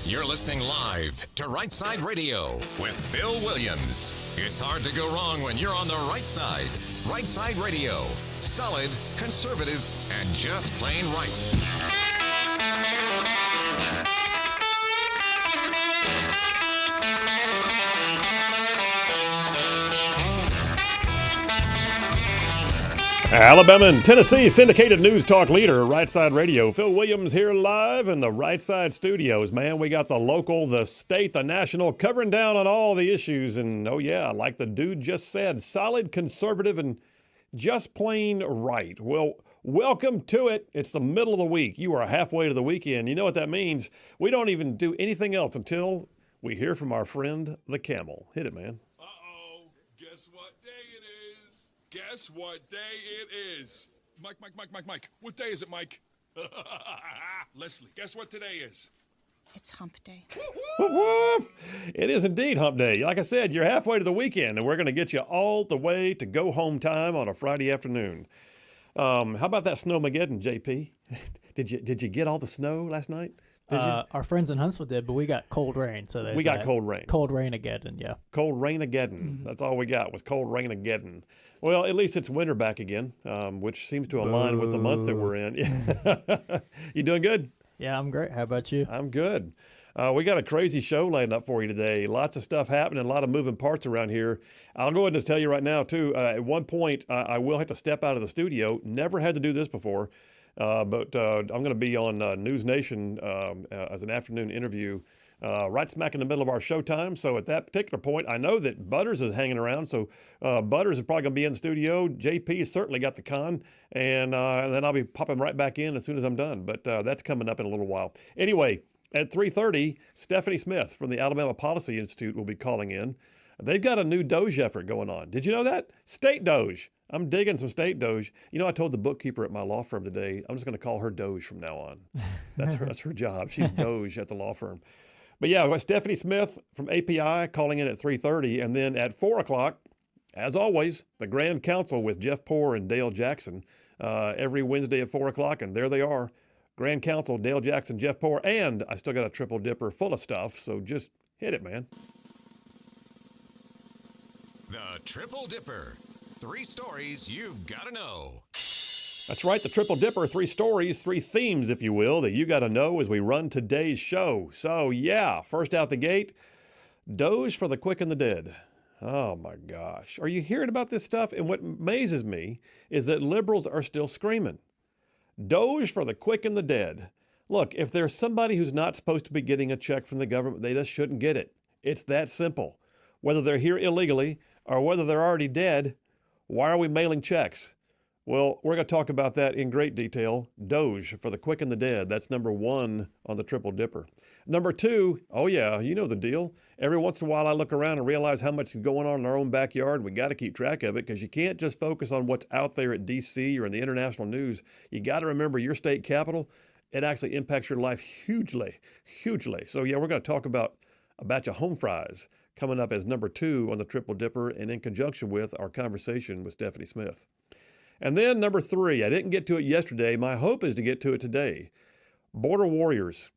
You're listening live to Rightside Radio with Phil Williams. It's hard to go wrong when you're on the right side. Rightside Radio. Solid, conservative, and just plain right. Alabama and Tennessee syndicated news talk leader, Rightside Radio. Phil Williams here live in the Rightside studios. Man, we got the local, the state, the national, covering down on all the issues. And, oh, yeah, like the dude just said, solid, conservative, and just plain right. Well, welcome to it. It's the middle of the week. You are halfway to the weekend. You know what that means. We don't even do anything else until we hear from our friend, the camel. Hit it, man. Guess what day it is? Guess what day it is? Mike. What day is it, Mike? Leslie, guess what today is? It's hump day. Whoop, whoop. It is indeed hump day. Like I said, you're halfway to the weekend, and we're going to get you all the way to go home time on a Friday afternoon. How about that snowmageddon, JP? Did you get all the snow last night? Our friends in Huntsville did, but we got cold rain. So we got cold rain. Cold rain-ageddon, yeah. Cold rain-ageddon. That's all we got was cold rain-ageddon. Well, at least it's winter back again, which seems to align with the month that we're in. You doing good? Yeah, I'm great. How about you? I'm good. We got a crazy show lined up for you today. Lots of stuff happening, a lot of moving parts around here. I'll go ahead and just tell you right now, too, at one point, I will have to step out of the studio. Never had to do this before. But I'm going to be on News Nation as an afternoon interview right smack in the middle of our showtime. So at that particular point, I know that Butters is hanging around. So Butters is probably going to be in the studio. JP has certainly got the con. And then I'll be popping right back in as soon as I'm done. But that's coming up in a little while. Anyway, at 3:30, Stephanie Smith from the Alabama Policy Institute will be calling in. They've got a new DOGE effort going on. Did you know that? State DOGE. I'm digging some state DOGE. You know, I told the bookkeeper at my law firm today, I'm just going to call her DOGE from now on. That's her job. She's DOGE at the law firm. But yeah, we got Stephanie Smith from API calling in at 3:30. And then at 4 o'clock, as always, the Grand Council with Jeff Poore and Dale Jackson every Wednesday at 4 o'clock. And there they are. Grand Council, Dale Jackson, Jeff Poore. And I still got a triple dipper full of stuff. So just hit it, man. The Triple Dipper. 3 stories you've got to know. That's right, the Triple Dipper, 3 stories, 3 themes, if you will, that you got to know as we run today's show. So, yeah, first out the gate, DOGE for the quick and the dead. Oh, my gosh. Are you hearing about this stuff? And what amazes me is that liberals are still screaming. DOGE for the quick and the dead. Look, if there's somebody who's not supposed to be getting a check from the government, they just shouldn't get it. It's that simple. Whether they're here illegally or whether they're already dead, why are we mailing checks? Well, we're going to talk about that in great detail. DOGE for the quick and the dead. That's number 1 on the Triple Dipper. Number 2, oh yeah, you know the deal. Every once in a while I look around and realize how much is going on in our own backyard. We got to keep track of it because you can't just focus on what's out there at D.C. or in the international news. You got to remember your state capital. It actually impacts your life hugely. So yeah, we're going to talk about a batch of home fries coming up as number 2 on the Triple Dipper and in conjunction with our conversation with Stephanie Smith. And then number 3, I didn't get to it yesterday. My hope is to get to it today. Border warriors.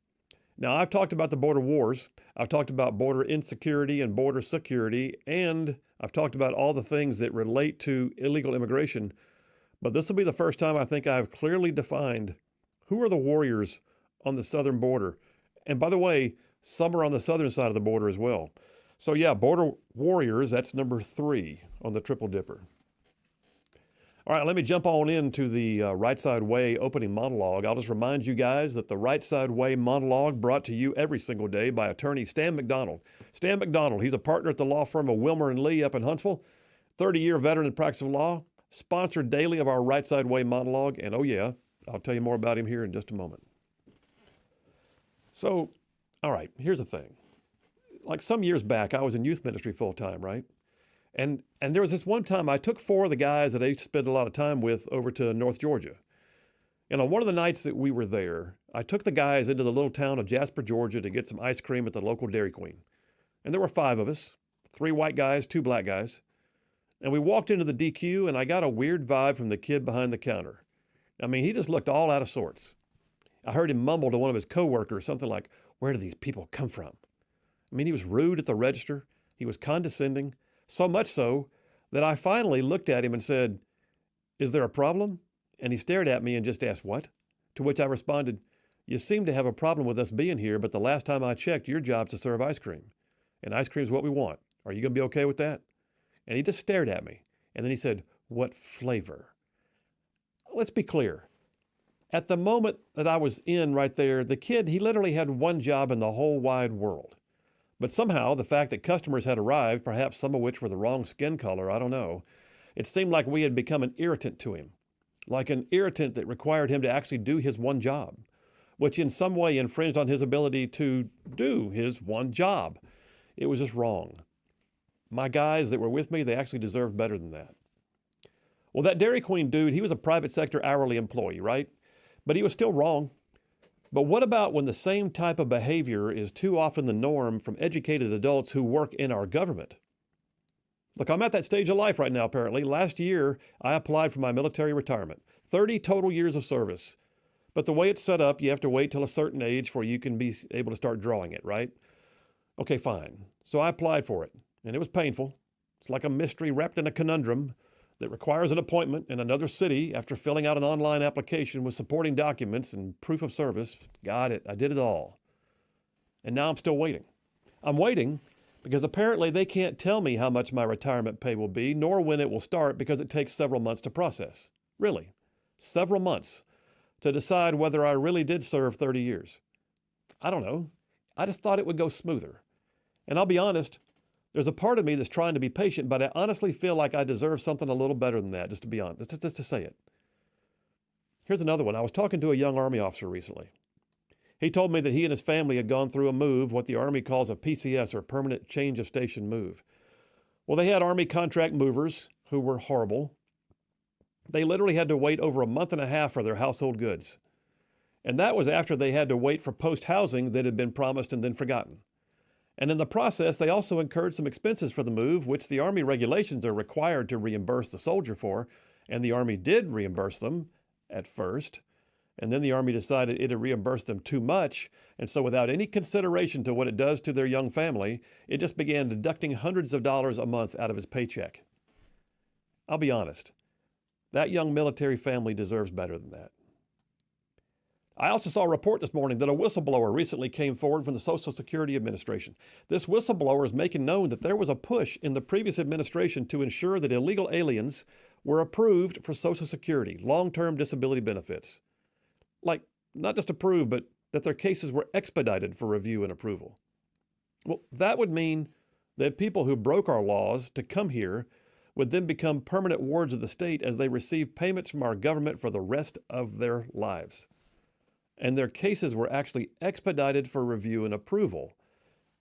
Now, I've talked about the border wars. I've talked about border insecurity and border security, and I've talked about all the things that relate to illegal immigration. But this will be the first time I think I've clearly defined who are the warriors on the southern border. And by the way, some are on the southern side of the border as well. So yeah, border warriors, that's number 3 on the Triple Dipper. All right, let me jump on into the Rightside Way opening monologue. I'll just remind you guys that the Rightside Way monologue brought to you every single day by attorney Stan McDonald. Stan McDonald, he's a partner at the law firm of Wilmer & Lee up in Huntsville, 30-year veteran in practice of law, sponsored daily of our Rightside Way monologue. And oh yeah, I'll tell you more about him here in just a moment. So, all right, here's the thing. Like some years back, I was in youth ministry full time, right? And there was this one time I took 4 of the guys that I used to spend a lot of time with over to North Georgia. And on one of the nights that we were there, I took the guys into the little town of Jasper, Georgia to get some ice cream at the local Dairy Queen. And there were 5 of us, 3 white guys, 2 black guys. And we walked into the DQ and I got a weird vibe from the kid behind the counter. I mean, he just looked all out of sorts. I heard him mumble to one of his coworkers something like, "Where do these people come from?" I mean, he was rude at the register. He was condescending, so much so that I finally looked at him and said, "Is there a problem?" And he stared at me and just asked, "What?" To which I responded, "You seem to have a problem with us being here, but the last time I checked, your job's to serve ice cream. And ice cream is what we want. Are you going to be okay with that?" And he just stared at me. And then he said, "What flavor?" Let's be clear. At the moment that I was in right there, the kid, he literally had one job in the whole wide world. But somehow, the fact that customers had arrived, perhaps some of which were the wrong skin color, I don't know, it seemed like we had become an irritant to him. Like an irritant that required him to actually do his one job, which in some way infringed on his ability to do his one job. It was just wrong. My guys that were with me, they actually deserved better than that. Well, that Dairy Queen dude, he was a private sector hourly employee, right? But he was still wrong. But what about when the same type of behavior is too often the norm from educated adults who work in our government? Look, I'm at that stage of life right now, apparently. Last year, I applied for my military retirement. 30 total years of service. But the way it's set up, you have to wait till a certain age before you can be able to start drawing it, right? Okay, fine. So I applied for it, and it was painful. It's like a mystery wrapped in a conundrum that requires an appointment in another city after filling out an online application with supporting documents and proof of service. Got it. I did it all. And now I'm still waiting. I'm waiting because apparently they can't tell me how much my retirement pay will be, nor when it will start, because it takes several months to process. Really, several months to decide whether I really did serve 30 years. I don't know. I just thought it would go smoother. And I'll be honest, there's a part of me that's trying to be patient, but I honestly feel like I deserve something a little better than that, just to be honest, just to say it. Here's another one. I was talking to a young Army officer recently. He told me that he and his family had gone through a move, what the Army calls a PCS, or permanent change of station move. Well, they had Army contract movers who were horrible. They literally had to wait over a month and a half for their household goods. And that was after they had to wait for post-housing that had been promised and then forgotten. And in the process, they also incurred some expenses for the move, which the Army regulations are required to reimburse the soldier for, and the Army did reimburse them at first. And then the Army decided it had reimbursed them too much, and so without any consideration to what it does to their young family, it just began deducting hundreds of dollars a month out of his paycheck. I'll be honest, that young military family deserves better than that. I also saw a report this morning that a whistleblower recently came forward from the Social Security Administration. This whistleblower is making known that there was a push in the previous administration to ensure that illegal aliens were approved for Social Security, long-term disability benefits. Like, not just approved, but that their cases were expedited for review and approval. Well, that would mean that people who broke our laws to come here would then become permanent wards of the state as they receive payments from our government for the rest of their lives. And their cases were actually expedited for review and approval.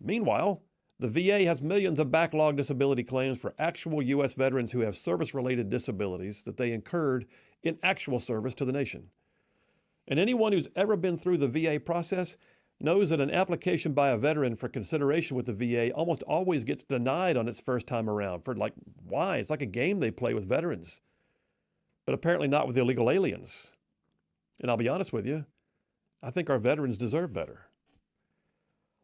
Meanwhile, the VA has millions of backlog disability claims for actual U.S. veterans who have service-related disabilities that they incurred in actual service to the nation. And anyone who's ever been through the VA process knows that an application by a veteran for consideration with the VA almost always gets denied on its first time around. For like, why? It's like a game they play with veterans. But apparently not with illegal aliens. And I'll be honest with you, I think our veterans deserve better.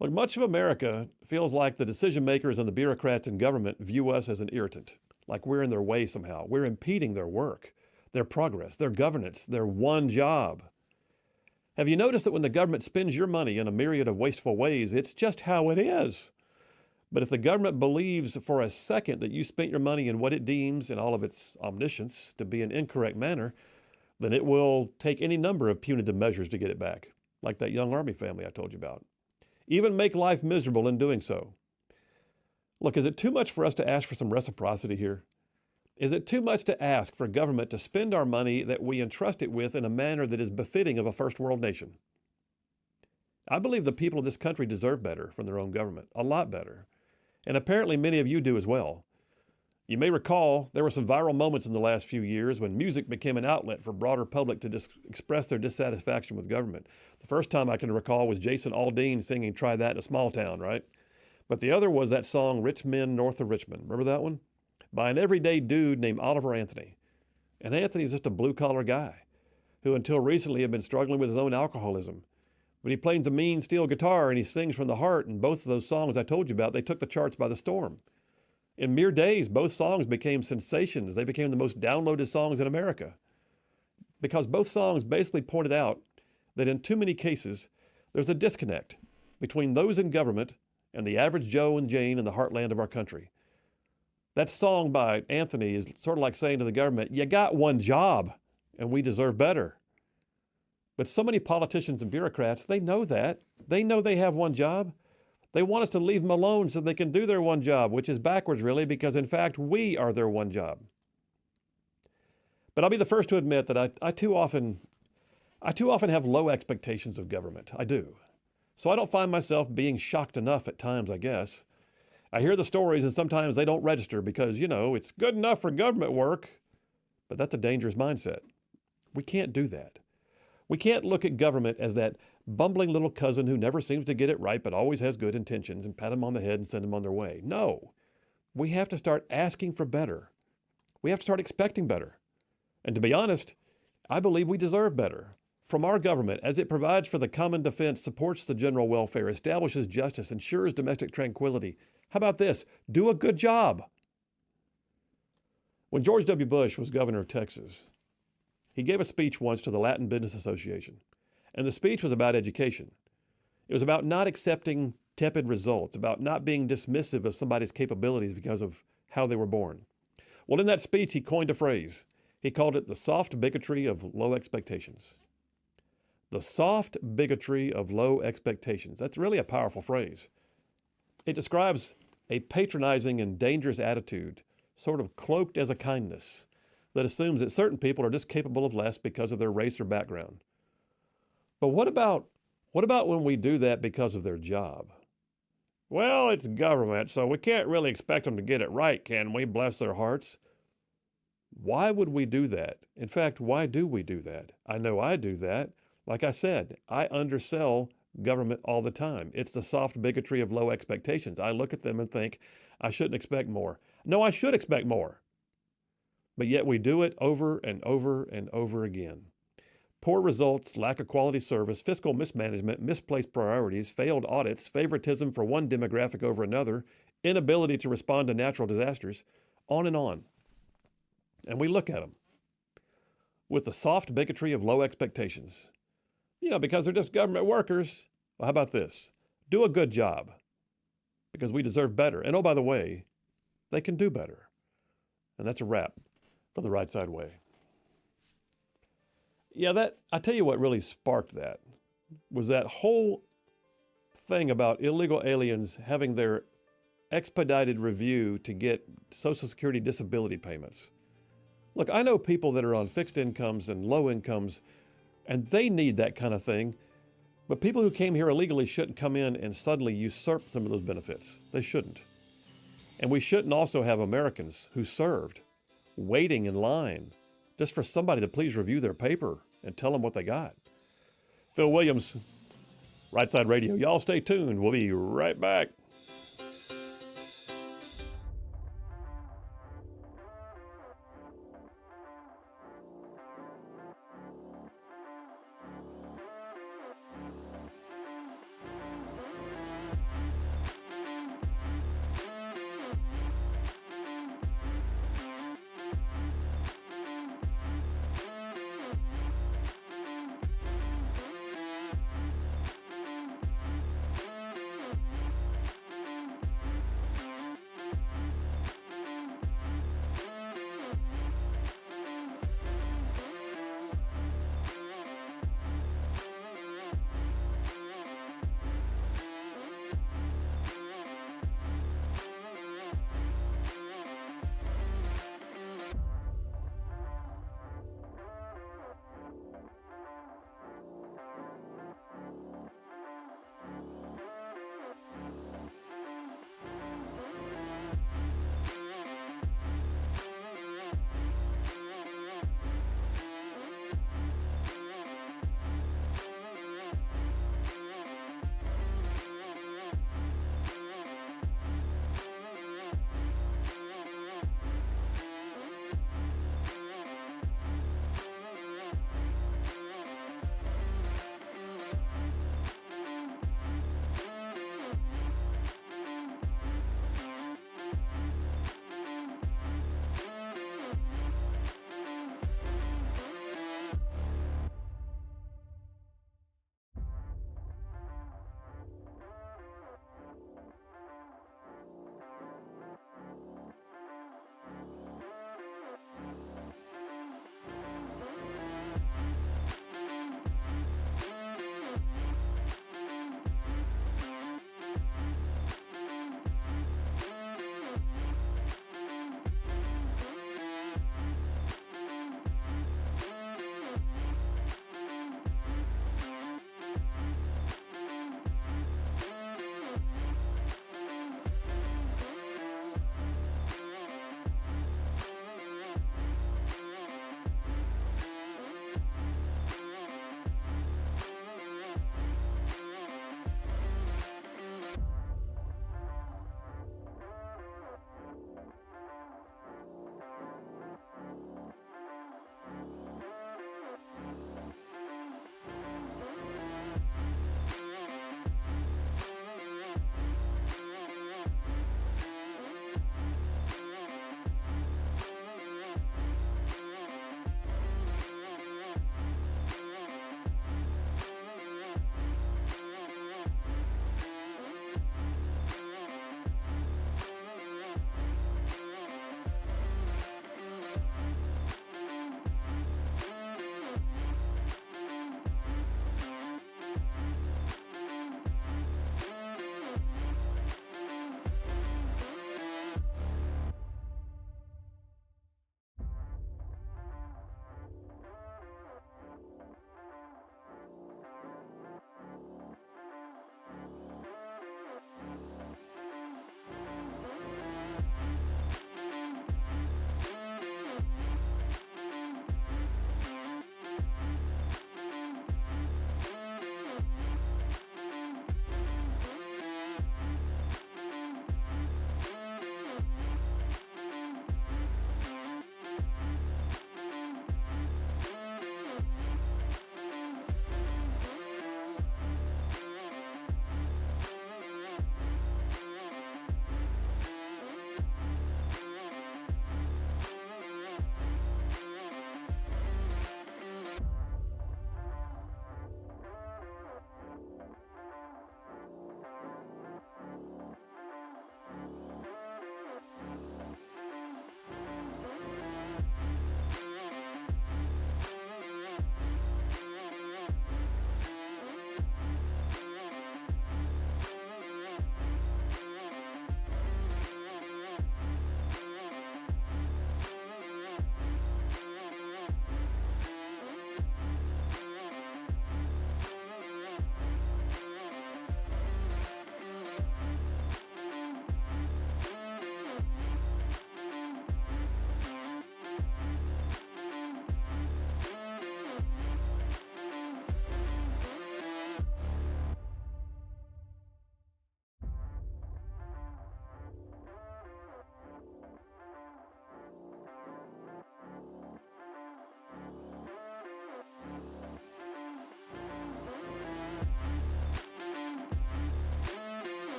Look, much of America feels like the decision makers and the bureaucrats in government view us as an irritant, like we're in their way somehow. We're impeding their work, their progress, their governance, their one job. Have you noticed that when the government spends your money in a myriad of wasteful ways, it's just how it is? But if the government believes for a second that you spent your money in what it deems, in all of its omniscience, to be an incorrect manner, then it will take any number of punitive measures to get it back, like that young Army family I told you about. Even make life miserable in doing so. Look, is it too much for us to ask for some reciprocity here? Is it too much to ask for government to spend our money that we entrust it with in a manner that is befitting of a first world nation? I believe the people of this country deserve better from their own government, a lot better. And apparently many of you do as well. You may recall there were some viral moments in the last few years when music became an outlet for broader public to express their dissatisfaction with government. The first time I can recall was Jason Aldean singing Try That in a Small Town, right? But the other was that song, Rich Men North of Richmond. Remember that one? By an everyday dude named Oliver Anthony. And Anthony's just a blue-collar guy who until recently had been struggling with his own alcoholism. But he plays a mean steel guitar and he sings from the heart, and both of those songs I told you about, they took the charts by the storm. In mere days, both songs became sensations. They became the most downloaded songs in America. Because both songs basically pointed out that in too many cases, there's a disconnect between those in government and the average Joe and Jane in the heartland of our country. That song by Anthony is sort of like saying to the government, you got one job and we deserve better. But so many politicians and bureaucrats, they know that. They know they have one job. They want us to leave them alone so they can do their one job, which is backwards really, because in fact, we are their one job. But I'll be the first to admit that I too often have low expectations of government. I do. So I don't find myself being shocked enough at times, I guess. I hear the stories and sometimes they don't register because, it's good enough for government work. But that's a dangerous mindset. We can't do that. We can't look at government as that bumbling little cousin who never seems to get it right but always has good intentions and pat them on the head and send them on their way. No. We have to start asking for better. We have to start expecting better. And to be honest, I believe we deserve better from our government as it provides for the common defense, supports the general welfare, establishes justice, ensures domestic tranquility. How about this? Do a good job. When George W. Bush was governor of Texas, he gave a speech once to the Latin Business Association, and the speech was about education. It was about not accepting tepid results, about not being dismissive of somebody's capabilities because of how they were born. Well, in that speech, he coined a phrase. He called it the soft bigotry of low expectations. The soft bigotry of low expectations. That's really a powerful phrase. It describes a patronizing and dangerous attitude, sort of cloaked as a kindness, that assumes that certain people are just capable of less because of their race or background. But what about when we do that because of their job? Well, it's government, so we can't really expect them to get it right, can we? Bless their hearts. Why would we do that? In fact, why do we do that? I know I do that. Like I said, I undersell government all the time. It's the soft bigotry of low expectations. I look at them and think, I shouldn't expect more. No, I should expect more. But yet we do it over and over and over again. Poor results, lack of quality service, fiscal mismanagement, misplaced priorities, failed audits, favoritism for one demographic over another, inability to respond to natural disasters, on and on. And we look at them with the soft bigotry of low expectations. Because they're just government workers. Well, how about this? Do a good job because we deserve better. And oh, by the way, they can do better. And that's a wrap for the Right Side Way. Yeah, I tell you what really sparked that was that whole thing about illegal aliens having their expedited review to get Social Security disability payments. Look, I know people that are on fixed incomes and low incomes, and they need that kind of thing. But people who came here illegally shouldn't come in and suddenly usurp some of those benefits. They shouldn't. And we shouldn't also have Americans who served waiting in line just for somebody to please review their paper and tell them what they got. Phil Williams, Right Side Radio. Y'all stay tuned. We'll be right back.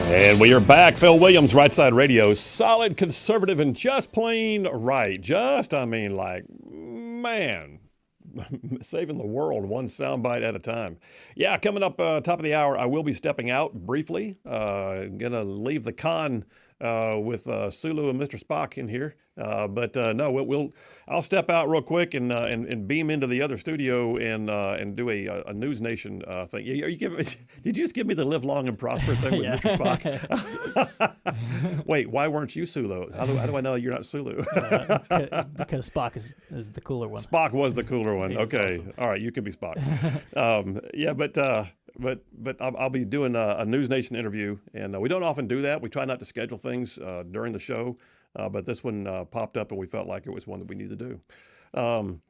And we are back. Phil Williams, Rightside Radio. Solid, conservative, and just plain right. Man, saving the world one soundbite at a time. Yeah, coming up top of the hour, I will be stepping out briefly. Going to leave the con with Sulu and Mr. Spock in here. No, I'll step out real quick and beam into the other studio and do a News Nation thing. Are you giving? Did you just give me the live long and prosper thing with Mr. Spock? Wait, why weren't you Sulu? How do I know you're not Sulu? Because Spock is the cooler one. Spock was the cooler one. Okay, awesome. All right, you can be Spock. But I'll be doing a News Nation interview, and we don't often do that. We try not to schedule things during the show. But this one popped up, and we felt like it was one that we need to do. And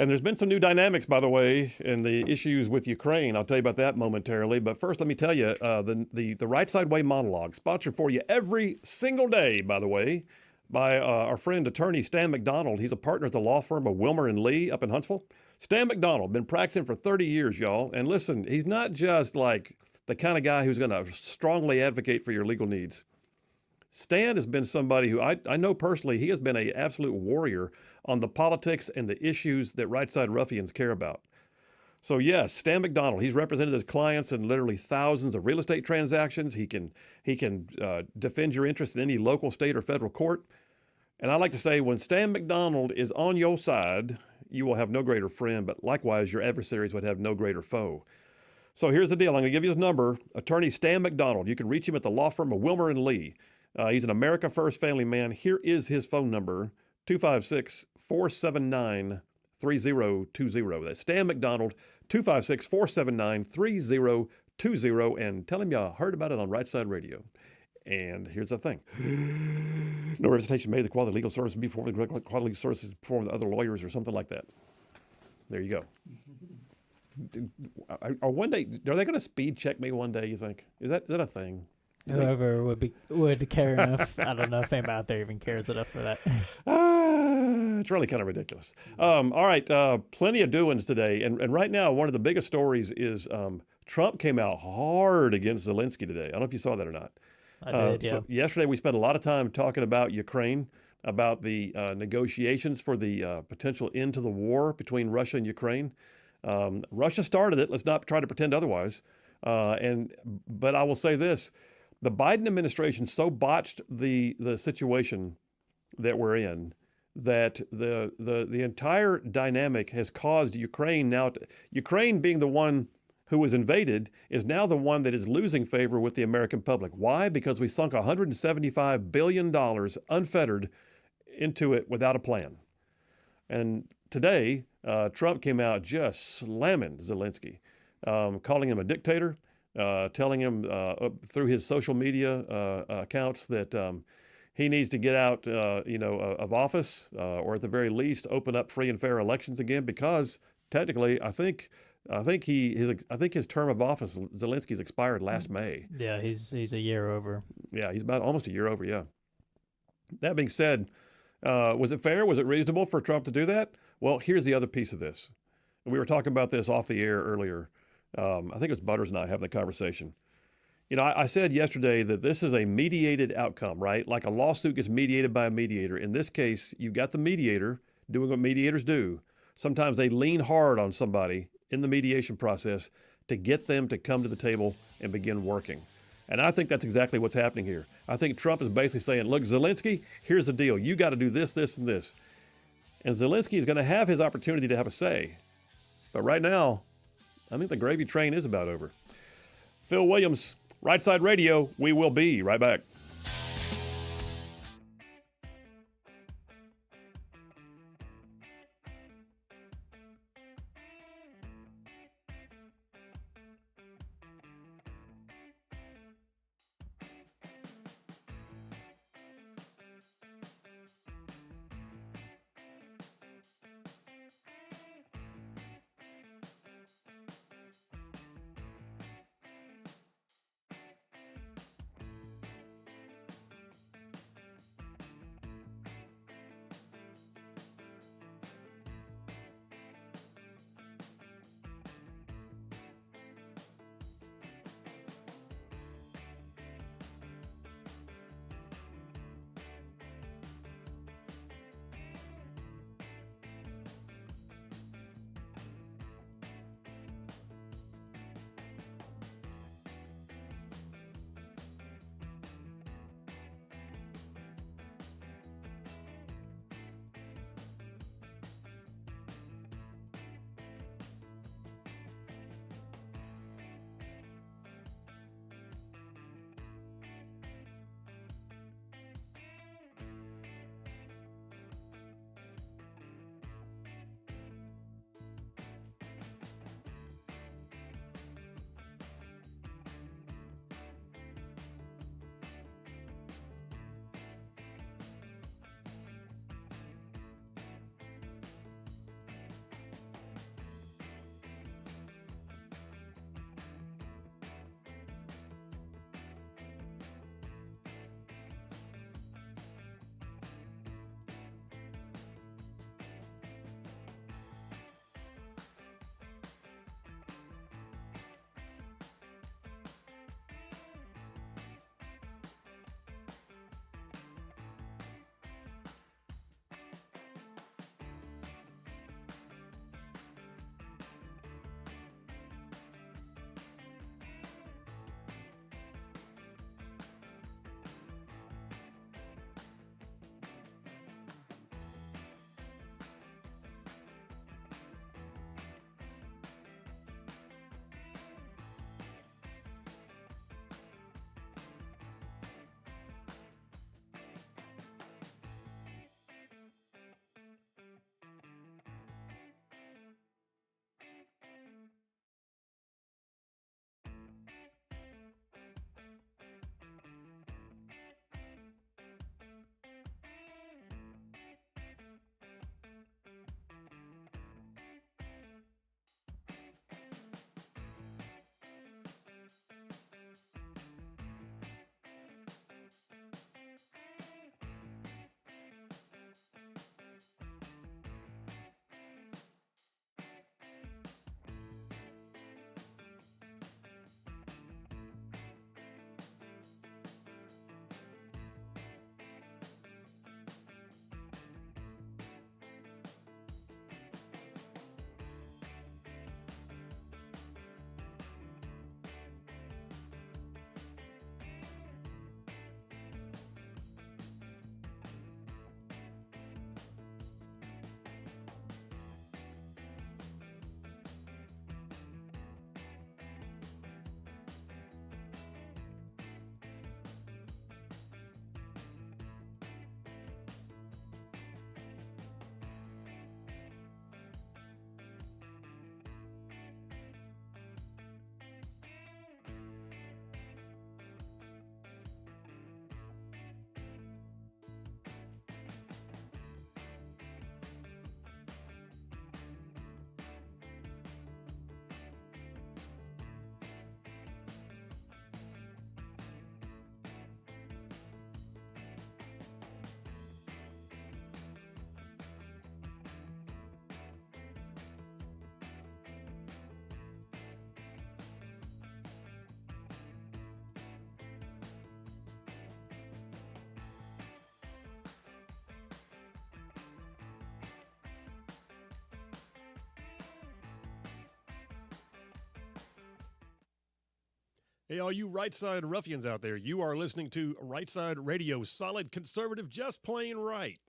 there's been some new dynamics, by the way, in the issues with Ukraine. I'll tell you about that momentarily. But first, let me tell you, the Right Side Way monologue, sponsored for you every single day, by the way, by our friend attorney Stan McDonald. He's a partner at the law firm of Wilmer and Lee up in Huntsville. Stan McDonald, been practicing for 30 years, y'all. And listen, he's not just like the kind of guy who's going to strongly advocate for your legal needs. Stan has been somebody who I know personally, he has been an absolute warrior on the politics and the issues that right side ruffians care about. So yes, Stan McDonald, he's represented his clients in literally thousands of real estate transactions. He can defend your interests in any local, state, or federal court. And I like to say, when Stan McDonald is on your side, you will have no greater friend, but likewise, your adversaries would have no greater foe. So here's the deal. I'm going to give you his number, attorney Stan McDonald. You can reach him at the law firm of Wilmer and Lee. He's an America First family man. Here is his phone number, 256-479-3020. That's Stan McDonald, 256-479-3020. And tell him you heard about it on Rightside Radio. And here's the thing. No representation made, the quality of legal services before the quality legal services performed with other lawyers or something like that. There you go. One day, are they going to speed check me one day, you think? Is that a thing? Whoever would care enough. I don't know if anybody out there even cares enough for that. It's really kind of ridiculous. All right, plenty of doings today. And right now, one of the biggest stories is Trump came out hard against Zelensky today. I don't know if you saw that or not. I did, yeah. So yesterday, we spent a lot of time talking about Ukraine, about the negotiations for the potential end to the war between Russia and Ukraine. Russia started it. Let's not try to pretend otherwise. But I will say this. The Biden administration so botched the situation that we're in that the entire dynamic has caused Ukraine Ukraine being the one who was invaded is now the one that is losing favor with the American public. Why? Because we sunk $175 billion unfettered into it without a plan. And today, Trump came out just slamming Zelensky, calling him a dictator, telling him through his social media accounts that he needs to get out, of office, or at the very least, open up free and fair elections again. Because technically, I think his term of office, Zelensky's, expired last May. Yeah, he's a year over. Yeah, he's about almost a year over. Yeah. That being said, was it fair? Was it reasonable for Trump to do that? Well, here's the other piece of this. We were talking about this off the air earlier. I think it was Butters and I having the conversation. I said yesterday that this is a mediated outcome, right? Like a lawsuit gets mediated by a mediator. In this case, you've got the mediator doing what mediators do. Sometimes they lean hard on somebody in the mediation process to get them to come to the table and begin working. And I think that's exactly what's happening here. I think Trump is basically saying, look, Zelensky, here's the deal. You got to do this, this, and this. And Zelensky is going to have his opportunity to have a say. But right now, I think the gravy train is about over. Phil Williams, Rightside Radio. We will be right back. Hey, all you Rightside ruffians out there, you are listening to Rightside Radio, solid conservative, just plain right.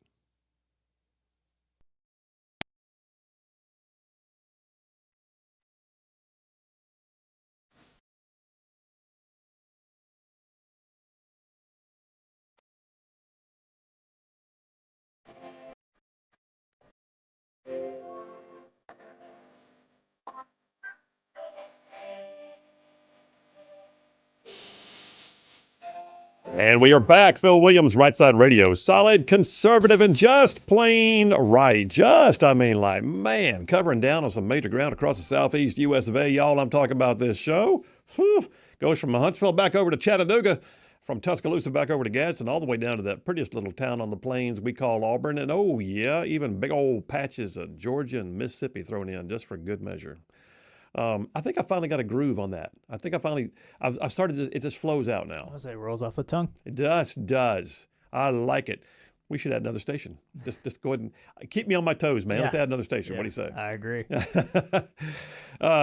And we are back. Phil Williams, Right Side Radio. Solid, conservative, and just plain right. Man, covering down on some major ground across the southeast U.S. of A. Y'all, I'm talking about this show. Whew. Goes from Huntsville back over to Chattanooga, from Tuscaloosa back over to Gadsden, all the way down to that prettiest little town on the plains we call Auburn. And oh, yeah, even big old patches of Georgia and Mississippi thrown in just for good measure. I think I finally got a groove on that. I've started to, it just flows out now. I was say rolls off the tongue. It does. I like it. We should add another station. Just go ahead and keep me on my toes, man. Yeah. Let's add another station. Yeah, What do you say? I agree.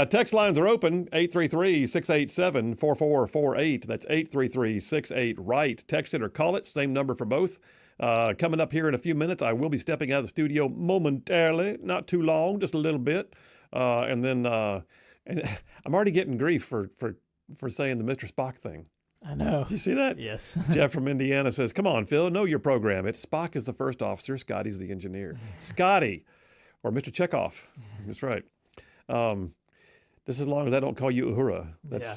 Text lines are open, 833-687-4448. That's 833-68-RIGHT. Text it or call it, same number for both. Coming up here in a few minutes, I will be stepping out of the studio momentarily, not too long, just a little bit. And I'm already getting grief for saying the Mr. Spock thing. I know. Did you see that? Yes. Jeff from Indiana says, come on, Phil, know your program. It's Spock is the first officer, Scotty's the engineer. Scotty, or Mr. Chekhov. That's right. This is as long as I don't call you Uhura. That's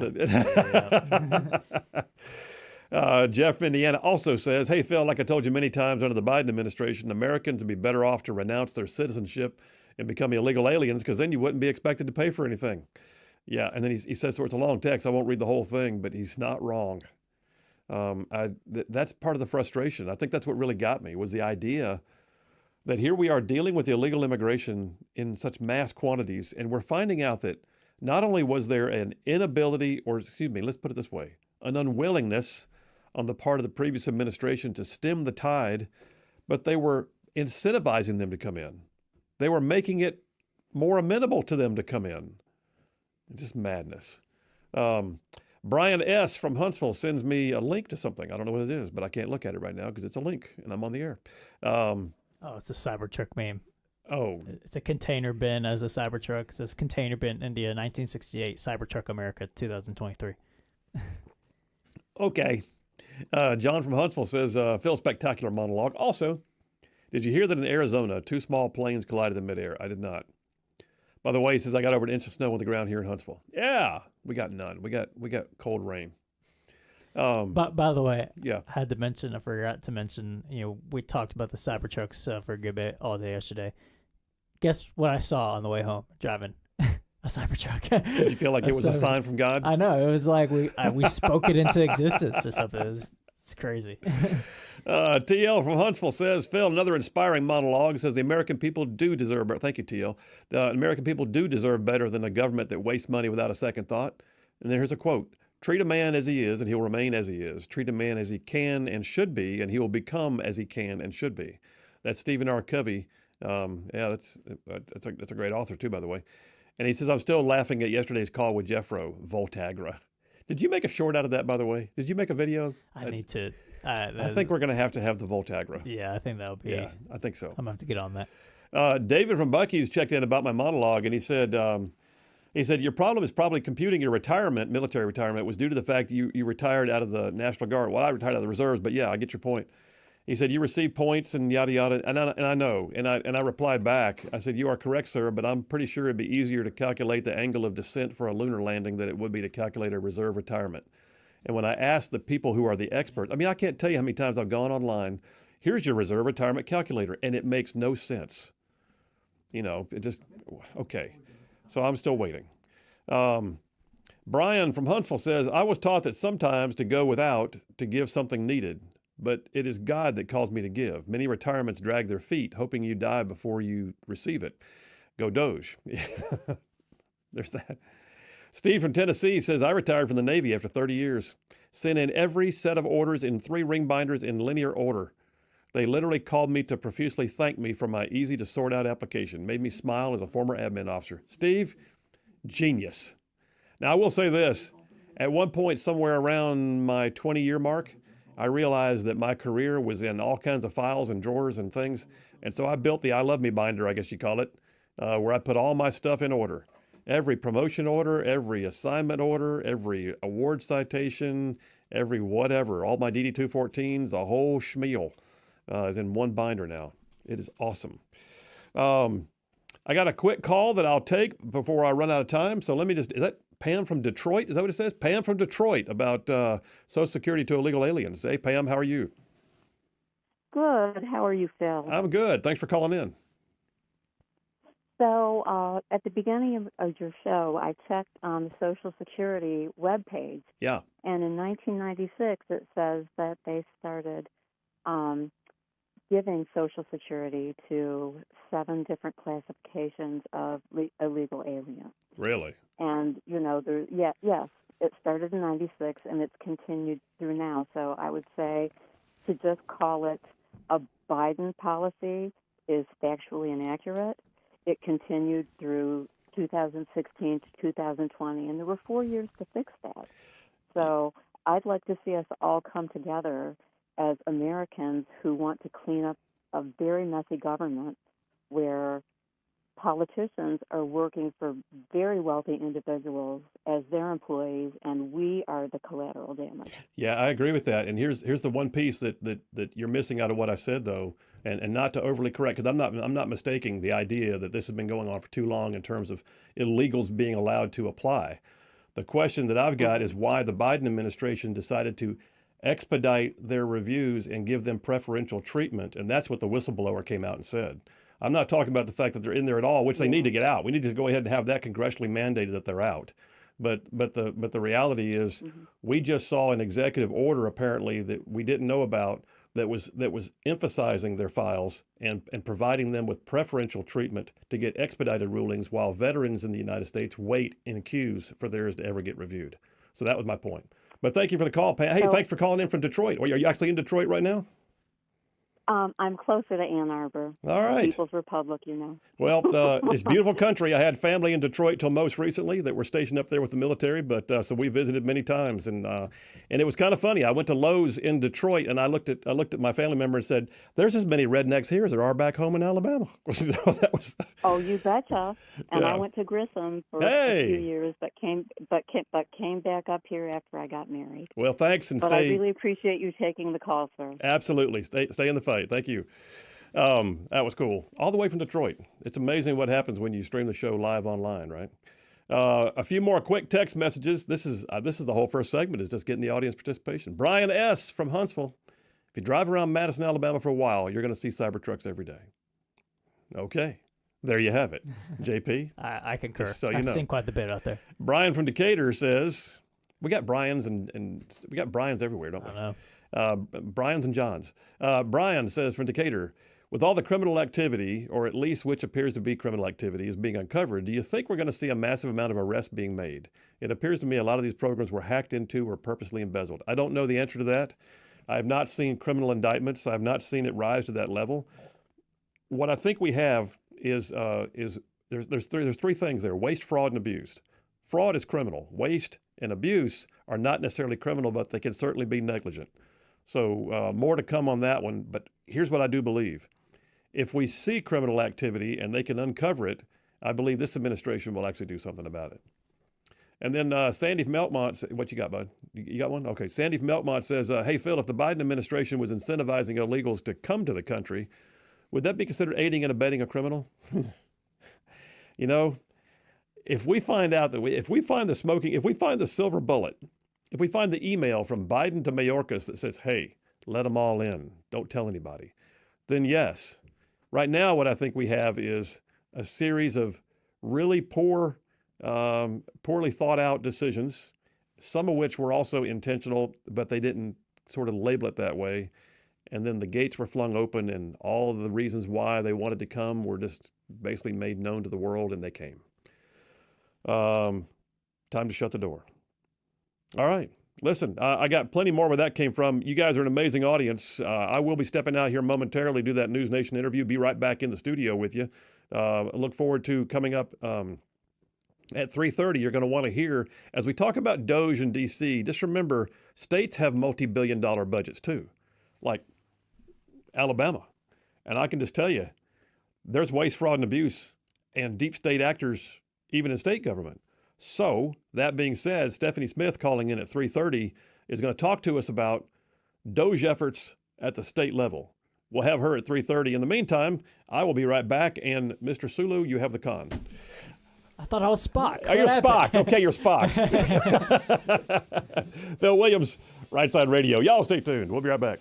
Jeff from Indiana also says, hey, Phil, like I told you many times under the Biden administration, Americans would be better off to renounce their citizenship and become illegal aliens, because then you wouldn't be expected to pay for anything. Yeah, and then he says, so it's a long text. I won't read the whole thing, but he's not wrong. That's part of the frustration. I think that's what really got me, was the idea that here we are dealing with illegal immigration in such mass quantities, and we're finding out that not only was there an inability, or excuse me, let's put it this way, an unwillingness on the part of the previous administration to stem the tide, but they were incentivizing them to come in. They were making it more amenable to them to come in. Just madness. Brian S. from Huntsville sends me a link to something. I don't know what it is, but I can't look at it right now because it's a link and I'm on the air. It's a Cybertruck meme. Oh. It's a container bin as a Cybertruck. It says container bin India 1968, Cybertruck America 2023. Okay. John from Huntsville says, Phil, spectacular monologue. Also, did you hear that in Arizona, 2 small planes collided in midair? I did not. By the way, he says, I got over an inch of snow on the ground here in Huntsville. Yeah, we got none. We got cold rain. But by the way, yeah, I forgot to mention, we talked about the Cybertrucks for a good bit all day yesterday. Guess what I saw on the way home driving? A Cybertruck. Did you feel like it was a sign from God? I know. It was like we spoke it into existence or something. It's crazy. TL from Huntsville says, Phil, another inspiring monologue, says the American people do deserve better. Thank you, TL. The American people do deserve better than a government that wastes money without a second thought. And here's a quote. Treat a man as he is, and he'll remain as he is. Treat a man as he can and should be, and he will become as he can and should be. That's Stephen R. Covey. That's a great author, too, by the way. And he says, I'm still laughing at yesterday's call with Jeffro, Voltagra. Did you make a short out of that, by the way? Did you make a video? I need to. I think we're going to have the Voltagra. Yeah, I think that'll be. Yeah, I think so. I'm going to have to get on that. David from Bucky's checked in about my monologue, and he said, your problem is probably computing your retirement, military retirement, was due to the fact you retired out of the National Guard. Well, I retired out of the reserves, but yeah, I get your point. He said, you received points and yada, yada. And I know. And I replied back. I said, you are correct, sir, but I'm pretty sure it'd be easier to calculate the angle of descent for a lunar landing than it would be to calculate a reserve retirement. And when I asked the people who are the experts, I can't tell you how many times I've gone online, here's your reserve retirement calculator, and it makes no sense. It just, okay. So I'm still waiting. Brian from Huntsville says, I was taught that sometimes to go without to give something needed, but it is God that calls me to give. Many retirements drag their feet, hoping you die before you receive it. Go DOGE. There's that. Steve from Tennessee says, I retired from the Navy after 30 years. Sent in every set of orders in 3 ring binders in linear order. They literally called me to profusely thank me for my easy to sort out application. Made me smile as a former admin officer. Steve, genius. Now, I will say this. At one point, somewhere around my 20-year mark, I realized that my career was in all kinds of files and drawers and things. And so I built the I Love Me binder, I guess you call it, where I put all my stuff in order. Every promotion order, every assignment order, every award citation, every whatever, all my DD-214s, the whole schmeal is in one binder now. It is awesome. I got a quick call that I'll take before I run out of time. So let me just, is that Pam from Detroit? Is that what it says? Pam from Detroit about Social Security to illegal aliens. Hey, Pam, how are you? Good. How are you, Phil? I'm good. Thanks for calling in. So at the beginning of your show, I checked on the Social Security webpage. Yeah. And in 1996, it says that they started giving Social Security to 7 different classifications of illegal aliens. Really? And, you know, yes, it started in 96 and it's continued through now. So I would say to just call it a Biden policy is factually inaccurate. It continued through 2016 to 2020, and there were 4 years to fix that. So I'd like to see us all come together as Americans who want to clean up a very messy government where politicians are working for very wealthy individuals as their employees, and we are the collateral damage. Yeah, I agree with that. And here's the one piece that you're missing out of what I said, though, and not to overly correct, because I'm not mistaking the idea that this has been going on for too long in terms of illegals being allowed to apply. The question that I've got is why the Biden administration decided to expedite their reviews and give them preferential treatment, and that's what the whistleblower came out and said. I'm not talking about the fact that they're in there at all, which they need to get out. We need to go ahead and have that congressionally mandated that they're out. But the reality is, we just saw an executive order apparently that we didn't know about that was emphasizing their files and providing them with preferential treatment to get expedited rulings while veterans in the United States wait in queues for theirs to ever get reviewed. So that was my point. But thank you for the call, Pam. Hey, thanks for calling in from Detroit. Are you actually in Detroit right now? I'm closer to Ann Arbor. All right. People's Republic, you know. Well, it's beautiful country. I had family in Detroit till most recently that were stationed up there with the military, but so we visited many times, and it was kind of funny. I went to Lowe's in Detroit, and I looked at my family member and said, "There's as many rednecks here as there are back home in Alabama." That was. Oh, you betcha. And Yeah. I went to Grissom for Hey. a few years, but came back up here after I got married. Well, thanks, and But I stay. really appreciate you taking the call, sir. Absolutely, stay in the fight. Thank you. That was cool. All the way from Detroit. It's amazing what happens when you stream the show live online, right? A few more quick text messages. This is the whole first segment, is just getting the audience participation. Brian S. from Huntsville. If you drive around Madison, Alabama for a while, you're going to see Cybertrucks every day. Okay. There you have it. JP? I concur. Just so you I've know. seen quite a bit out there. Brian from Decatur says, we got Brians and we got Brians everywhere, don't we? I don't know. Brian's and John's. Brian says from Decatur, with all the criminal activity, or at least which appears to be criminal activity, is being uncovered, do you think we're going to see a massive amount of arrests being made? It appears to me a lot of these programs were hacked into or purposely embezzled. I don't know the answer to that. I have not seen criminal indictments. I have not seen it rise to that level. What I think we have is there's three things there: waste, fraud, and abuse. Fraud is criminal. Waste and abuse are not necessarily criminal, but they can certainly be negligent. So more to come on that one. But here's what I do believe. If we see criminal activity and they can uncover it, I believe this administration will actually do something about it. And then Sandy from Melkmont, what you got, bud? You got one? Okay. Sandy from Melkmont says, hey, Phil, if the Biden administration was incentivizing illegals to come to the country, would that be considered aiding and abetting a criminal? You know, if we find out that if we find the silver bullet, if we find the email from Biden to Mayorkas that says, hey, let them all in, don't tell anybody, then yes. Right now, what I think we have is a series of really poorly thought out decisions, some of which were also intentional, but they didn't sort of label it that way. And then the gates were flung open and all of the reasons why they wanted to come were just basically made known to the world, and they came. Time to shut the door. All right. Listen, I got plenty more where that came from. You guys are an amazing audience. I will be stepping out here momentarily, do that News Nation interview, be right back in the studio with you. Look forward to coming up At 3:30, you're going to want to hear, as we talk about DOGE in D.C., just remember, states have multi-billion-dollar budgets too, like Alabama. And I can just tell you, there's waste, fraud, and abuse and deep state actors even in state government. So that being said, Stephanie Smith calling in at 3:30 is going to talk to us about DOGE efforts at the state level. We'll have her at 3:30. In the meantime, I will be right back. And Mr. Sulu, you have the con. I thought I was Spock. Oh, you're Spock. Okay, you're Spock. Phil Williams, Rightside Radio. Y'all stay tuned. We'll be right back.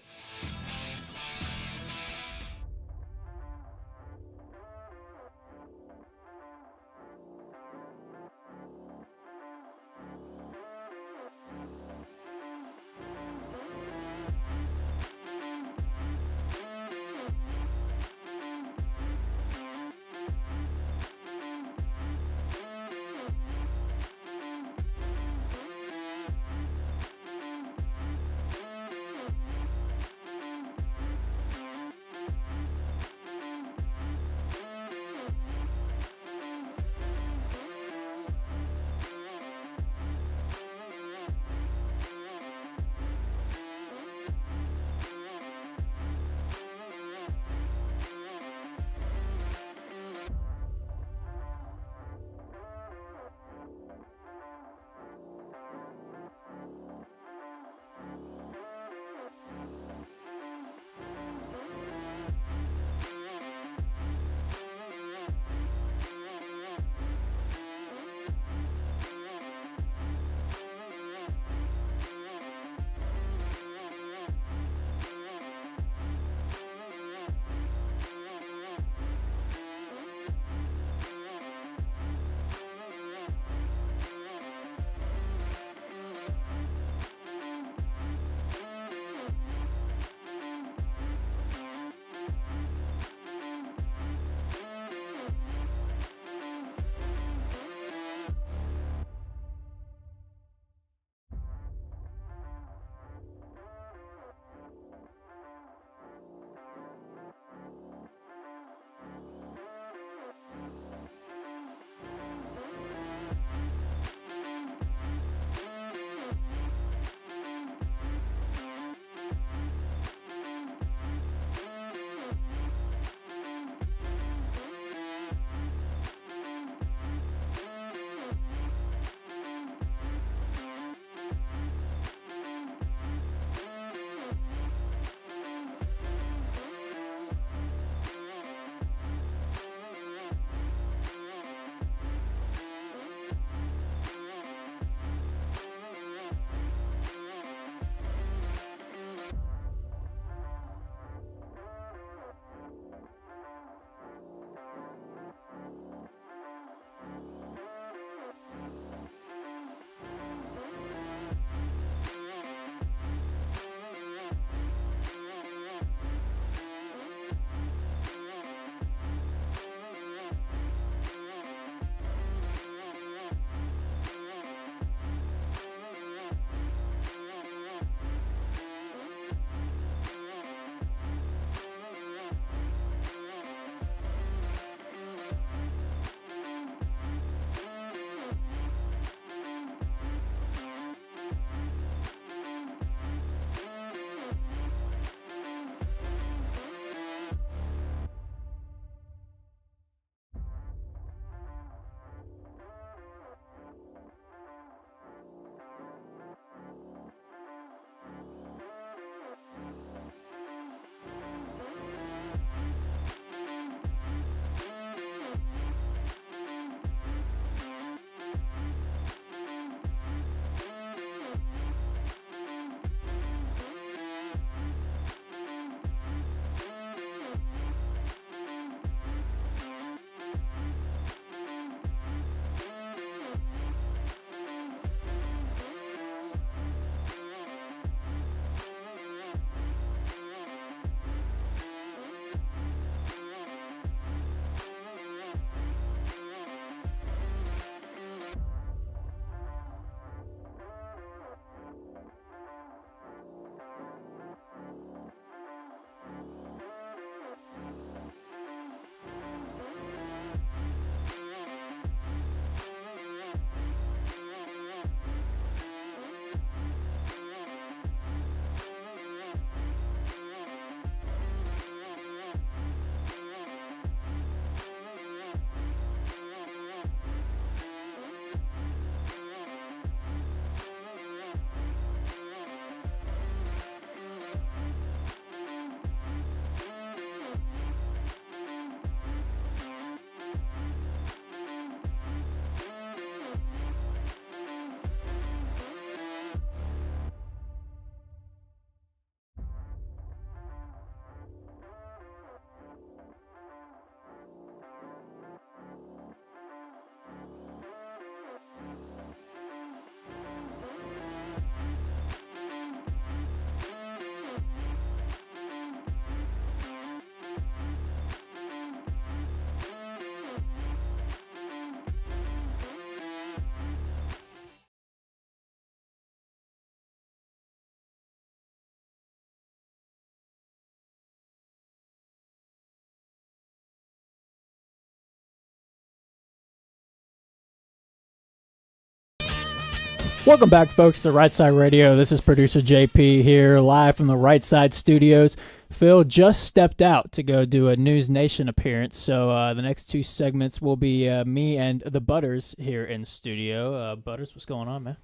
Welcome back, folks, to Rightside Radio. This is producer JP here, live from the Rightside Studios. Phil just stepped out to go do a News Nation appearance, so the next two segments will be me and the Butters here in studio. Butters, what's going on, man?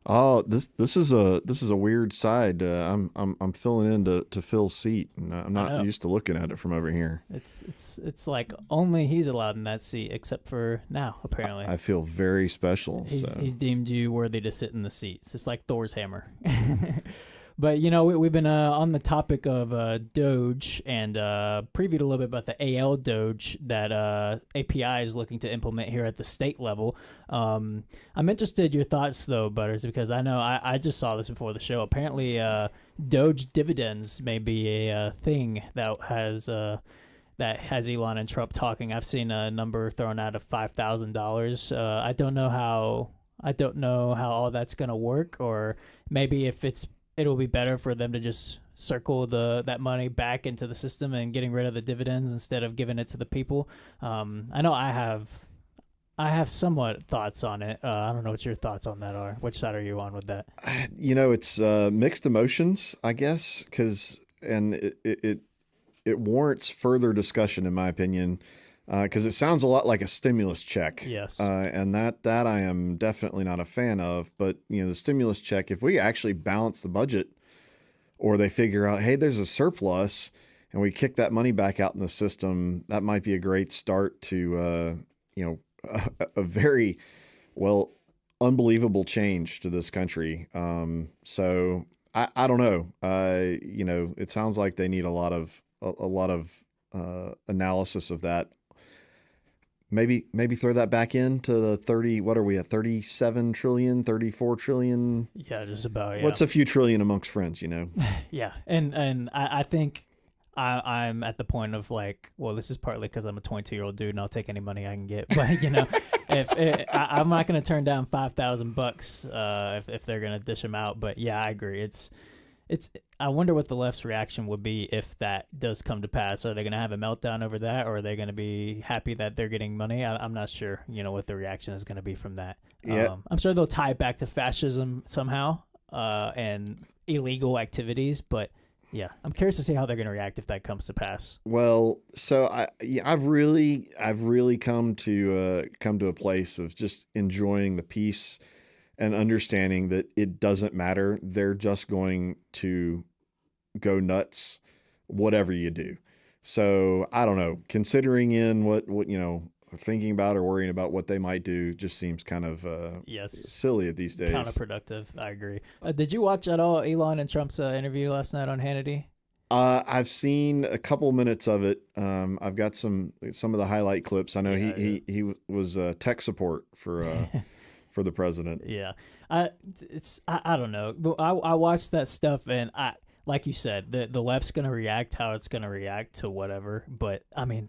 Oh, this is a weird side. I'm filling in to Phil's seat, and I'm not used to looking at it from over here. It's like only he's allowed in that seat, except for now, apparently. I feel very special. He's deemed you worthy to sit in the seats. It's like Thor's hammer. But, you know, we've been on the topic of DOGE and previewed a little bit about the AL DOGE that API is looking to implement here at the state level. I'm interested in your thoughts, though, Butters, because I know I just saw this before the show. Apparently, DOGE dividends may be a thing that has Elon and Trump talking. I've seen a number thrown out of $5,000. I don't know how all that's going to work, or maybe if it'll be better for them to just circle that money back into the system and getting rid of the dividends instead of giving it to the people. I know I have somewhat thoughts on it. I don't know what your thoughts on that are. Which side are you on with that? You know, it's mixed emotions, I guess, and it warrants further discussion, in my opinion, because it sounds a lot like a stimulus check. Yes. And that I am definitely not a fan of. But, you know, the stimulus check, if we actually balance the budget, or they figure out, hey, there's a surplus, and we kick that money back out in the system, that might be a great start to, a very, unbelievable change to this country. So I don't know. It sounds like they need a lot of analysis of that. Maybe throw that back into the 30, what are we at, 37 trillion, 34 trillion? Yeah, just about, yeah. What's a few trillion amongst friends, you know? Yeah, and I think I'm at the point of like, well, this is partly because I'm a 22-year-old dude and I'll take any money I can get. But, you know, I'm not going to turn down $5,000 if they're going to dish them out. But, yeah, I agree. I wonder what the left's reaction would be if that does come to pass. Are they going to have a meltdown over that, or are they going to be happy that they're getting money? I'm not sure, what the reaction is going to be from that. Yeah. I'm sure they'll tie it back to fascism somehow and illegal activities, but yeah, I'm curious to see how they're going to react if that comes to pass. Well, so I've really come to a place of just enjoying the peace and understanding that it doesn't matter. They're just going to go nuts, whatever you do. So I don't know, considering in what, thinking about or worrying about what they might do just seems kind of silly at these days. Counterproductive. I agree. Did you watch at all Elon and Trump's interview last night on Hannity? I've seen a couple minutes of it. I've got some of the highlight clips. I know he was tech support for for the president. Yeah. I don't know. I watched that stuff, and like you said, the left's going to react how it's going to react to whatever. But I mean,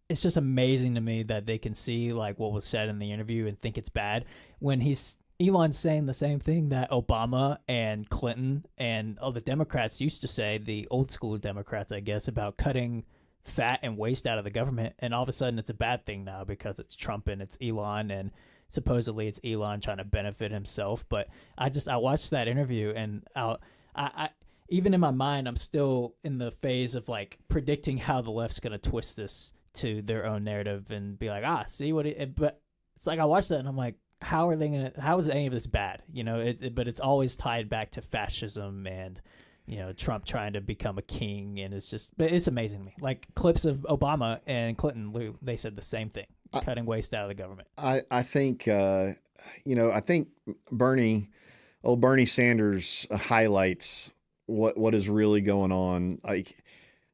it's just amazing to me that they can see like what was said in the interview and think it's bad when Elon's saying the same thing that Obama and Clinton and all the Democrats used to say, the old school Democrats, I guess, about cutting fat and waste out of the government. And all of a sudden it's a bad thing now because it's Trump and it's Elon, and supposedly it's Elon trying to benefit himself. But I watched that interview, and I even in my mind, I'm still in the phase of like predicting how the left's going to twist this to their own narrative and be like, see what but it's like I watched that and I'm like, how is any of this bad? But it's always tied back to fascism and, Trump trying to become a king. And but it's amazing to me. Like clips of Obama and Clinton, they said the same thing, cutting waste out of the government. I think, I think Bernie Sanders highlights what is really going on. Like,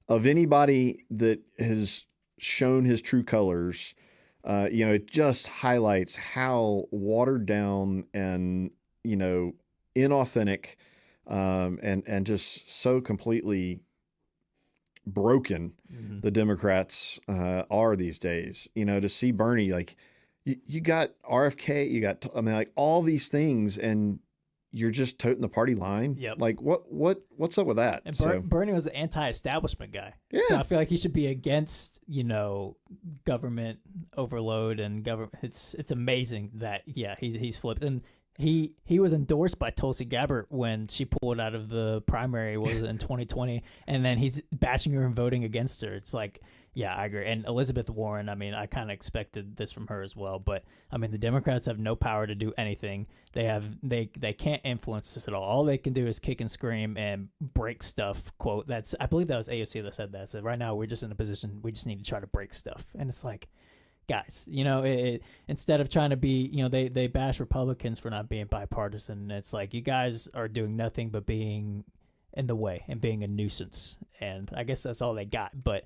of anybody that has shown his true colors, it just highlights how watered down and, inauthentic, and just so completely broken the Democrats are these days. To see Bernie, like you got RFK, you got, like all these things, and you're just toting the party line. Yep. Like what's up with that? And Bernie was the anti-establishment guy. Yeah. So I feel like he should be against, government overload and government. It's amazing that he's flipped. And he was endorsed by Tulsi Gabbard when she pulled out of the primary, was it in 2020, and then he's bashing her and voting against her. It's like, yeah, I agree. And Elizabeth Warren, I mean, I kind of expected this from her as well, but I mean, the Democrats have no power to do anything. They can't influence this at all. All they can do is kick and scream and break stuff. Quote, I believe that was AOC that said that. So right now we're just in a position we just need to try to break stuff, and it's like, guys, instead of trying to be, they bash Republicans for not being bipartisan. It's like, you guys are doing nothing but being in the way and being a nuisance. And I guess that's all they got. But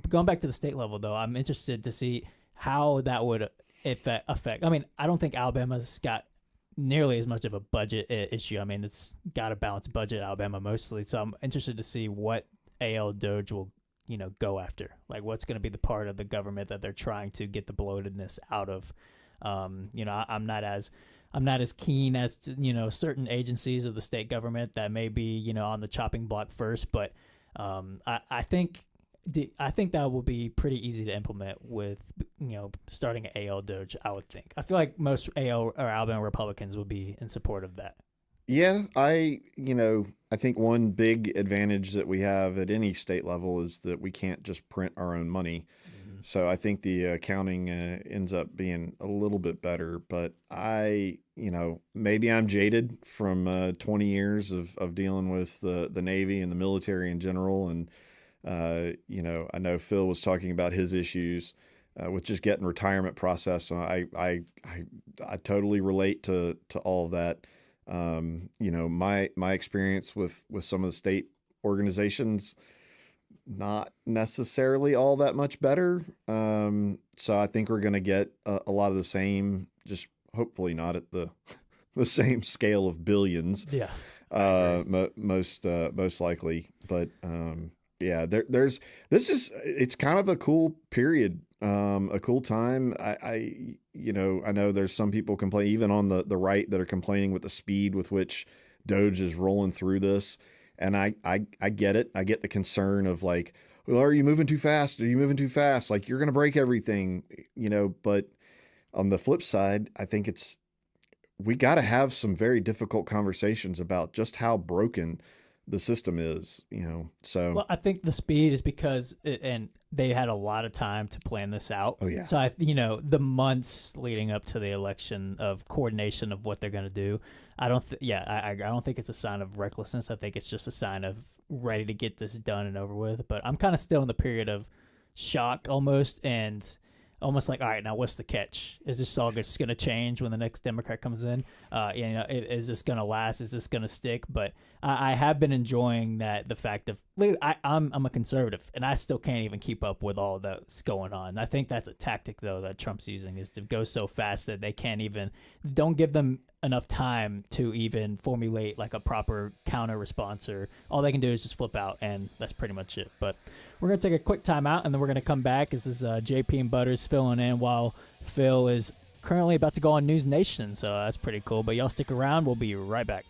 going back to the state level, though, I'm interested to see how that would affect. I mean, I don't think Alabama's got nearly as much of a budget issue. I mean, it's got a balanced budget, Alabama mostly. So I'm interested to see what AL DOGE will go after, like what's going to be the part of the government that they're trying to get the bloatedness out of. I'm not as keen as to, certain agencies of the state government that may be, on the chopping block first, but I think that will be pretty easy to implement with, starting an AL DOGE, I would think. I feel like most AL or Alabama Republicans would be in support of that. Yeah, I think one big advantage that we have at any state level is that we can't just print our own money. Mm-hmm. So I think the accounting ends up being a little bit better. But maybe I'm jaded from 20 years of dealing with the Navy and the military in general. And, I know Phil was talking about his issues with just getting retirement process. I totally relate to all of that. My experience with some of the state organizations, not necessarily all that much better. So I think we're going to get a lot of the same, just hopefully not at the same scale of billions. Yeah. Most likely. But, it's kind of a cool period. A cool time. I know there's some people complain, even on the right, that are complaining with the speed with which DOGE is rolling through this. And I get it. I get the concern of like, well, are you moving too fast? Are you moving too fast? Like, you're going to break everything, but on the flip side, I think we got to have some very difficult conversations about just how broken the system is, so. Well, I think the speed is because, and they had a lot of time to plan this out. Oh yeah. So the months leading up to the election of coordination of what they're going to do, I don't think it's a sign of recklessness. I think it's just a sign of ready to get this done and over with. But I'm kind of still in the period of shock almost, and almost like, all right, now what's the catch? Is this all just going to change when the next Democrat comes in? Is this going to last? Is this going to stick? But I have been enjoying the fact of, I'm a conservative, and I still can't even keep up with all that's going on. I think that's a tactic, though, that Trump's using, is to go so fast that they don't give them enough time to even formulate like a proper counter response, or all they can do is just flip out, and that's pretty much it. But we're going to take a quick time out, and then we're going to come back. This is JP and Butters filling in while Phil is currently about to go on News Nation, so that's pretty cool. But y'all stick around. We'll be right back.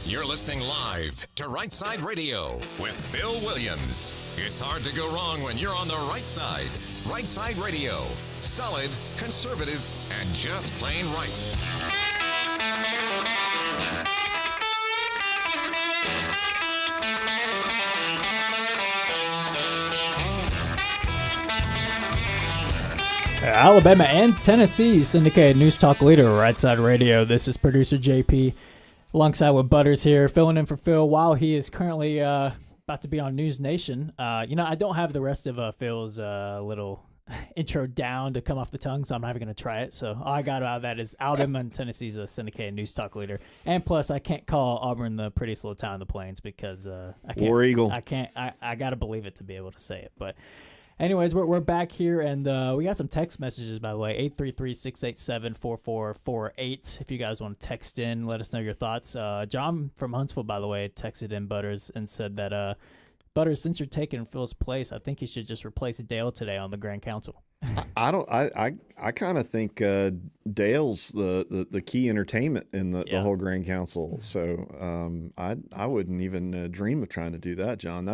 You're listening live to Rightside Radio with Phil Williams. It's hard to go wrong when you're on the right side. Rightside Radio. Solid, conservative, and just plain right. Alabama and Tennessee's syndicated news talk leader, Rightside Radio. This is producer JP, alongside with Butters here, filling in for Phil while he is currently about to be on News Nation. I don't have the rest of Phil's little intro down to come off the tongue, so I'm not even going to try it. So all I got out of that is Alabama and Tennessee's a syndicated news talk leader. And plus, I can't call Auburn the prettiest little town in the plains because I can't. War Eagle. I can't. I got to believe it to be able to say it. But anyways, we're back here, and we got some text messages, by the way, 833-687-4448. If you guys want to text in, let us know your thoughts. John from Huntsville, by the way, texted in Butters and said that, Butters, since you're taking Phil's place, I think you should just replace Dale today on the Grand Council. I kind of think Dale's the key entertainment in the whole Grand Council. So I wouldn't even dream of trying to do that, John.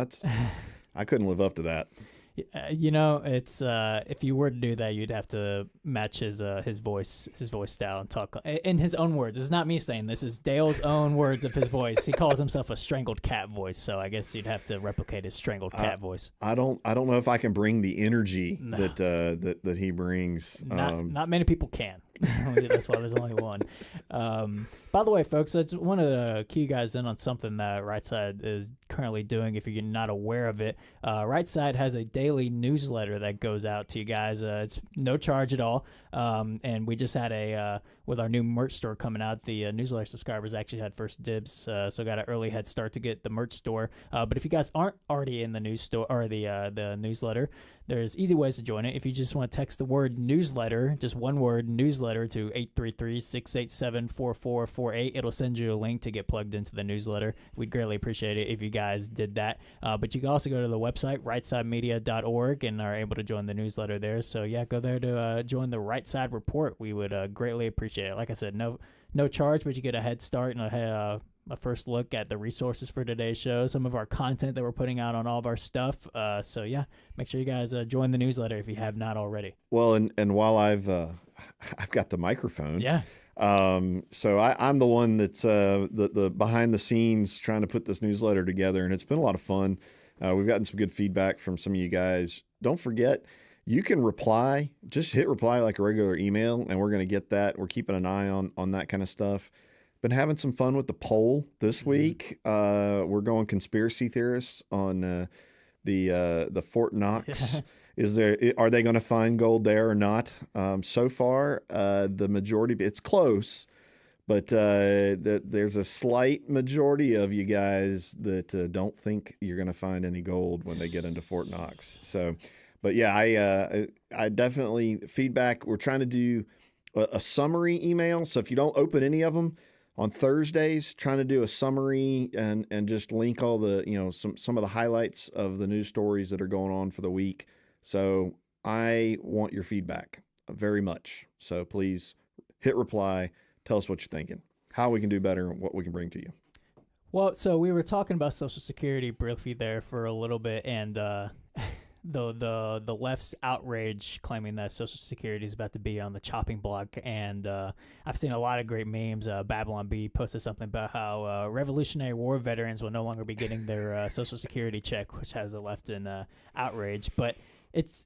I couldn't live up to that. It's if you were to do that, you'd have to match his voice style and talk in his own words. It's not me saying this; is Dale's own words of his voice. He calls himself a strangled cat voice, so I guess you'd have to replicate his strangled cat voice. I don't know if I can bring the energy that he brings. Not many people can. That's why there's only one. By the way, folks, I just wanted to key you guys in on something that Rightside is currently doing. If you're not aware of it, Rightside has a daily newsletter that goes out to you guys. It's no charge at all, and we just had with our new merch store coming out, the newsletter subscribers actually had first dibs, so got an early head start to get the merch store. But if you guys aren't already in the news store or the newsletter, there's easy ways to join it. If you just want to text the word newsletter, just one word, newsletter, to 833-687-4448, it'll send you a link to get plugged into the newsletter. We'd greatly appreciate it if you guys did that. But you can also go to the website, rightsidemedia.org, and are able to join the newsletter there. So yeah, go there to join the Right Side Report. We would greatly appreciate it. Like I said, no charge, but you get a head start and a first look at the resources for today's show, some of our content that we're putting out on all of our stuff. So yeah, make sure you guys join the newsletter if you have not already. Well, and while I've got the microphone, yeah. So I'm the one that's the behind the scenes trying to put this newsletter together, and it's been a lot of fun. We've gotten some good feedback from some of you guys. Don't forget, you can reply. Just hit reply like a regular email, and we're going to get that. We're keeping an eye on that kind of stuff. Been having some fun with the poll this week. We're going conspiracy theorists on the Fort Knox. Are they going to find gold there or not? So far, the majority, it's close, but there's a slight majority of you guys that don't think you're going to find any gold when they get into Fort Knox. So, but yeah, I definitely feedback. We're trying to do a summary email. So if you don't open any of them on Thursdays, trying to do a summary and just link all the, some of the highlights of the news stories that are going on for the week. So I want your feedback very much. So please hit reply. Tell us what you're thinking, how we can do better, and what we can bring to you. Well, so we were talking about Social Security briefly there for a little bit, and the left's outrage claiming that Social Security is about to be on the chopping block, and I've seen a lot of great memes. Babylon B posted something about how Revolutionary War veterans will no longer be getting their Social Security check, which has the left in outrage. But it's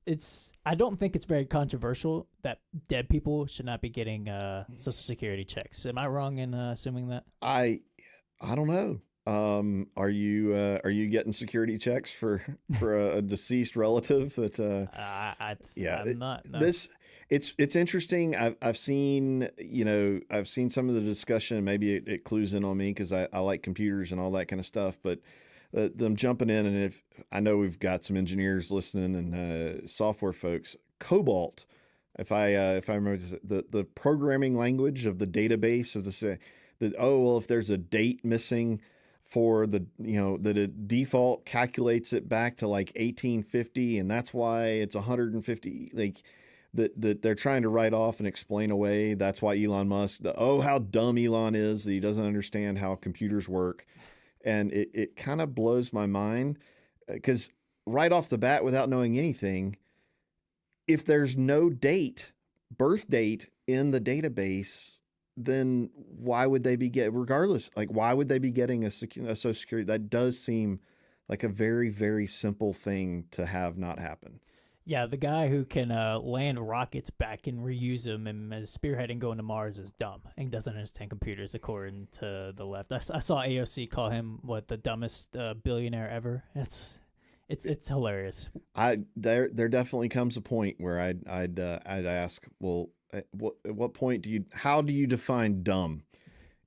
I don't think it's very controversial that dead people should not be getting Social Security checks. Am I wrong in assuming that? I don't know. Are you getting security checks for a deceased relative that? I'm not. No. It's interesting. I've seen some of the discussion. Maybe it clues in on me because I like computers and all that kind of stuff. But them jumping in, and if I know we've got some engineers listening and software folks, COBOL. If I remember the programming language of the database of if there's a date missing for that it default calculates it back to like 1850, and that's why it's 150. Like that they're trying to write off and explain away. That's why Elon Musk, how dumb Elon is, that he doesn't understand how computers work. And it kind of blows my mind because right off the bat, without knowing anything, if there's no birth date in the database, then why would they be why would they be getting a Social Security? That does seem like a very, very simple thing to have not happen. Yeah, the guy who can land rockets back and reuse them and is spearheading going to Mars is dumb and doesn't understand computers, according to the left. I saw AOC call him the dumbest billionaire ever. It's hilarious. There definitely comes a point where I'd ask, well, at what point how do you define dumb?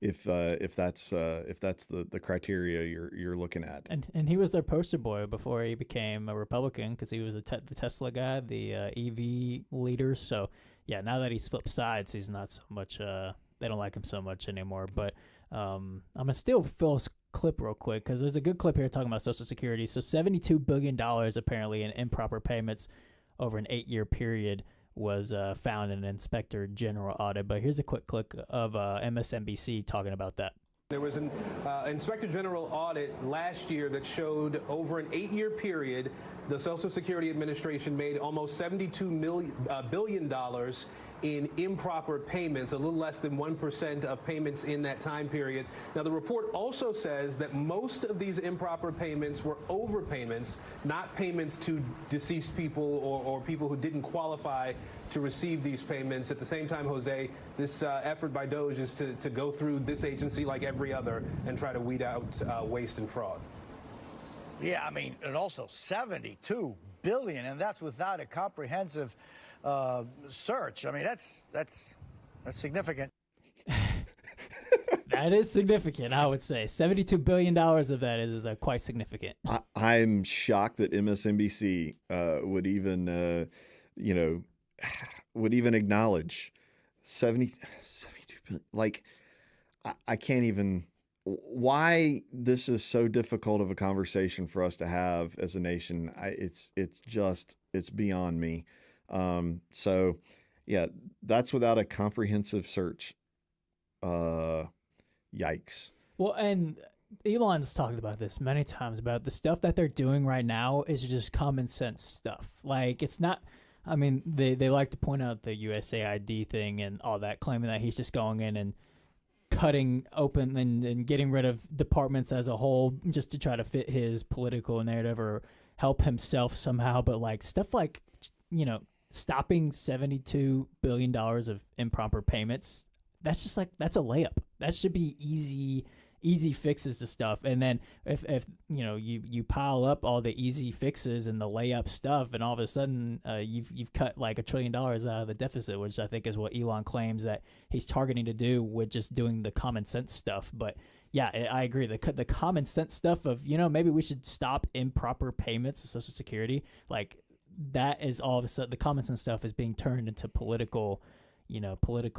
If that's the criteria you're looking at. And he was their poster boy before he became a Republican, because he was the Tesla guy, the EV leader. So yeah, now that he's flipped sides, he's not so much. They don't like him so much anymore. But I'm gonna steal Phil's clip real quick, because there's a good clip here talking about Social Security. So $72 billion apparently in improper payments over an 8-year period was found in an inspector general audit. But here's a quick clip of MSNBC talking about that. There was an inspector general audit last year that showed over an 8-year period, the Social Security Administration made almost $72 billion in improper payments, a little less than 1% of payments in that time period. Now, the report also says that most of these improper payments were overpayments, not payments to deceased people or people who didn't qualify to receive these payments. At the same time, Jose, this effort by DOGE is to go through this agency like every other and try to weed out waste and fraud. Yeah, I mean, and also $72 billion, and that's without a comprehensive search. I mean, that's significant. That is significant, I would say. $72 billion of that is quite significant. I'm shocked that MSNBC would even acknowledge 72 billion. Like, I can't even. Why this is so difficult of a conversation for us to have as a nation, it's beyond me. So yeah, that's without a comprehensive search. Yikes. Well, and Elon's talked about this many times, about the stuff that they're doing right now is just common sense stuff. Like, it's not, I mean, they like to point out the USAID thing and all that, claiming that he's just going in and cutting open and getting rid of departments as a whole just to try to fit his political narrative or help himself somehow. But like stuff like, stopping $72 billion of improper payments, that's just that's a layup. That should be easy fixes to stuff. And then if you pile up all the easy fixes and the layup stuff, and all of a sudden you've cut like $1 trillion out of the deficit, which I think is what Elon claims that he's targeting to do with just doing the common sense stuff. But yeah, I agree. The common sense stuff of, maybe we should stop improper payments of Social Security. Like, that is all of a sudden, the common sense stuff is being turned into political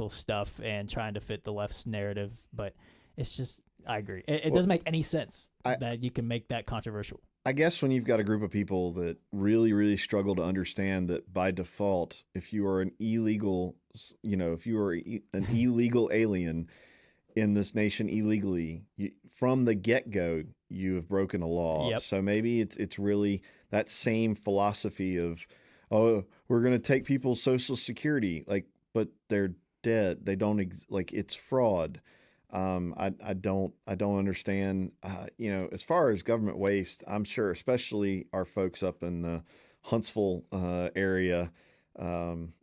stuff and trying to fit the left's narrative. But it's just, I agree. It doesn't make any sense that you can make that controversial. I guess when you've got a group of people that really, really struggle to understand that by default, if you are an illegal, if you are an illegal alien in this nation illegally, from the get-go, you have broken a law. Yep. So maybe it's really that same philosophy of, oh, we're going to take people's Social Security, but they're dead. They don't it's fraud. I don't understand. As far as government waste, I'm sure, especially our folks up in the Huntsville area. From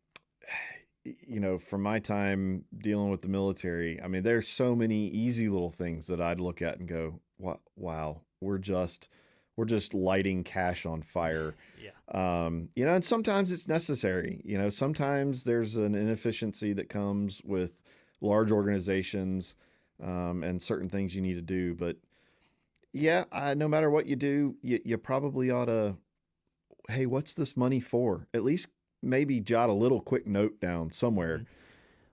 my time dealing with the military, I mean, there's so many easy little things that I'd look at and go, wow, we're just lighting cash on fire. Yeah. And sometimes it's necessary. Sometimes there's an inefficiency that comes with large organizations and certain things you need to do. But yeah, no matter what you do, you probably ought to, hey, what's this money for? At least maybe jot a little quick note down somewhere.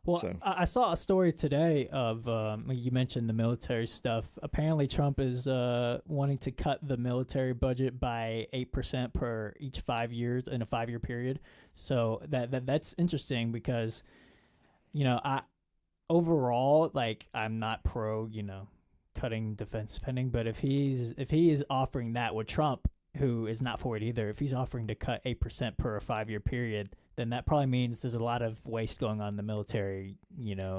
Well, So I saw a story today of you mentioned the military stuff. Apparently, Trump is wanting to cut the military budget by 8% per each 5 years in a 5-year period. So that's interesting because, I overall I'm not pro cutting defense spending, but if he is offering that with Trump, who is not for it either, if he's offering to cut 8% per a 5-year period, then that probably means there's a lot of waste going on in the military,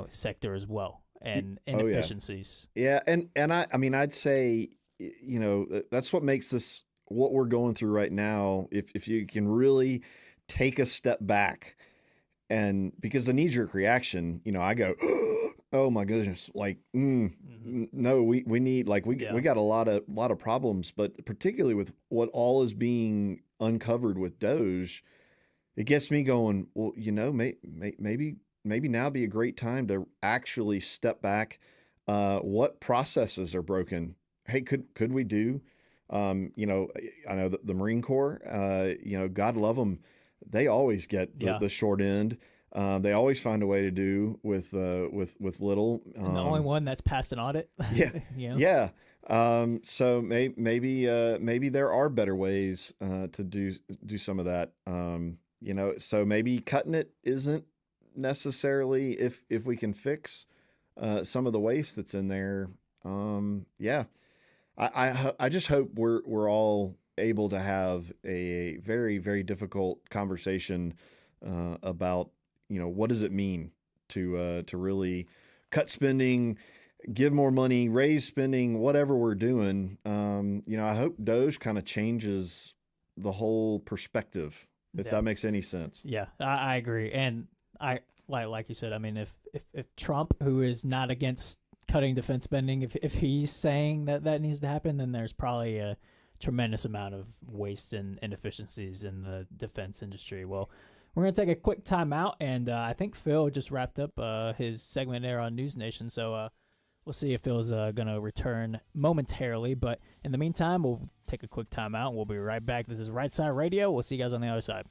sector as well, and inefficiencies. Yeah, and I mean, I'd say, that's what makes this what we're going through right now. If you can really take a step back, and because the knee-jerk reaction, I go, oh my goodness, no, we need we got a lot of problems, but particularly with what all is being uncovered with DOGE, it gets me going. Well, maybe now be a great time to actually step back. What processes are broken? Hey, could we do? I know the Marine Corps. God love them. They always get the short end. They always find a way to do with little. And the only one that's passed an audit. Yeah, yeah. So maybe there are better ways to do some of that. So maybe cutting it isn't necessarily if we can fix some of the waste that's in there. Yeah, I just hope we're all able to have a very, very difficult conversation about what does it mean to really cut spending, give more money, raise spending, whatever we're doing. I hope DOGE kind of changes the whole perspective, if that makes any sense. Yeah, I agree. And I like you said, I mean, if Trump, who is not against cutting defense spending, if he's saying that needs to happen, then there's probably a tremendous amount of waste and inefficiencies in the defense industry. Well, we're going to take a quick time out, and I think Phil just wrapped up his segment there on News Nation, so we'll see if Phil's going to return momentarily. But in the meantime, we'll take a quick time out, and we'll be right back. This is Rightside Radio. We'll see you guys on the other side.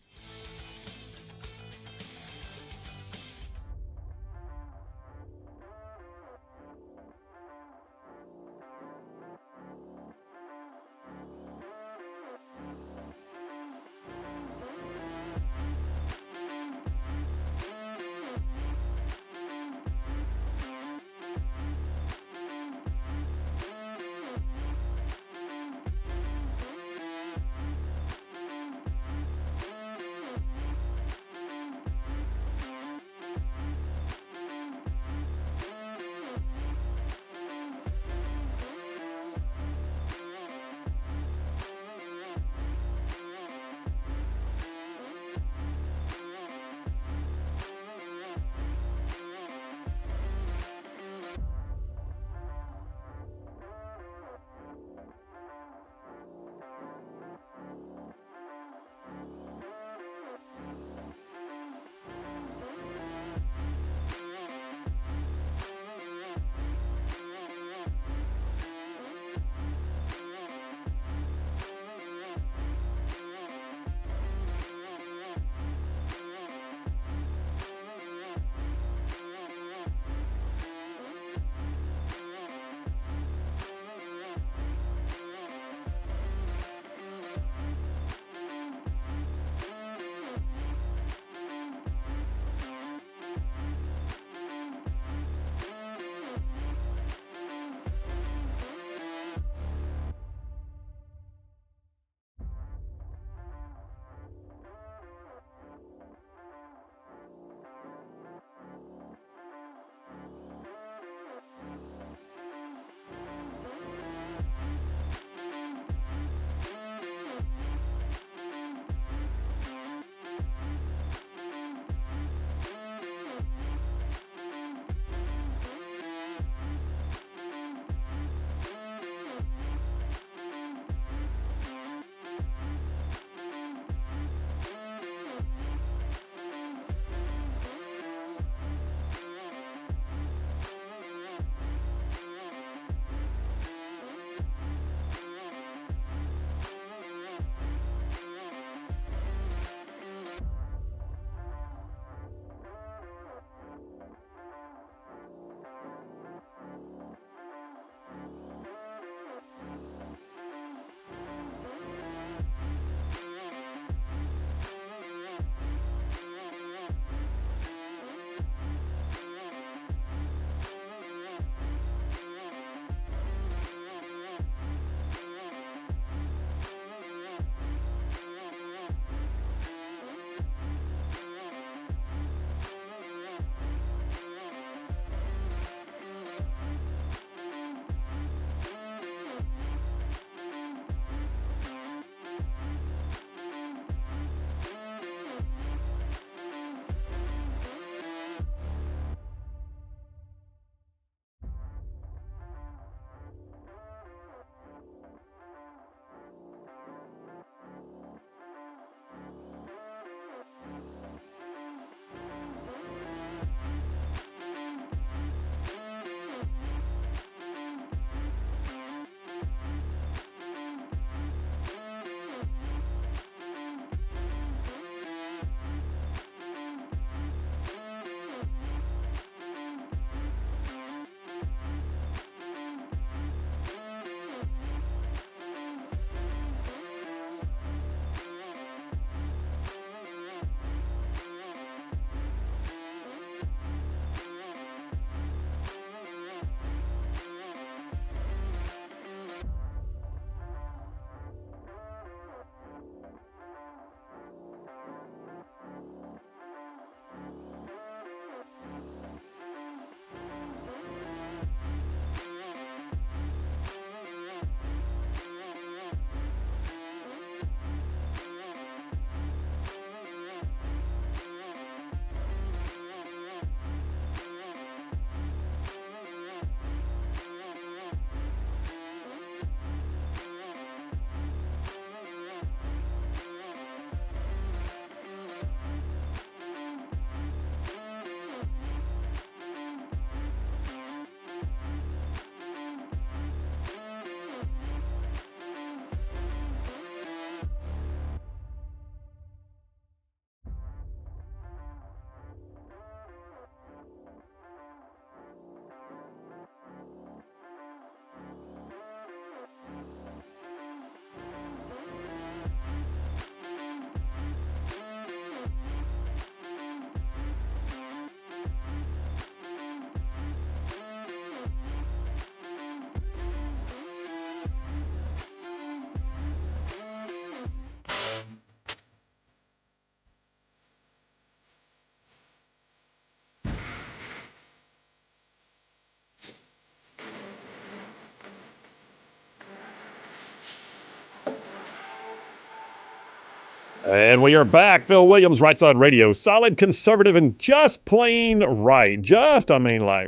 And we are back. Phil Williams, Rightside Radio. Solid, conservative, and just plain right.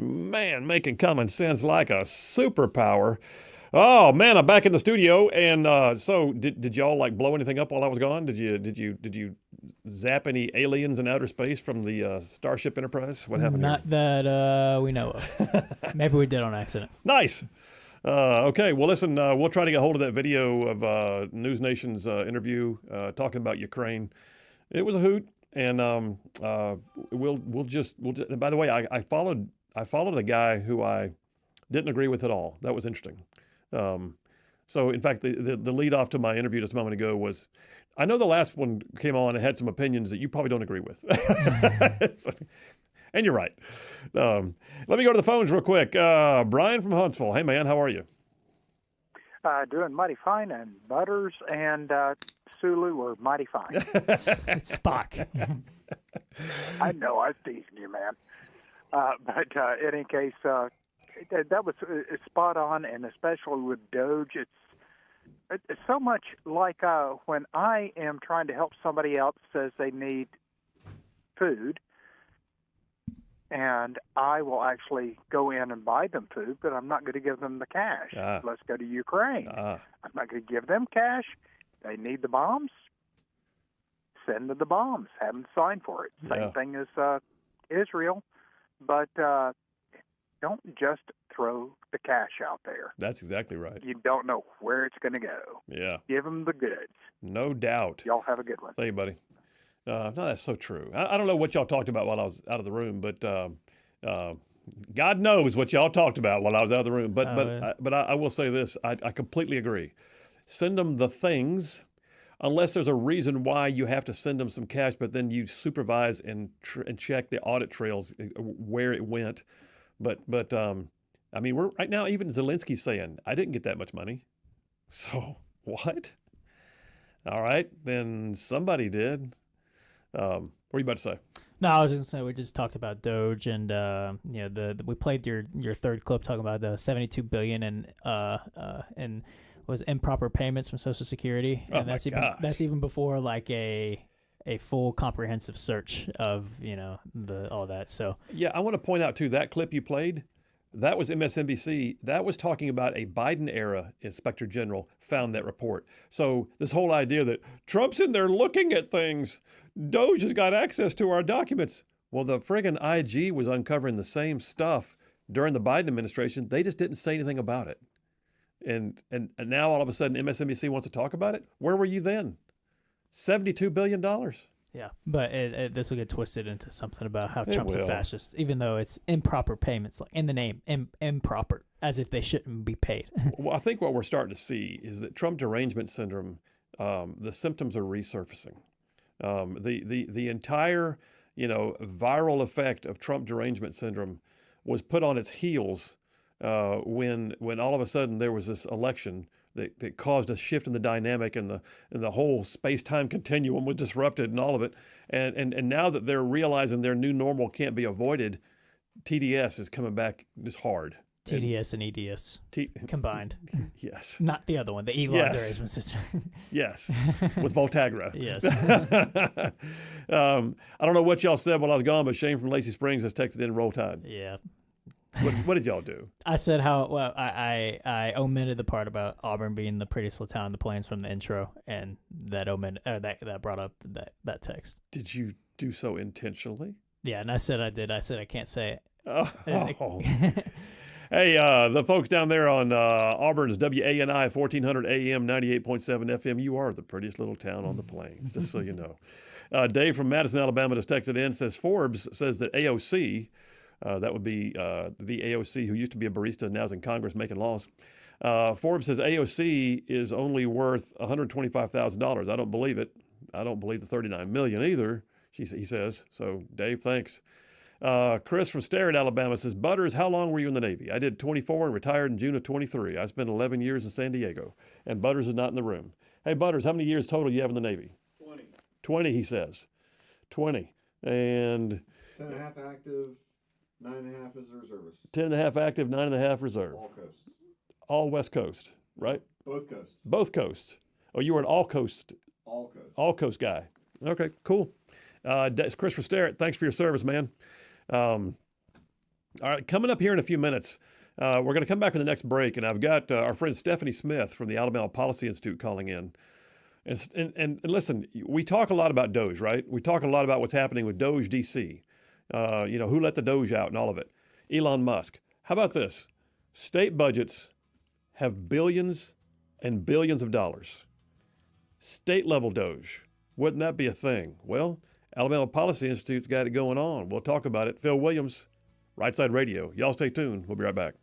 Man, making common sense like a superpower. Oh man, I'm back in the studio, and so did y'all like blow anything up while I was gone? Did you zap any aliens in outer space from the Starship Enterprise? What happened? Not that we know of. Maybe we did on accident. Nice. Okay, well, listen, we'll try to get hold of that video of News Nation's interview talking about Ukraine. It was a hoot, and we'll just. By the way, I followed a guy who I didn't agree with at all. That was interesting. So, in fact, the lead off to my interview just a moment ago was, I know the last one came on and had some opinions that you probably don't agree with. And you're right. Let me go to the phones real quick. Brian from Huntsville. Hey, man, how are you? Doing mighty fine, and Butters and Sulu were mighty fine. It's Spock. I know, I was teasing you, man. But in any case, that was spot on, and especially with DOGE, it's so much like when I am trying to help somebody else says they need food, and I will actually go in and buy them food, but I'm not going to give them the cash. Let's go to Ukraine. I'm not going to give them cash. They need the bombs. Send them the bombs. Have them sign for it. Same thing as Israel. But don't just throw the cash out there. That's exactly right. You don't know where it's going to go. Yeah. Give them the goods. No doubt. Y'all have a good one. Thank you, buddy. No, that's so true. I don't know what y'all talked about while I was out of the room, but God knows what y'all talked about while I was out of the room. But I will say this: I completely agree. Send them the things, unless there's a reason why you have to send them some cash. But then you supervise and check the audit trails where it went. But I mean, we're right now. Even Zelensky's saying, "I didn't get that much money." So what? All right, then somebody did. What are you about to say? No, I was going to say we just talked about DOGE, and we played your third clip talking about the $72 billion and was improper payments from Social Security, and that's even before like a full comprehensive search of all that. So yeah, I want to point out too that clip you played. That was MSNBC. That was talking about a Biden-era inspector general found that report. So this whole idea that Trump's in there looking at things, DOGE has got access to our documents. Well, the friggin' IG was uncovering the same stuff during the Biden administration. They just didn't say anything about it. And now all of a sudden MSNBC wants to talk about it? Where were you then? $72 billion. Yeah, but this will get twisted into something about how Trump's a fascist, even though it's improper payments, like in the name, improper, as if they shouldn't be paid. Well, I think what we're starting to see is that Trump derangement syndrome, the symptoms are resurfacing. The entire, viral effect of Trump derangement syndrome was put on its heels when all of a sudden there was this election that caused a shift in the dynamic, and the whole space-time continuum was disrupted and all of it. And now that they're realizing their new normal can't be avoided, TDS is coming back just hard. TDS and EDS combined. Yes. Not the other one, the Elon derangement system. Yes, with Voltagra. Yes. I don't know what y'all said while I was gone, but Shane from Lacey Springs has texted in Roll Tide. Yeah. What did y'all do? I said I omitted the part about Auburn being the prettiest little town in the plains from the intro, and that brought up that text. Did you do so intentionally? Yeah, and I said I did. I said I can't say it. Oh. Hey, the folks down there on Auburn's WANI 1400 AM 98.7 FM, you are the prettiest little town on the plains, just so you know. Dave from Madison, Alabama just texted in, says Forbes says that AOC, that would be the AOC who used to be a barista and now is in Congress making laws. Forbes says AOC is only worth $125,000. I don't believe it. I don't believe the $39 million either, he says. So, Dave, thanks. Chris from Starrett, Alabama says, Butters, how long were you in the Navy? I did 24 and retired in June of 23. I spent 11 years in San Diego, and Butters is not in the room. Hey, Butters, how many years total do you have in the Navy? 20. 20, he says. 20. And 10.5 active, 9.5 as a reservist. 10.5 active, 9.5 reserve. All coasts. All West Coast, right? Both coasts. Both coasts. Oh, you were an all coast. All Coast guy. Okay, cool. It's Christopher Sterrett. Thanks for your service, man. All right, coming up here in a few minutes, we're going to come back for the next break, and I've got our friend Stephanie Smith from the Alabama Policy Institute calling in. And listen, we talk a lot about DOGE, right? We talk a lot about what's happening with DOGE DC. Who let the DOGE out and all of it. Elon Musk. How about this? State budgets have billions and billions of dollars. State level DOGE. Wouldn't that be a thing? Well, Alabama Policy Institute's got it going on. We'll talk about it. Phil Williams, Rightside Radio. Y'all stay tuned. We'll be right back.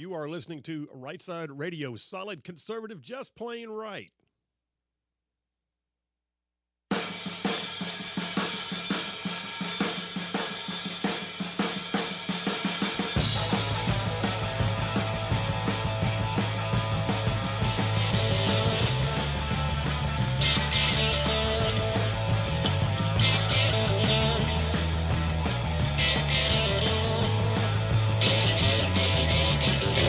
You are listening to Rightside Radio, solid conservative, just plain right.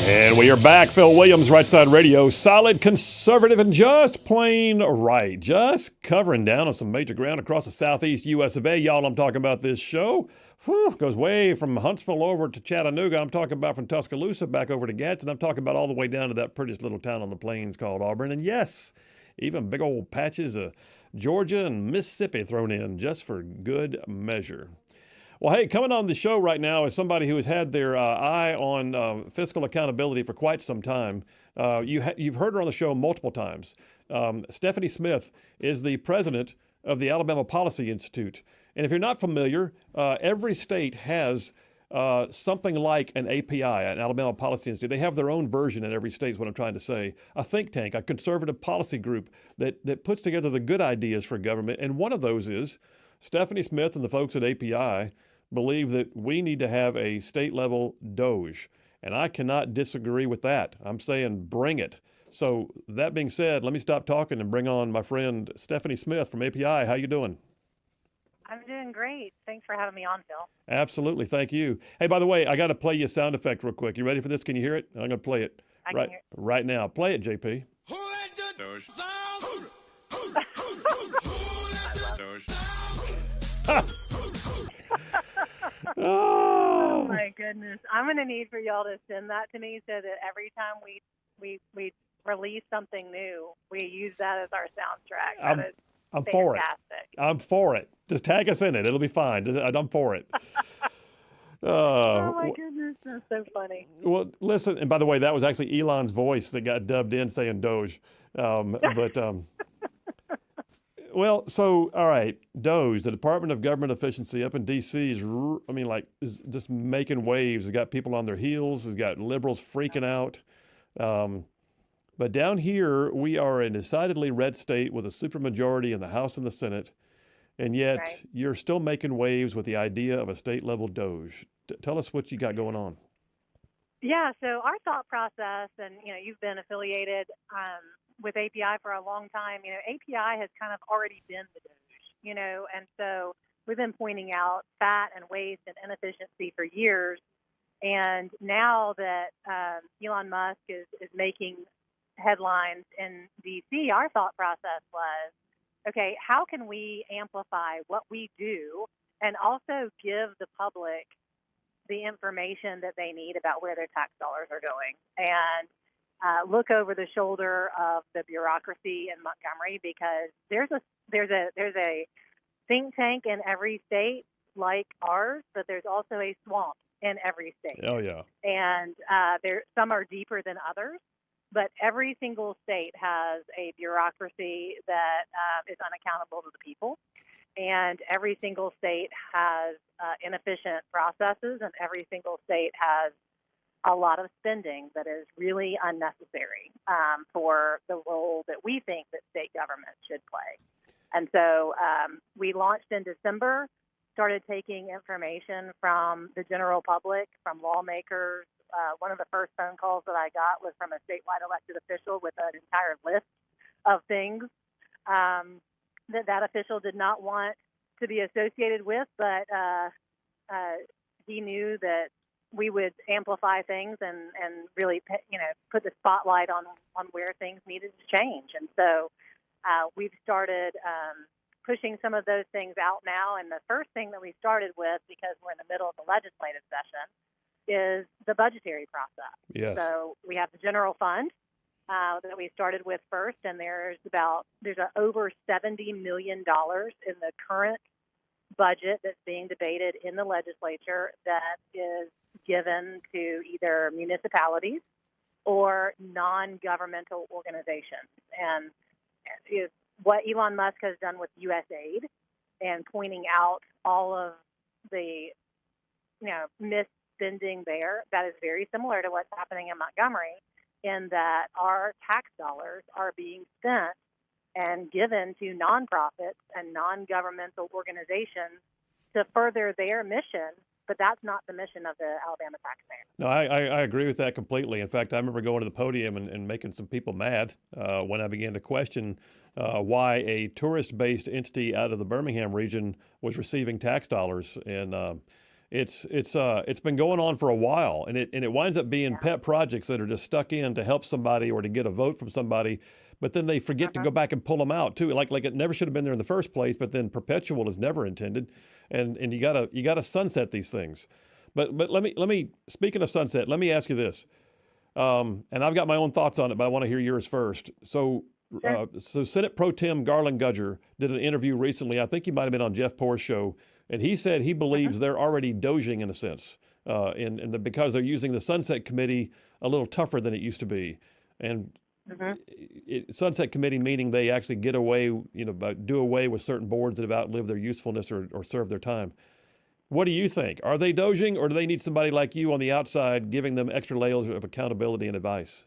And we are back. Phil Williams, Rightside Radio, solid conservative and just plain right. Just covering down on some major ground across the southeast U.S. of A. Y'all, I'm talking about this show. Goes way from Huntsville over to Chattanooga. I'm talking about from Tuscaloosa back over to Gadsden. I'm talking about all the way down to that prettiest little town on the plains called Auburn. And yes, even big old patches of Georgia and Mississippi thrown in just for good measure. Well, hey, coming on the show right now is somebody who has had their eye on fiscal accountability for quite some time. You've heard her on the show multiple times. Stephanie Smith is the president of the Alabama Policy Institute. And if you're not familiar, every state has something like an API, an Alabama Policy Institute. They have their own version in every state is what I'm trying to say. A think tank, a conservative policy group that puts together the good ideas for government. And one of those is Stephanie Smith and the folks at API believe that we need to have a state-level DOGE, and I cannot disagree with that. I'm saying bring it. So that being said, let me stop talking and bring on my friend Stephanie Smith from API. How you doing? I'm doing great. Thanks for having me on, Phil. Absolutely. Thank you. Hey, by the way, I got to play you a sound effect real quick. You ready for this? Can you hear it? I'm going to play it right now. Play it, JP. Doge. Oh my goodness. I'm going to need for y'all to send that to me so that every time we release something new, we use that as our soundtrack. I'm for it. I'm for it. Just tag us in it. It'll be fine. I'm for it. Oh my goodness, that's so funny. Well, listen, and by the way, that was actually Elon's voice that got dubbed in saying Doge. Well, so, all right, DOGE, the Department of Government Efficiency up in D.C. is just making waves. It's got people on their heels. It's got liberals freaking out. But down here, we are a decidedly red state with a supermajority in the House and the Senate, and yet you're still making waves with the idea of a state-level DOGE. Tell us what you got going on. Yeah, so our thought process, and, you've been affiliated with API for a long time. API has kind of already been the DOGE, and so we've been pointing out fat and waste and inefficiency for years. And now that Elon Musk is making headlines in D.C., our thought process was, okay, how can we amplify what we do and also give the public the information that they need about where their tax dollars are going? And look over the shoulder of the bureaucracy in Montgomery, because there's a think tank in every state like ours, but there's also a swamp in every state. Oh yeah. And some are deeper than others, but every single state has a bureaucracy that is unaccountable to the people, and every single state has inefficient processes, and every single state has a lot of spending that is really unnecessary for the role that we think that state government should play. And so we launched in December, started taking information from the general public, from lawmakers. One of the first phone calls that I got was from a statewide elected official with an entire list of things that official did not want to be associated with, but he knew that we would amplify things and really, put the spotlight on where things needed to change. And so we've started pushing some of those things out now. And the first thing that we started with, because we're in the middle of the legislative session, is the budgetary process. Yes. So we have the general fund that we started with first, and there's over $70 million in the current budget that's being debated in the legislature that is given to either municipalities or non-governmental organizations. And what Elon Musk has done with USAID and pointing out all of the spending there that is very similar to what's happening in Montgomery, in that our tax dollars are being spent and given to nonprofits and non-governmental organizations to further their mission, but that's not the mission of the Alabama taxpayer. No, I agree with that completely. In fact, I remember going to the podium and making some people mad when I began to question why a tourist-based entity out of the Birmingham region was receiving tax dollars, and it's been going on for a while, and it winds up being pet projects that are just stuck in to help somebody or to get a vote from somebody, but then they forget to go back and pull them out too. Like it never should have been there in the first place, but then perpetual is never intended, and you gotta sunset these things. But let me speaking of sunset, let me ask you this, and I've got my own thoughts on it, but I want to hear yours first. So Senate Pro Tem Garland Gudger did an interview recently. I think he might have been on Jeff Poor's show, and he said he believes they're already doging in a sense, because they're using the Sunset Committee a little tougher than it used to be, and Sunset Committee meaning they actually get away, do away with certain boards that have outlived their usefulness or served their time. What do you think? Are they doging, or do they need somebody like you on the outside giving them extra layers of accountability and advice?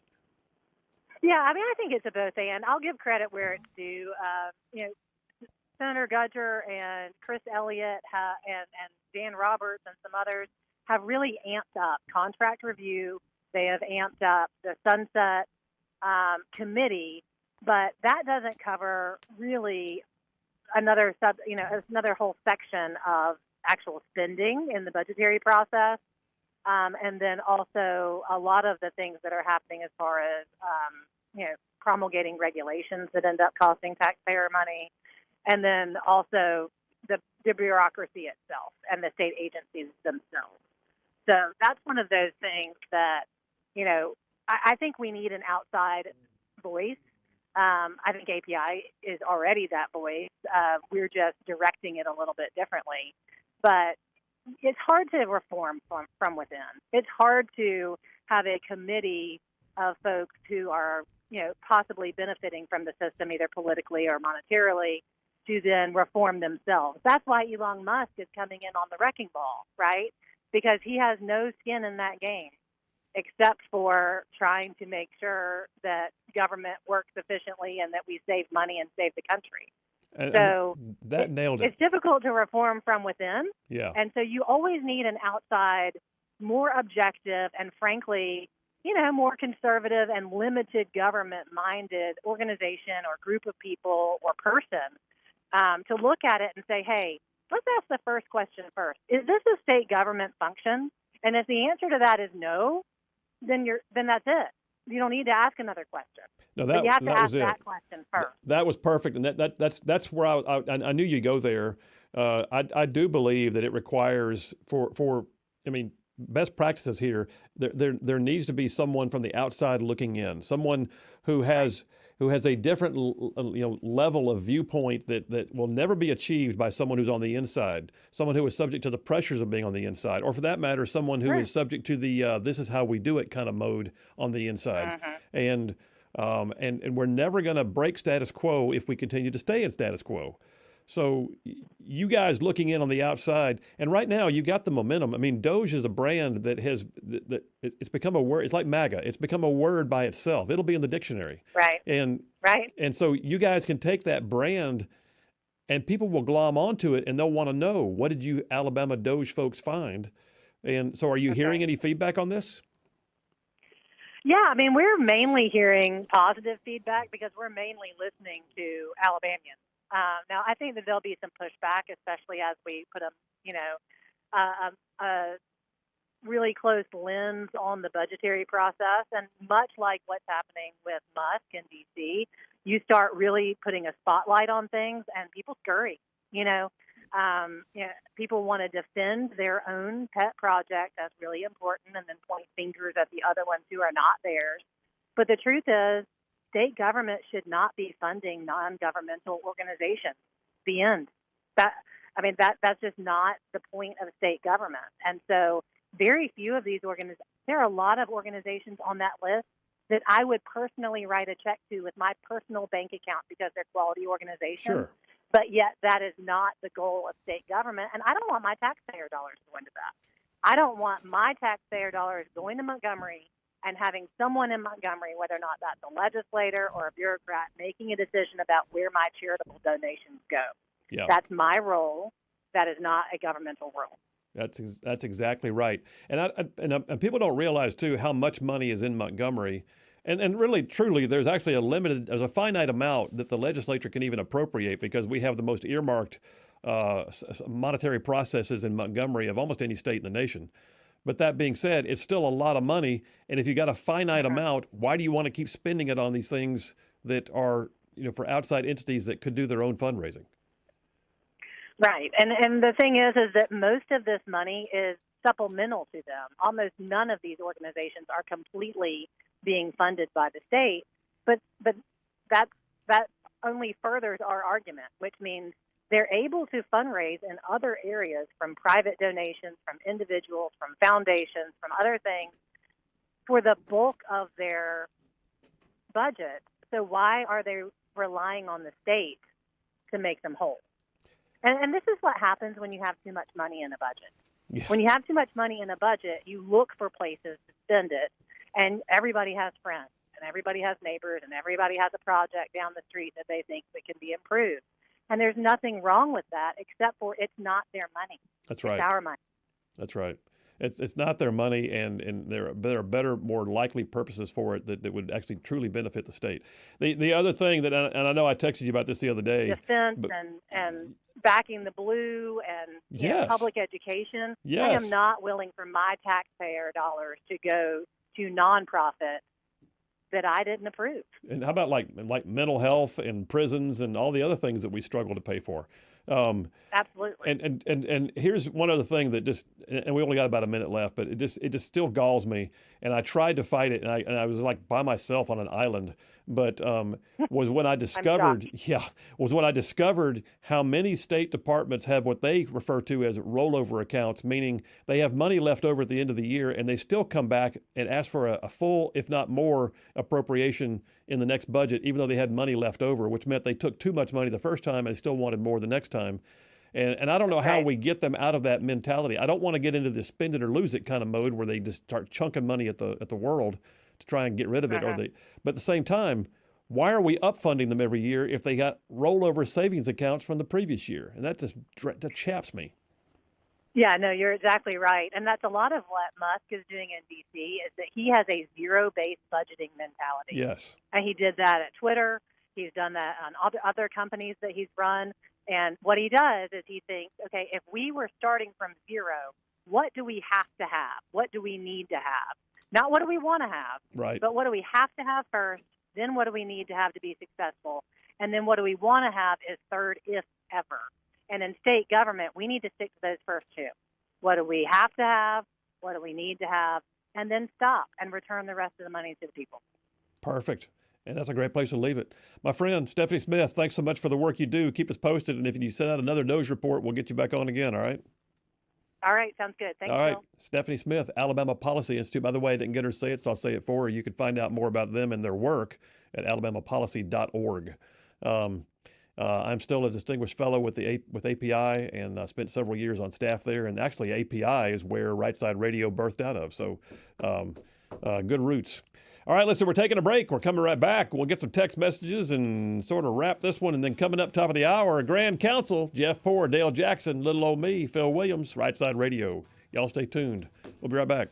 Yeah, I mean, I think it's a both and. I'll give credit where it's due. Senator Gudger and Chris Elliott and Dan Roberts and some others have really amped up contract review. They have amped up the Sunset Committee, but that doesn't cover really another whole section of actual spending in the budgetary process, and then also a lot of the things that are happening as far as promulgating regulations that end up costing taxpayer money, and then also the bureaucracy itself and the state agencies themselves. So that's one of those things that, I think we need an outside voice. I think API is already that voice. We're just directing it a little bit differently. But it's hard to reform from within. It's hard to have a committee of folks who are, possibly benefiting from the system either politically or monetarily to then reform themselves. That's why Elon Musk is coming in on the wrecking ball, right? Because he has no skin in that game except for trying to make sure that government works efficiently and that we save money and save the country. So that nailed it. It's difficult to reform from within. Yeah. And so you always need an outside, more objective, and frankly, more conservative and limited government-minded organization or group of people or person to look at it and say, hey, let's ask the first question first. Is this a state government function? And if the answer to that is no, then that's it. You don't need to ask another question. No, but you have to ask was that question first. That was perfect, and that's where I knew you'd go there. I do believe that it requires for best practices here. There needs to be someone from the outside looking in, someone who has a different level of viewpoint that will never be achieved by someone who's on the inside, someone who is subject to the pressures of being on the inside, or for that matter, someone who is subject to the this is how we do it kind of mode on the inside. And we're never going to break status quo if we continue to stay in status quo. So you guys looking in on the outside, and right now you got the momentum. I mean, DOGE is a brand that it's become a word. It's like MAGA. It's become a word by itself. It'll be in the dictionary. Right. And so you guys can take that brand, and people will glom onto it, and they'll want to know, what did you Alabama DOGE folks find? And so, are you hearing any feedback on this? Yeah, I mean, we're mainly hearing positive feedback because we're mainly listening to Alabamians. Now, I think that there'll be some pushback, especially as we put a really close lens on the budgetary process. And much like what's happening with Musk in D.C., you start really putting a spotlight on things, and people scurry. People want to defend their own pet project as really important and then point fingers at the other ones who are not theirs. But the truth is, state government should not be funding non-governmental organizations. The end. That's just not the point of state government. And so very few of these organizations, there are a lot of organizations on that list that I would personally write a check to with my personal bank account because they're quality organizations. Sure. But yet that is not the goal of state government. And I don't want my taxpayer dollars to go into that. I don't want my taxpayer dollars going to Montgomery and having someone in Montgomery, whether or not that's a legislator or a bureaucrat, making a decision about where my charitable donations go. Yeah. That's my role. That is not a governmental role. That's exactly right. And people don't realize, too, how much money is in Montgomery. And really, truly, there's actually there's a finite amount that the legislature can even appropriate, because we have the most earmarked monetary processes in Montgomery of almost any state in the nation. But that being said, it's still a lot of money. And if you got a finite amount, why do you want to keep spending it on these things that are, for outside entities that could do their own fundraising? Right. And the thing is that most of this money is supplemental to them. Almost none of these organizations are completely being funded by the state. But that only furthers our argument, which means they're able to fundraise in other areas, from private donations, from individuals, from foundations, from other things, for the bulk of their budget. So why are they relying on the state to make them whole? And this is what happens when you have too much money in a budget. Yeah. When you have too much money in a budget, you look for places to spend it, and everybody has friends, and everybody has neighbors, and everybody has a project down the street that they think that can be improved. And there's nothing wrong with that, except for it's not their money. That's right. It's our money. That's right. It's not their money, and there are better, more likely purposes for it that would actually truly benefit the state. The other thing that, and I know I texted you about this the other day. Defense and backing the blue and yes. Public education. Yes. I am not willing for my taxpayer dollars to go to nonprofit that I didn't approve. And how about like mental health and prisons and all the other things that we struggle to pay for? Absolutely. And here's one other thing that and we only got about a minute left, but it just still galls me. And I tried to fight it, and I was like by myself on an island. But was when I discovered, how many state departments have what they refer to as rollover accounts, meaning they have money left over at the end of the year, and they still come back and ask for a full, if not more, appropriation in the next budget, even though they had money left over, which meant they took too much money the first time and they still wanted more the next time. And I don't know how we get them out of that mentality. I don't want to get into the spend it or lose it kind of mode where they just start chunking money at the world to try and get rid of it. But at the same time, why are we upfunding them every year if they got rollover savings accounts from the previous year? And that chaps me. Yeah, no, you're exactly right. And that's a lot of what Musk is doing in D.C. is that he has a zero-based budgeting mentality. Yes. And he did that at Twitter. He's done that on other companies that he's run. And what he does is he thinks, okay, if we were starting from zero, what do we have to have? What do we need to have? Not what do we want to have, right? But what do we have to have first? Then what do we need to have to be successful? And then what do we want to have is third, if ever. And in state government, we need to stick to those first two. What do we have to have? What do we need to have? And then stop and return the rest of the money to the people. Perfect. And that's a great place to leave it. My friend, Stephanie Smith, thanks so much for the work you do. Keep us posted. And if you send out another DOGE report, we'll get you back on again, all right? All right, sounds good. Thank you. All right. Stephanie Smith, Alabama Policy Institute. By the way, I didn't get her to say it, so I'll say it for her. You can find out more about them and their work at alabamapolicy.org. I'm still a distinguished fellow with API, and I spent several years on staff there. And actually, API is where Rightside Radio birthed out of. So good roots. All right, listen, we're taking a break. We're coming right back. We'll get some text messages and sort of wrap this one. And then coming up top of the hour, Grand Council, Jeff Poore, Dale Jackson, little old me, Phil Williams, Rightside Radio. Y'all stay tuned. We'll be right back.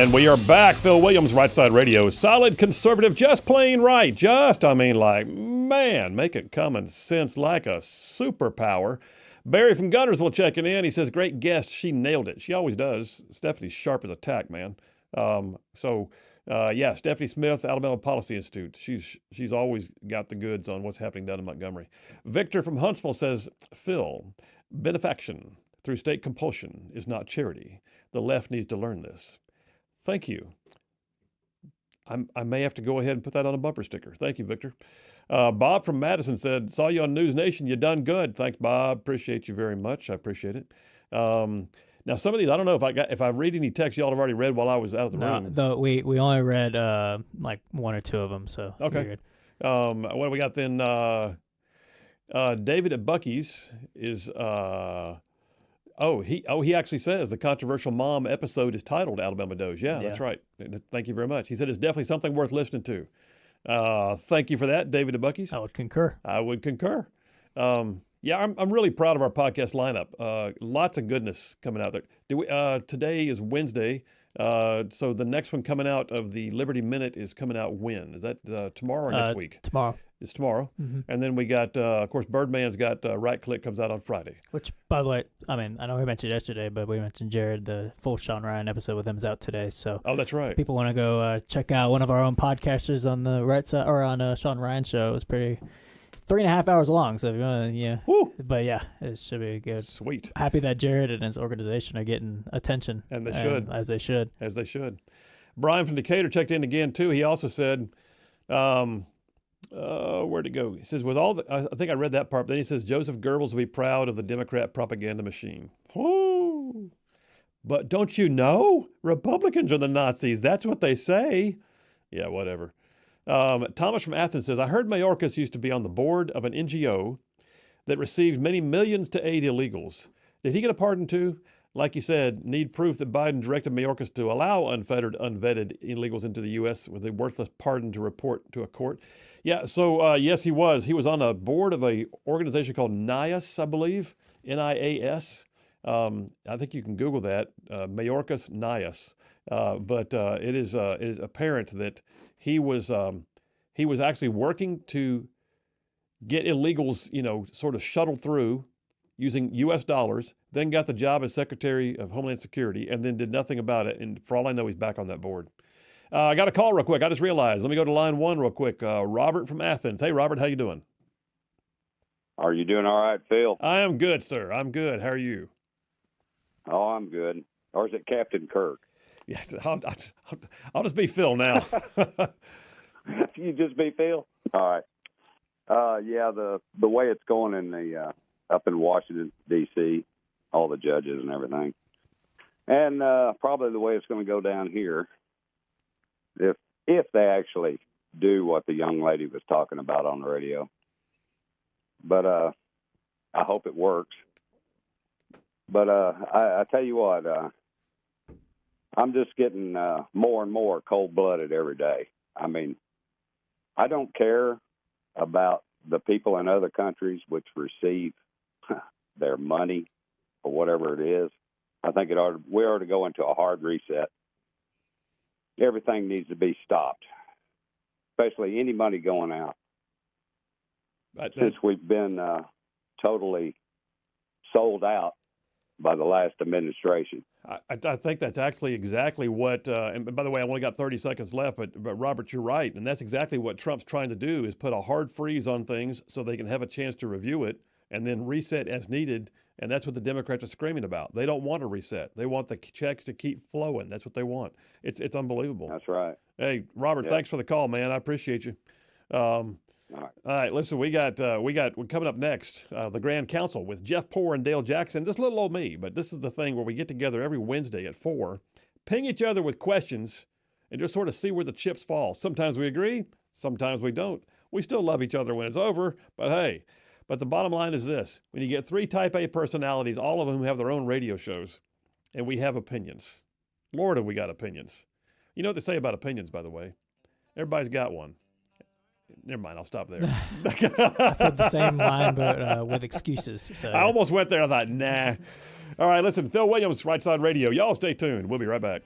And we are back. Phil Williams, Rightside Radio. Solid conservative, just plain right. Making common sense like a superpower. Barry from Gunnersville checking in. He says, great guest. She nailed it. She always does. Stephanie's sharp as a tack, man. Stephanie Smith, Alabama Policy Institute. She's always got the goods on what's happening down in Montgomery. Victor from Huntsville says, Phil, benefaction through state compulsion is not charity. The left needs to learn this. Thank you. I may have to go ahead and put that on a bumper sticker. Thank you, Victor. Bob from Madison said, saw you on News Nation. You done good. Thanks, Bob. Appreciate you very much. I appreciate it. Now, some of these, I don't know if I read any texts y'all have already read while I was out of the room. No, we only read like one or two of them. So okay. What do we got then? David at Bucky's is he actually says the controversial mom episode is titled Alabama DOGE. Yeah, that's right. Thank you very much. He said it's definitely something worth listening to. Thank you for that, David at Bucky's. I would concur. I'm really proud of our podcast lineup. Lots of goodness coming out there. Today is Wednesday, so the next one coming out of the Liberty Minute is coming out when? Is that tomorrow or next week? Tomorrow. It's tomorrow. Mm-hmm. And then we got, of course, Birdman's got Right Click comes out on Friday. Which, by the way, I know we mentioned yesterday, but we mentioned Jared, the full Sean Ryan episode with him is out today. So that's right. If people want to go check out one of our own podcasters on the right side or on Sean Ryan show. It was 3.5 hours long. So if you want to, Woo. But yeah, it should be good. Sweet. Happy that Jared and his organization are getting attention. And they should. As they should. As they should. Brian from Decatur checked in again, too. He also said, where'd it go? He says, I think I read that part, but then he says, Joseph Goebbels will be proud of the Democrat propaganda machine. Woo! But don't you know? Republicans are the Nazis. That's what they say. Yeah, whatever. Thomas from Athens says, I heard Mayorkas used to be on the board of an NGO that receives many millions to aid illegals. Did he get a pardon too? Like you said, need proof that Biden directed Mayorkas to allow unfettered, unvetted illegals into the U.S. with a worthless pardon to report to a court. Yeah, so yes, he was. He was on a board of an organization called NIAS, I believe, N-I-A-S. I think you can Google that, Mayorkas NIAS. But it is apparent that he was actually working to get illegals, sort of shuttled through using U.S. dollars, then got the job as Secretary of Homeland Security, and then did nothing about it. And for all I know, he's back on that board. I got a call real quick. I just realized. Let me go to line one real quick. Robert from Athens. Hey, Robert, how you doing? Are you doing all right, Phil? I am good, sir. I'm good. How are you? Oh, I'm good. Or is it Captain Kirk? Yes, I'll just be Phil now. You just be Phil? All right. The way it's going in the up in Washington, D.C., all the judges and everything, and probably the way it's going to go down here, if they actually do what the young lady was talking about on the radio. But I hope it works. But I tell you what, I'm just getting more and more cold-blooded every day. I mean, I don't care about the people in other countries which receive their money or whatever it is. I think we ought to go into a hard reset. Everything needs to be stopped, especially any money going out. Since we've been totally sold out by the last administration. I think that's actually exactly what, and by the way, I only got 30 seconds left, but Robert, you're right. And that's exactly what Trump's trying to do, is put a hard freeze on things so they can have a chance to review it and then reset as needed. And that's what the Democrats are screaming about. They don't want a reset. They want the checks to keep flowing. That's what they want. It's unbelievable. That's right. Hey, Robert, Thanks for the call, man. I appreciate you. All right, listen, we're coming up next, the Grand Council with Jeff Poore and Dale Jackson. Just little old me, but this is the thing where we get together every Wednesday at 4, ping each other with questions, and just sort of see where the chips fall. Sometimes we agree, sometimes we don't. We still love each other when it's over, but hey. But the bottom line is this. When you get 3 Type A personalities, all of whom have their own radio shows, and we have opinions. Lord, have we got opinions. You know what they say about opinions, by the way? Everybody's got one. Never mind, I'll stop there. I said the same line, but with excuses. So. I almost went there. I thought, nah. All right, listen, Phil Williams, Rightside Radio. Y'all stay tuned. We'll be right back.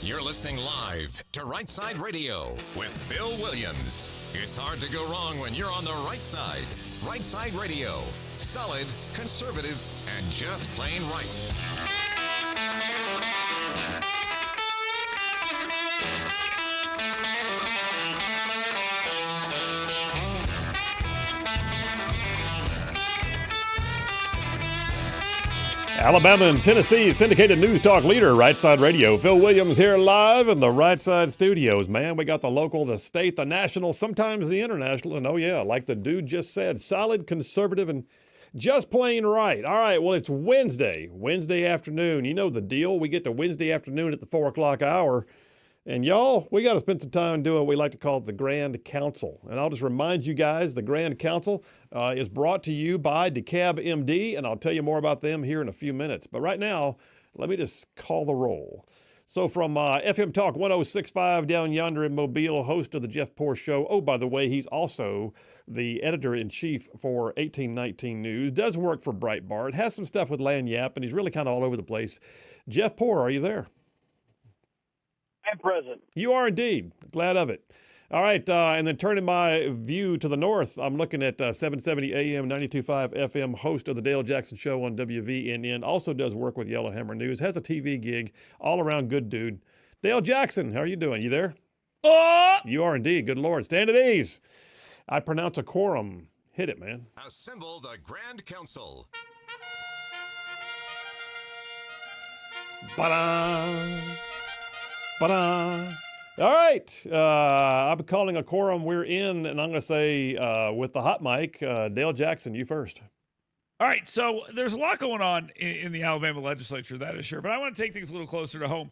You're listening live to Rightside Radio with Phil Williams. It's hard to go wrong when you're on the right side. Rightside Radio. Solid, conservative, and just plain right. Alabama and Tennessee syndicated news talk leader, Rightside Radio. Phil Williams here live in the Rightside studios. Man, we got the local, the state, the national, sometimes the international. And oh yeah, like the dude just said, solid, conservative, and just plain right. All right, well, it's Wednesday afternoon. You know the deal. We get to Wednesday afternoon at the 4 o'clock hour. And y'all, we got to spend some time doing what we like to call the Grand Council. And I'll just remind you guys, the Grand Council is brought to you by DeKalb MD, and I'll tell you more about them here in a few minutes. But right now, let me just call the roll. So from FM Talk 106.5 down yonder in Mobile, host of the Jeff Poor Show. Oh, by the way, he's also the editor-in-chief for 1819 News, does work for Breitbart, has some stuff with Lagniappe, and he's really kind of all over the place. Jeff Poor, are you there? I'm present. You are indeed. Glad of it. All right, and then turning my view to the north, I'm looking at 770 AM, 92.5 FM, host of the Dale Jackson Show on WVNN, also does work with Yellowhammer News, has a TV gig, all-around good dude. Dale Jackson, how are you doing? You there? You are indeed. Good Lord. Stand at ease. I pronounce a quorum. Hit it, man. Assemble the Grand Council. Ba-da! All right. I'm calling a quorum. We're in, and I'm going to say with the hot mic, Dale Jackson, you first. All right. So there's a lot going on in the Alabama legislature, that is sure. But I want to take things a little closer to home.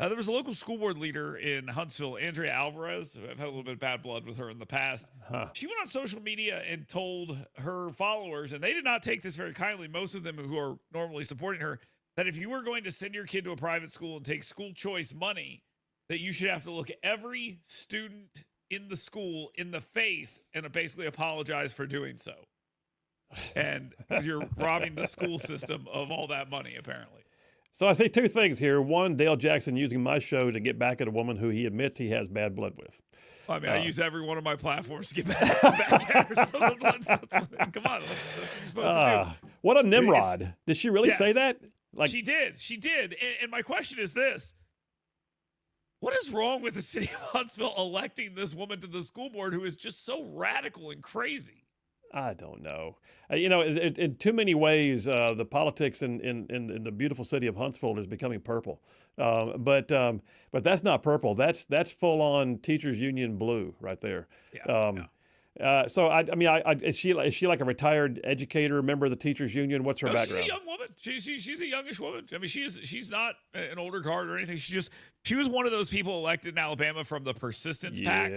There was a local school board leader in Huntsville, Andrea Alvarez. I've had a little bit of bad blood with her in the past. She went on social media and told her followers, and they did not take this very kindly, most of them who are normally supporting her, that if you were going to send your kid to a private school and take school choice money, that you should have to look every student in the school in the face and basically apologize for doing so. And you're robbing the school system of all that money, apparently. So I see two things here. One, Dale Jackson using my show to get back at a woman who he admits he has bad blood with. I mean, I use every one of my platforms to get back at her. So come on, that's what you're supposed to do. What a Nimrod. Did she really say that? She did. And my question is this. What is wrong with the city of Huntsville electing this woman to the school board who is just so radical and crazy? I don't know. In too many ways, the politics in the beautiful city of Huntsville is becoming purple. But that's not purple. That's full on teachers union blue right there. So is she like a retired educator, member of the teachers union? What's her background? She's a young woman. She's a youngish woman. I mean, she's not an older guard or anything. She was one of those people elected in Alabama from the Persistence PAC,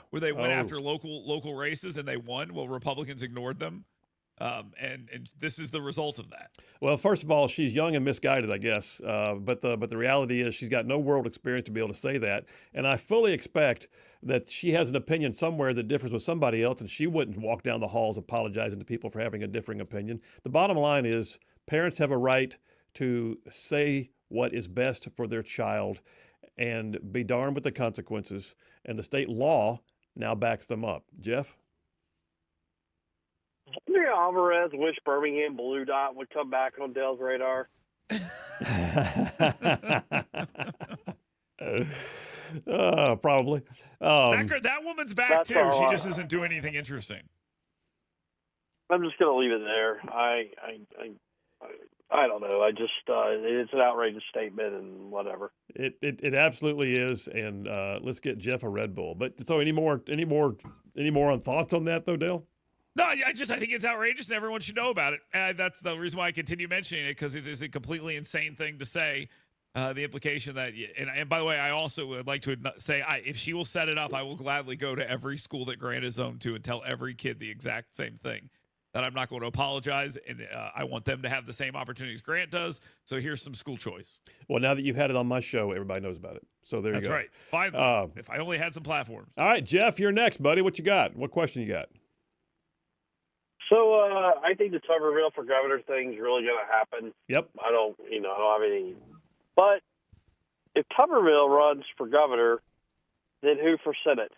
where they went after local races and they won. Well, Republicans ignored them. And this is the result of that. Well, first of all, she's young and misguided, I guess. But the reality is she's got no world experience to be able to say that. And I fully expect that she has an opinion somewhere that differs with somebody else, and she wouldn't walk down the halls apologizing to people for having a differing opinion. The bottom line is parents have a right to say what is best for their child and be darned with the consequences. And the state law now backs them up. Jeff? Andrea Alvarez wish Birmingham Blue Dot would come back on Dale's radar. Probably. That woman's back too. She just doesn't do anything interesting. I'm just going to leave it there. I don't know. I just it's an outrageous statement and whatever. It absolutely is. And let's get Jeff a Red Bull. But so any more on thoughts on that though, Dale? No, I think it's outrageous and everyone should know about it. And that's the reason why I continue mentioning it, because it is a completely insane thing to say. The implication that, and by the way, I also would like to say, if she will set it up, I will gladly go to every school that Grant is zoned to and tell every kid the exact same thing, that I'm not going to apologize, and I want them to have the same opportunities Grant does. So here's some school choice. Well, now that you've had it on my show, everybody knows about it. So there you go. That's right. Finally, if I only had some platforms. All right, Jeff, you're next, buddy. What you got? What question you got? So I think the Tuberville for governor thing is really going to happen. Yep. I don't have any. But if Tuberville runs for governor, then who for Senate?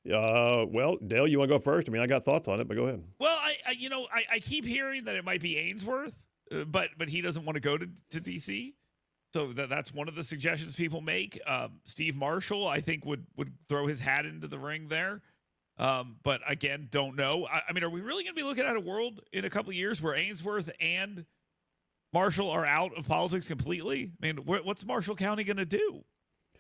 Well, Dale, you want to go first? I mean, I got thoughts on it, but go ahead. Well, I keep hearing that it might be Ainsworth, but he doesn't want to go to D.C., so that's one of the suggestions people make. Steve Marshall, I think, would throw his hat into the ring there. But again, don't know. I mean, are we really going to be looking at a world in a couple of years where Ainsworth and Marshall are out of politics completely? I mean, what's Marshall County going to do?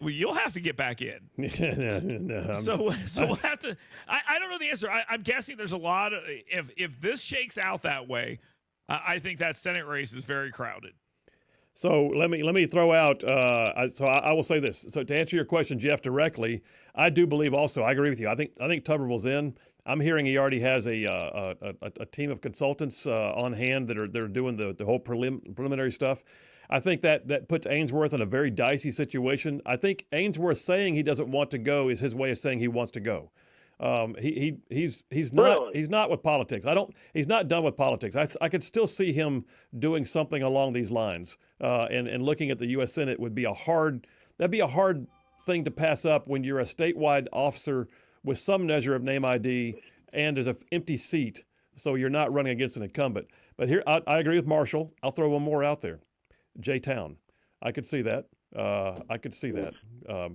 Well, you'll have to get back in. No, so we'll have to. I don't know the answer. I'm guessing there's a lot of if this shakes out that way, I think that Senate race is very crowded. So let me throw out. I will say this. So to answer your question, Jeff, directly, I do believe also. I agree with you. I think Tuberville's in. I'm hearing he already has a team of consultants on hand that are doing the whole preliminary stuff. I think that puts Ainsworth in a very dicey situation. I think Ainsworth saying he doesn't want to go is his way of saying he wants to go. He's not with politics. He's not done with politics. I could still see him doing something along these lines. And looking at the U.S. Senate would be a hard thing to pass up when you're a statewide officer with some measure of name ID and there's an empty seat, so you're not running against an incumbent. But here, I agree with Marshall. I'll throw one more out there. J-Town. I could see that.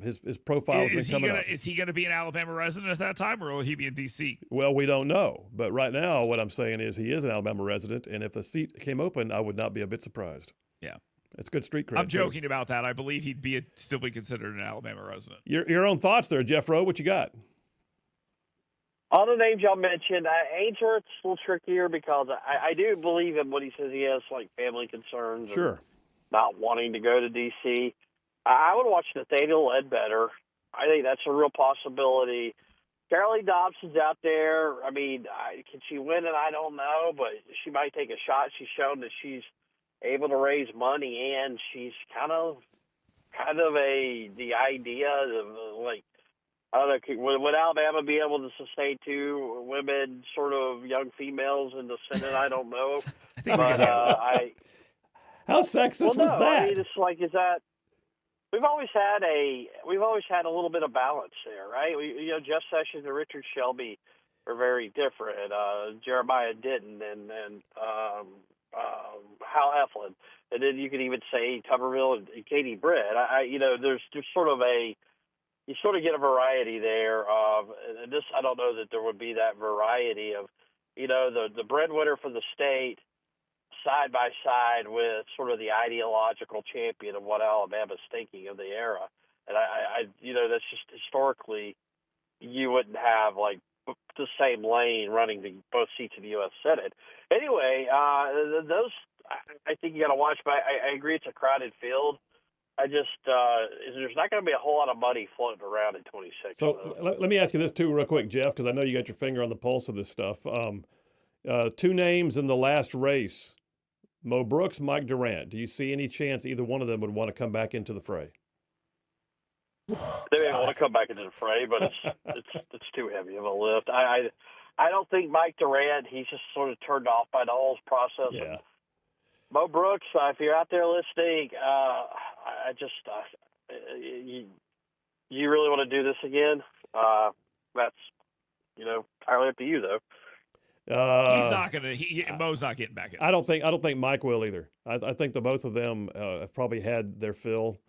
His profile has been coming up. Is he going to be an Alabama resident at that time, or will he be in D.C.? Well, we don't know. But right now, what I'm saying is he is an Alabama resident, and if the seat came open, I would not be a bit surprised. Yeah. It's good street cred. I'm joking about that. I believe he'd still be considered an Alabama resident. Your own thoughts there, Jeff Rowe. What you got? All the names y'all mentioned, Ainsworth's a little trickier because I do believe in what he says he has, like family concerns. Sure. Not wanting to go to D.C. I would watch Nathaniel Ledbetter. I think that's a real possibility. Carolee Dobson's out there. I mean, can she win it? I don't know, but she might take a shot. She's shown that she's able to raise money, and she's kind of the idea of like, I don't know, would Alabama be able to sustain two women, sort of young females in the Senate? I don't know, How sexist was that? I mean, it's like, is that we've always had a little bit of balance there, right? Jeff Sessions and Richard Shelby are very different. Jeremiah Denton and Hal Heflin, and then you could even say Tuberville and Katie Britt. There's sort of you sort of get a variety there of, and this, I don't know that there would be that variety of, the breadwinner for the state side by side with sort of the ideological champion of what Alabama's thinking of the era. And that's just historically, you wouldn't have like the same lane running both seats in the U.S. Senate. Anyway, those, I think you got to watch, but I agree it's a crowded field. I just, there's not going to be a whole lot of money floating around in 26. So let me ask you this too real quick, Jeff, because I know you got your finger on the pulse of this stuff. Two names in the last race, Mo Brooks, Mike Durant. Do you see any chance either one of them would want to come back into the fray? They may want to come back into the fray, but it's too heavy of a lift. I don't think Mike Durant, he's just sort of turned off by the whole process. Yeah. Mo Brooks, if you're out there listening, you really want to do this again? That's entirely up to you, though. He's not gonna. Mo's not getting back in. I don't think Mike will either. I think the both of them have probably had their fill.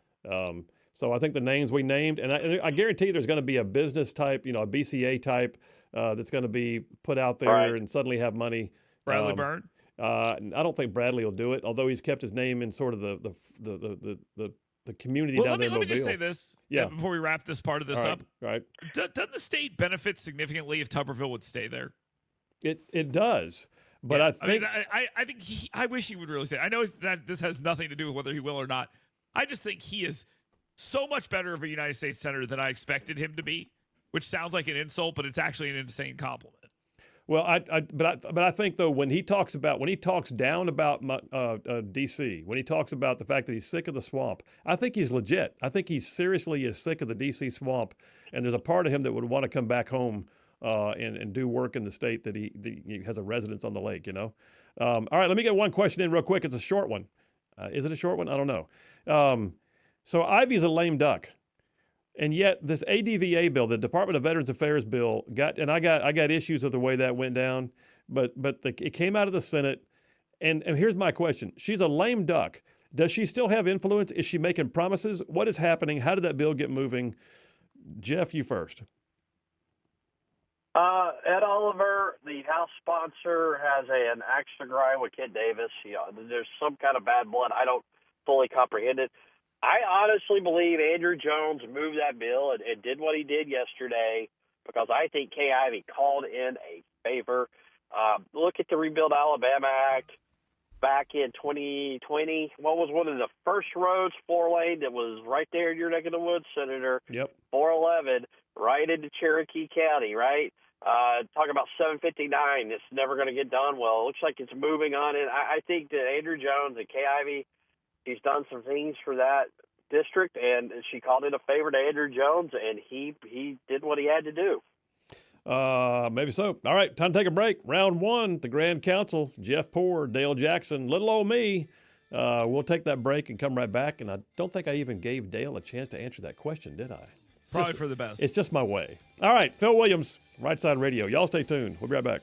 So I think the names we named, and I guarantee there's going to be a business type, a BCA type that's going to be put out there and suddenly have money. Bradley Byrne. I don't think Bradley will do it, although he's kept his name in sort of the community down there in Mobile. Let me just say this before we wrap this part of this up. Right. Doesn't the state benefit significantly if Tuberville would stay there? It does, but I wish he would really stay. I know that this has nothing to do with whether he will or not. I just think he is so much better of a United States senator than I expected him to be, which sounds like an insult, but it's actually an insane compliment. Well, but I think though when he talks down about D.C., when he talks about the fact that he's sick of the swamp, I think he's legit. I think he seriously is sick of the D.C. swamp, and there's a part of him that would want to come back home and do work in the state that he has a residence on the lake. All right, let me get one question in real quick. It's a short one. Is it a short one? I don't know. So Ivy's a lame duck. And yet this ADVA bill, the Department of Veterans Affairs bill, I got issues with the way that went down, but it came out of the Senate. And here's my question. She's a lame duck. Does she still have influence? Is she making promises? What is happening? How did that bill get moving? Jeff, you first. Ed Oliver, the House sponsor, has an axe to grind with Kent Davis. There's some kind of bad blood. I don't fully comprehend it. I honestly believe Andrew Jones moved that bill and did what he did yesterday because I think Kay Ivey called in a favor. Look at the Rebuild Alabama Act back in 2020. What was one of the first roads, 4-lane, that was right there in your neck of the woods, Senator? Yep. 411, right into Cherokee County, right? Talk about 759. It's never going to get done well. It looks like it's moving on. And I think that Andrew Jones and Kay Ivey, he's done some things for that district, and she called it a favor to Andrew Jones, and he did what he had to do. Maybe so. All right, time to take a break. Round one, the Grand Council, Jeff Poore, Dale Jackson, little old me. We'll take that break and come right back, and I don't think I even gave Dale a chance to answer that question, did I? Probably for the best. It's just my way. All right, Phil Williams, Rightside Radio. Y'all stay tuned. We'll be right back.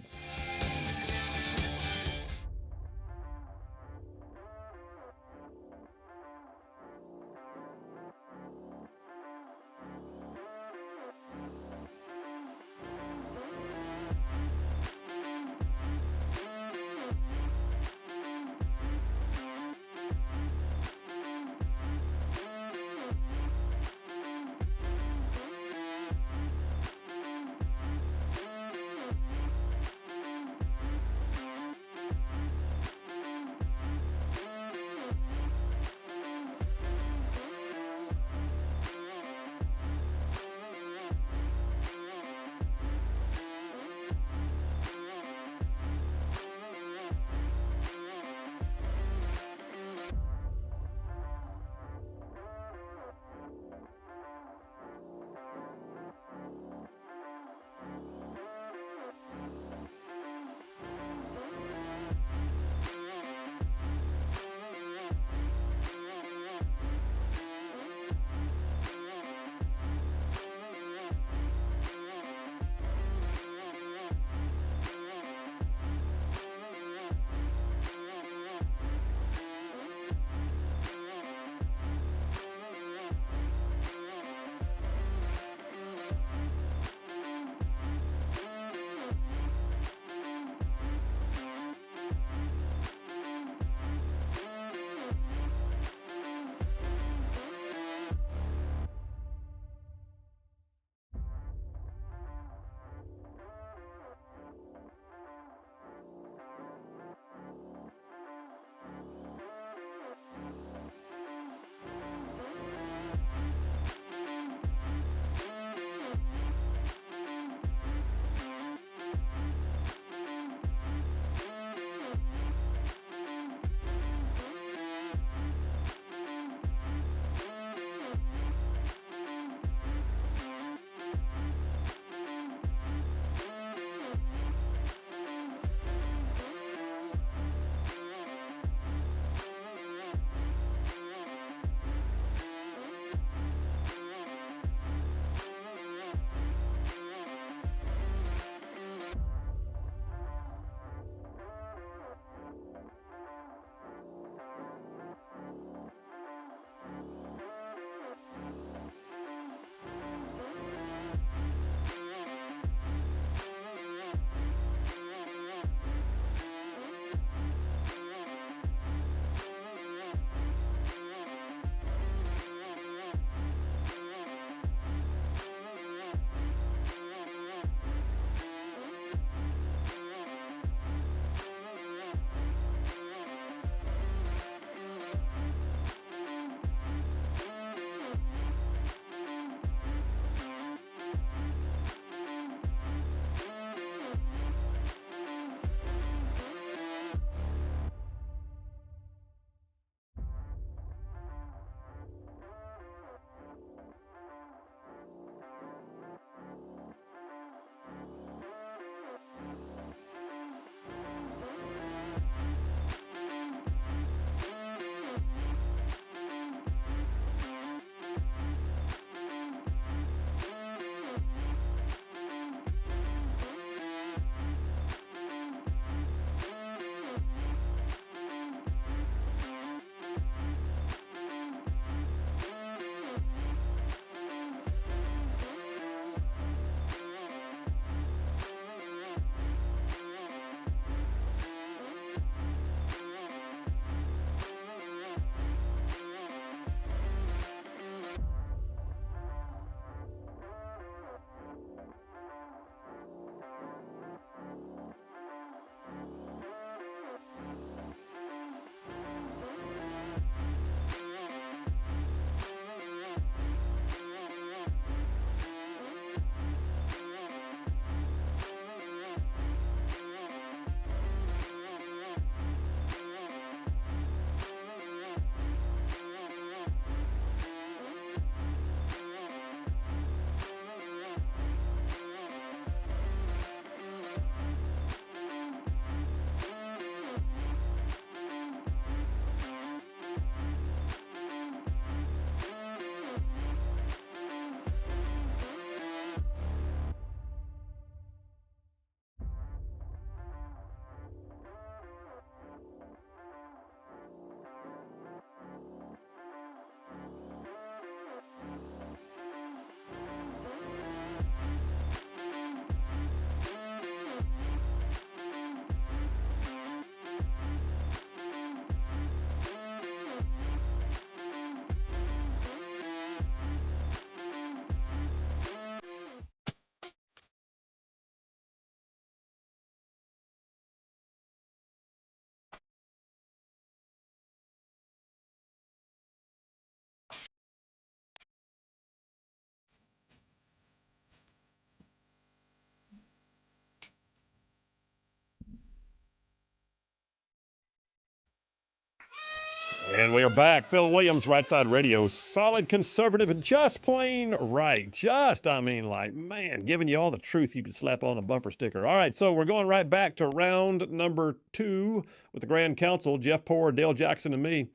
And we are back. Phil Williams, Rightside Radio. Solid conservative and just plain right. Man, giving you all the truth you could slap on a bumper sticker. All right, so we're going right back to round number 2 with the Grand Council, Jeff Poor, Dale Jackson, and me.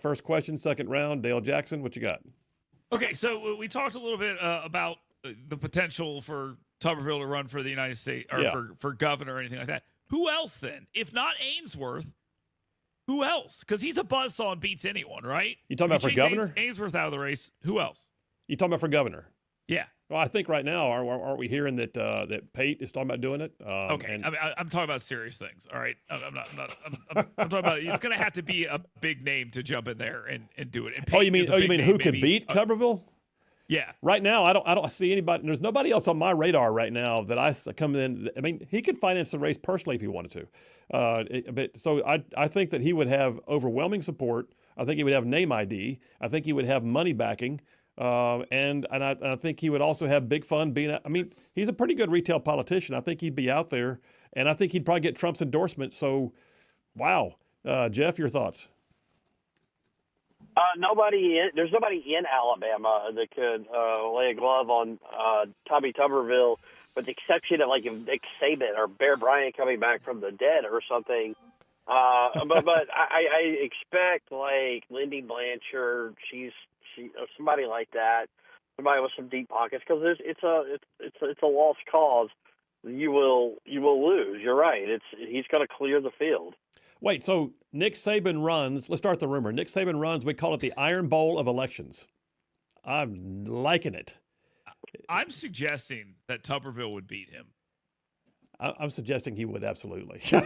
First question, second round. Dale Jackson, what you got? Okay, so we talked a little bit about the potential for Tuberville to run for the United States, or for governor or anything like that. Who else then? If not Ainsworth, who else? Because he's a buzzsaw and beats anyone, right? You talking about for governor? Ainsworth out of the race. Who else? You talking about for governor? Yeah. Well, I think right now, aren't we hearing that that Pate is talking about doing it? Okay, I'm talking about serious things. All right, I'm talking about it's going to have to be a big name to jump in there and do it. And you mean who could beat Tuberville? Yeah. Right now, I don't see anybody. There's nobody else on my radar right now that I come in. I mean, he could finance the race personally if he wanted to. I think that he would have overwhelming support. I think he would have name ID. I think he would have money backing. And I think he would also have big fun being. I mean, he's a pretty good retail politician. I think he'd be out there, and I think he'd probably get Trump's endorsement. So, wow, Jeff, your thoughts? There's nobody in Alabama that could lay a glove on Tommy Tuberville, with the exception of like Nick Saban or Bear Bryant coming back from the dead or something. But I expect like Lyndon Blanchard, somebody like that, somebody with some deep pockets, because it's a lost cause. You will lose. You're right. He's going to clear the field. Wait, so Nick Saban runs. Let's start the rumor. Nick Saban runs. We call it the Iron Bowl of elections. I'm liking it. I'm suggesting that Tuberville would beat him. I'm suggesting he would absolutely. I'm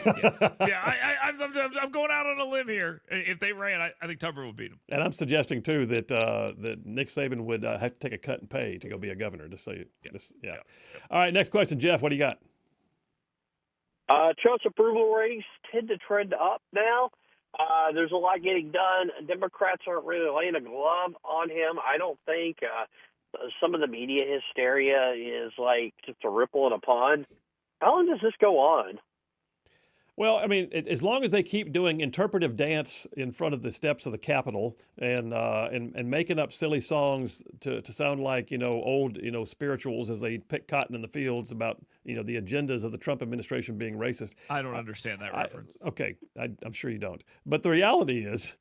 going out on a limb here. If they ran, I think Tuberville would beat him. And I'm suggesting too that Nick Saban would have to take a cut in pay to go be a governor. All right, next question, Jeff. What do you got? Trump's approval ratings tend to trend up now. There's a lot getting done. Democrats aren't really laying a glove on him. I don't think some of the media hysteria is like just a ripple in a pond. How long does this go on? Well, I mean, as long as they keep doing interpretive dance in front of the steps of the Capitol and making up silly songs to sound like, old, spirituals as they pick cotton in the fields about, the agendas of the Trump administration being racist. I don't understand that reference. I'm sure you don't. But the reality is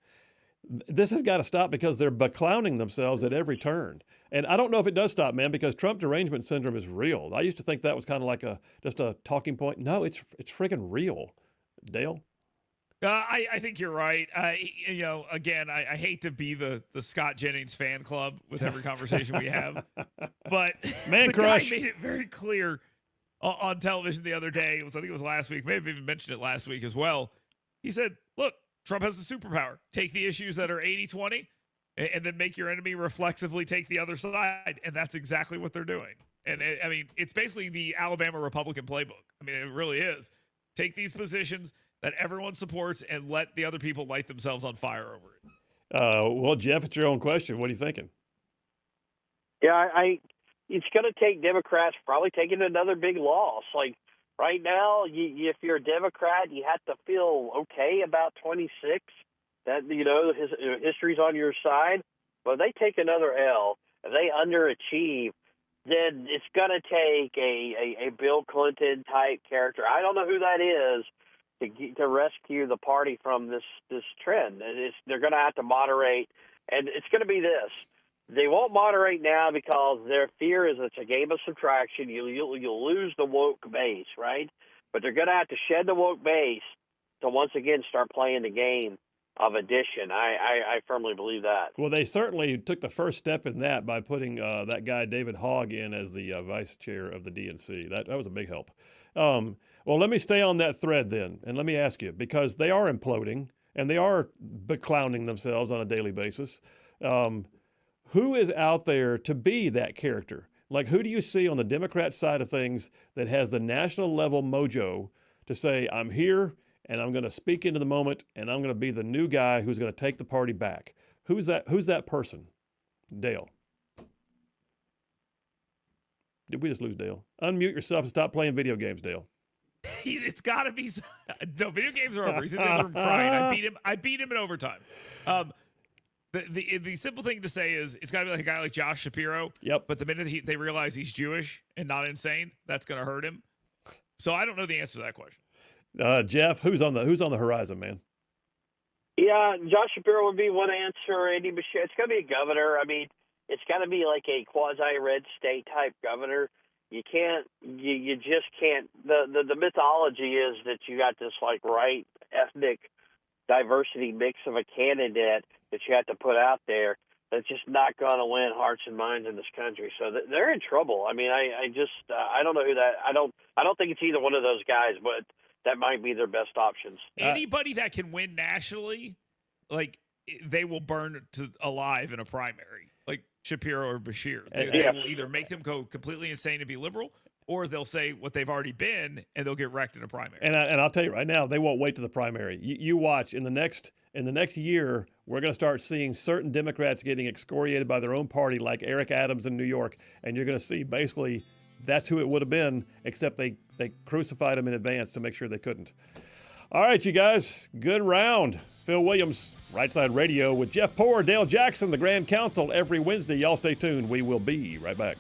this has got to stop because they're beclowning themselves at every turn. And I don't know if it does stop, man, because Trump derangement syndrome is real. I used to think that was kind of like just a talking point. No, it's freaking real. Dale? I think you're right. Again, I hate to be the Scott Jennings fan club with every conversation we have, but man crush guy made it very clear on television the other day. I think it was last week. Maybe even mentioned it last week as well. He said, "Look, Trump has a superpower. Take the issues that are 80-20 and then make your enemy reflexively take the other side," and that's exactly what they're doing. And it's basically the Alabama Republican playbook. I mean, it really is. Take these positions that everyone supports and let the other people light themselves on fire over it. Well, Jeff, it's your own question. What are you thinking? Yeah, it's going to take Democrats probably taking another big loss. Like right now, if you're a Democrat, you have to feel okay about 26. That history's on your side. But if they take another L, if they underachieve, then it's going to take a Bill Clinton type character. I don't know who that is to rescue the party from this trend. They're going to have to moderate, and it's going to be this. They won't moderate now because their fear is it's a game of subtraction. You'll lose the woke base, right? But they're going to have to shed the woke base to once again start playing the game of addition. I firmly believe that. Well, they certainly took the first step in that by putting that guy David Hogg in as the vice chair of the DNC. That was a big help. Well, let me stay on that thread then, and let me ask you, because they are imploding and they are beclowning themselves on a daily basis. Who is out there to be that character? Like, who do you see on the Democrat side of things that has the national level mojo to say, I'm here and I'm going to speak into the moment and I'm going to be the new guy who's going to take the party back? Who's that person? Dale. Did we just lose Dale? Unmute yourself and stop playing video games, Dale. It's got to be. No, video games are over. He's in the other room crying. I beat him in overtime. The simple thing to say is it's got to be like a guy like Josh Shapiro. Yep. But the minute they realize he's Jewish and not insane, that's going to hurt him. So I don't know the answer to that question. Jeff, who's on the horizon, man? Yeah, Josh Shapiro would be one answer. Andy Beshear, it's going to be a governor. I mean, it's got to be like a quasi-red state type governor. You just can't. The mythology is that you got this like right ethnic diversity mix of a candidate that you have to put out there that's just not going to win hearts and minds in this country. So they're in trouble. I mean, I don't know who that. I don't think it's either one of those guys, but that might be their best options. Anybody that can win nationally, like they will burn alive in a primary, like Shapiro or Beshear. They will either make them go completely insane and be liberal, or they'll say what they've already been and they'll get wrecked in a primary. And I'll tell you right now, they won't wait to the primary. You watch in the next year, we're going to start seeing certain Democrats getting excoriated by their own party, like Eric Adams in New York, and you're going to see basically that's who it would have been, except they crucified him in advance to make sure they couldn't. All right, you guys, good round. Phil Williams, Right Side Radio with Jeff Poor, Dale Jackson, the Grand Council every Wednesday. Y'all stay tuned. We will be right back.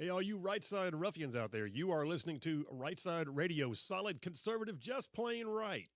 Hey, all you Rightside ruffians out there, you are listening to Rightside Radio, solid conservative, just plain right.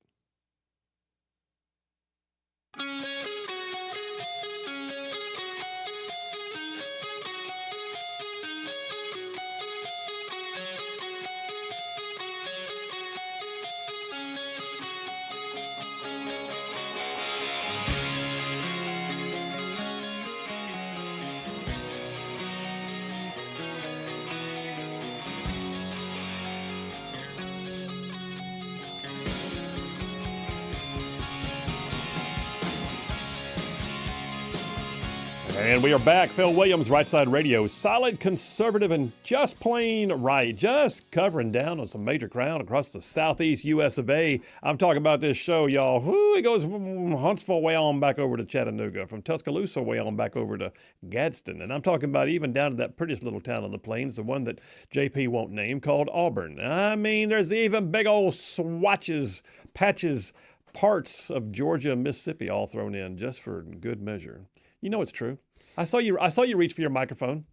And we are back. Phil Williams, Rightside Radio, solid conservative and just plain right. Just covering down on some major ground across the southeast U.S. of A. I'm talking about this show, y'all. Whoo, it goes from Huntsville way on back over to Chattanooga, from Tuscaloosa way on back over to Gadsden. And I'm talking about even down to that prettiest little town on the plains, the one that JP won't name, called Auburn. I mean, there's even big old swatches, patches, parts of Georgia and Mississippi all thrown in just for good measure. You know it's true. I saw you reach for your microphone.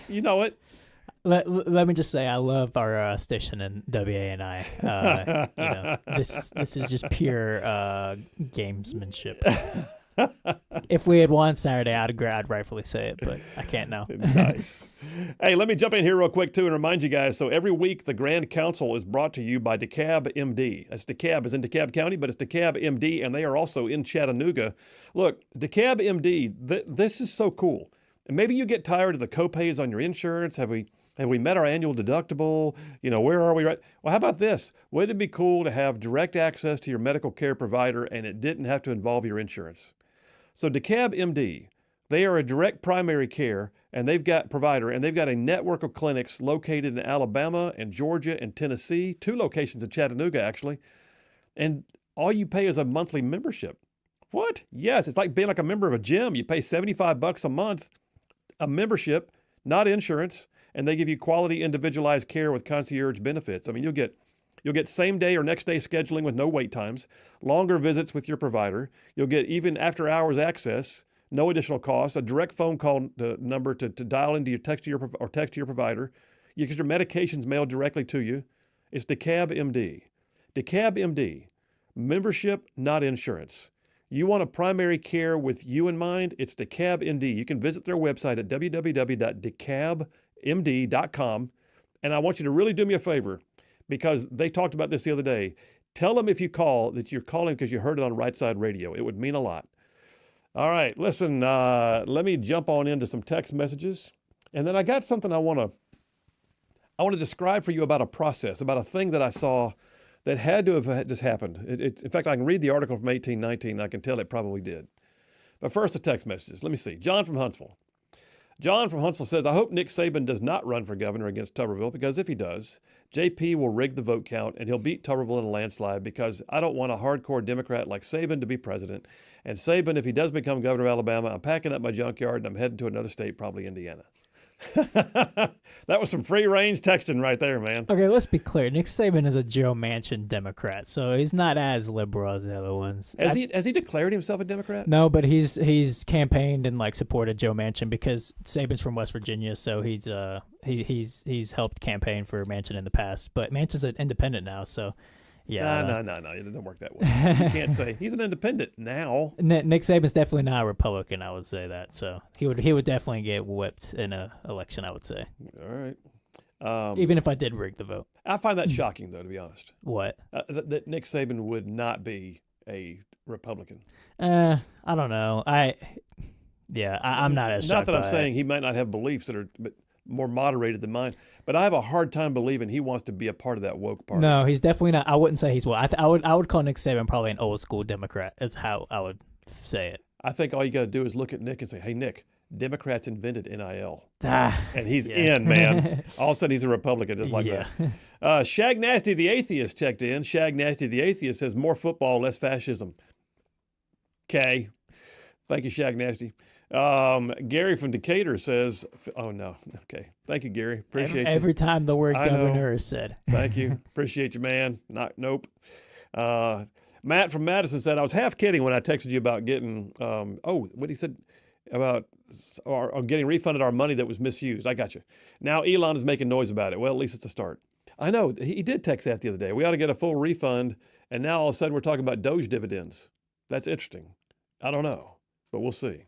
You know it. Let me just say, I love our station in WANI. This is just pure gamesmanship. If we had won Saturday, I'd rightfully say it, but I can't now. Nice. Hey, let me jump in here real quick, too, and remind you guys. So every week, the Grand Council is brought to you by DeKalb MD. That's DeKalb is in DeKalb County, but it's DeKalb MD, and they are also in Chattanooga. Look, DeKalb MD, this is so cool. And maybe you get tired of the copays on your insurance. Have we met our annual deductible? You know, where are we right? Well, how about this? Wouldn't it be cool to have direct access to your medical care provider, and it didn't have to involve your insurance? So DeKalb MD, they are a direct primary care, and they've got a network of clinics located in Alabama and Georgia and Tennessee, 2 locations in Chattanooga, actually. And all you pay is a monthly membership. What? Yes, it's like being like a member of a gym. You pay $75 a month, a membership, not insurance, and they give you quality individualized care with concierge benefits. I mean, You'll get same-day or next-day scheduling with no wait times, longer visits with your provider. You'll get even after-hours access, no additional cost, a direct phone call number to dial into your text to your provider. You get your medications mailed directly to you. It's DeKalb MD. DeKalb MD, membership, not insurance. You want a primary care with you in mind? It's DeKalb MD. You can visit their website at www.decabmd.com. And I want you to really do me a favor, because they talked about this the other day. Tell them if you call that you're calling because you heard it on Rightside Radio. It would mean a lot. All right, listen, let me jump on into some text messages. And then I got something I want to describe for you about a process, about a thing that I saw that had to have just happened. In fact, I can read the article from 1819. I can tell it probably did. But first, the text messages. Let me see. John from Huntsville says, I hope Nick Saban does not run for governor against Tuberville, because if he does, JP will rig the vote count and he'll beat Tuberville in a landslide, because I don't want a hardcore Democrat like Saban to be president. And Saban, if he does become governor of Alabama, I'm packing up my junkyard and I'm heading to another state, probably Indiana. That was some free-range texting right there, man. Okay, let's be clear. Nick Saban is a Joe Manchin Democrat, so he's not as liberal as the other ones. Has he declared himself a Democrat? No, but he's campaigned and supported Joe Manchin, because Saban's from West Virginia, so he's helped campaign for Manchin in the past. But Manchin's an independent now, so yeah. No. It doesn't work that way. You can't say he's an independent now. Nick Saban's definitely not a Republican, I would say that. So he would definitely get whipped in an election, I would say. All right. Even if I did rig the vote. I find that shocking, though, to be honest. What? That Nick Saban would not be a Republican. I don't know. I'm not as shocked. Not that I'm saying he might not have beliefs that are more moderated than mine, but I have a hard time believing he wants to be a part of that woke party. No, he's definitely not. I wouldn't say he's woke. I would call Nick Saban probably an old school Democrat. That's how I would say it. I think all you got to do is look at Nick and say, hey, Nick, Democrats invented NIL. And he's in, man. All of a sudden, he's a Republican just like that. Shag Nasty the Atheist checked in. Shag Nasty the Atheist says, more football, less fascism. Okay. Thank you, Shag Nasty. Gary from Decatur says, oh, no. Okay. Thank you, Gary. Appreciate you. Every time the word governor is said. Thank you. Appreciate you, man. Nope. Matt from Madison said, I was half kidding when I texted you about getting, what he said, about or getting refunded our money that was misused. I got you. Now Elon is making noise about it. Well, at least it's a start. I know he did text that the other day. We ought to get a full refund. And now all of a sudden we're talking about DOGE dividends. That's interesting. I don't know, but we'll see.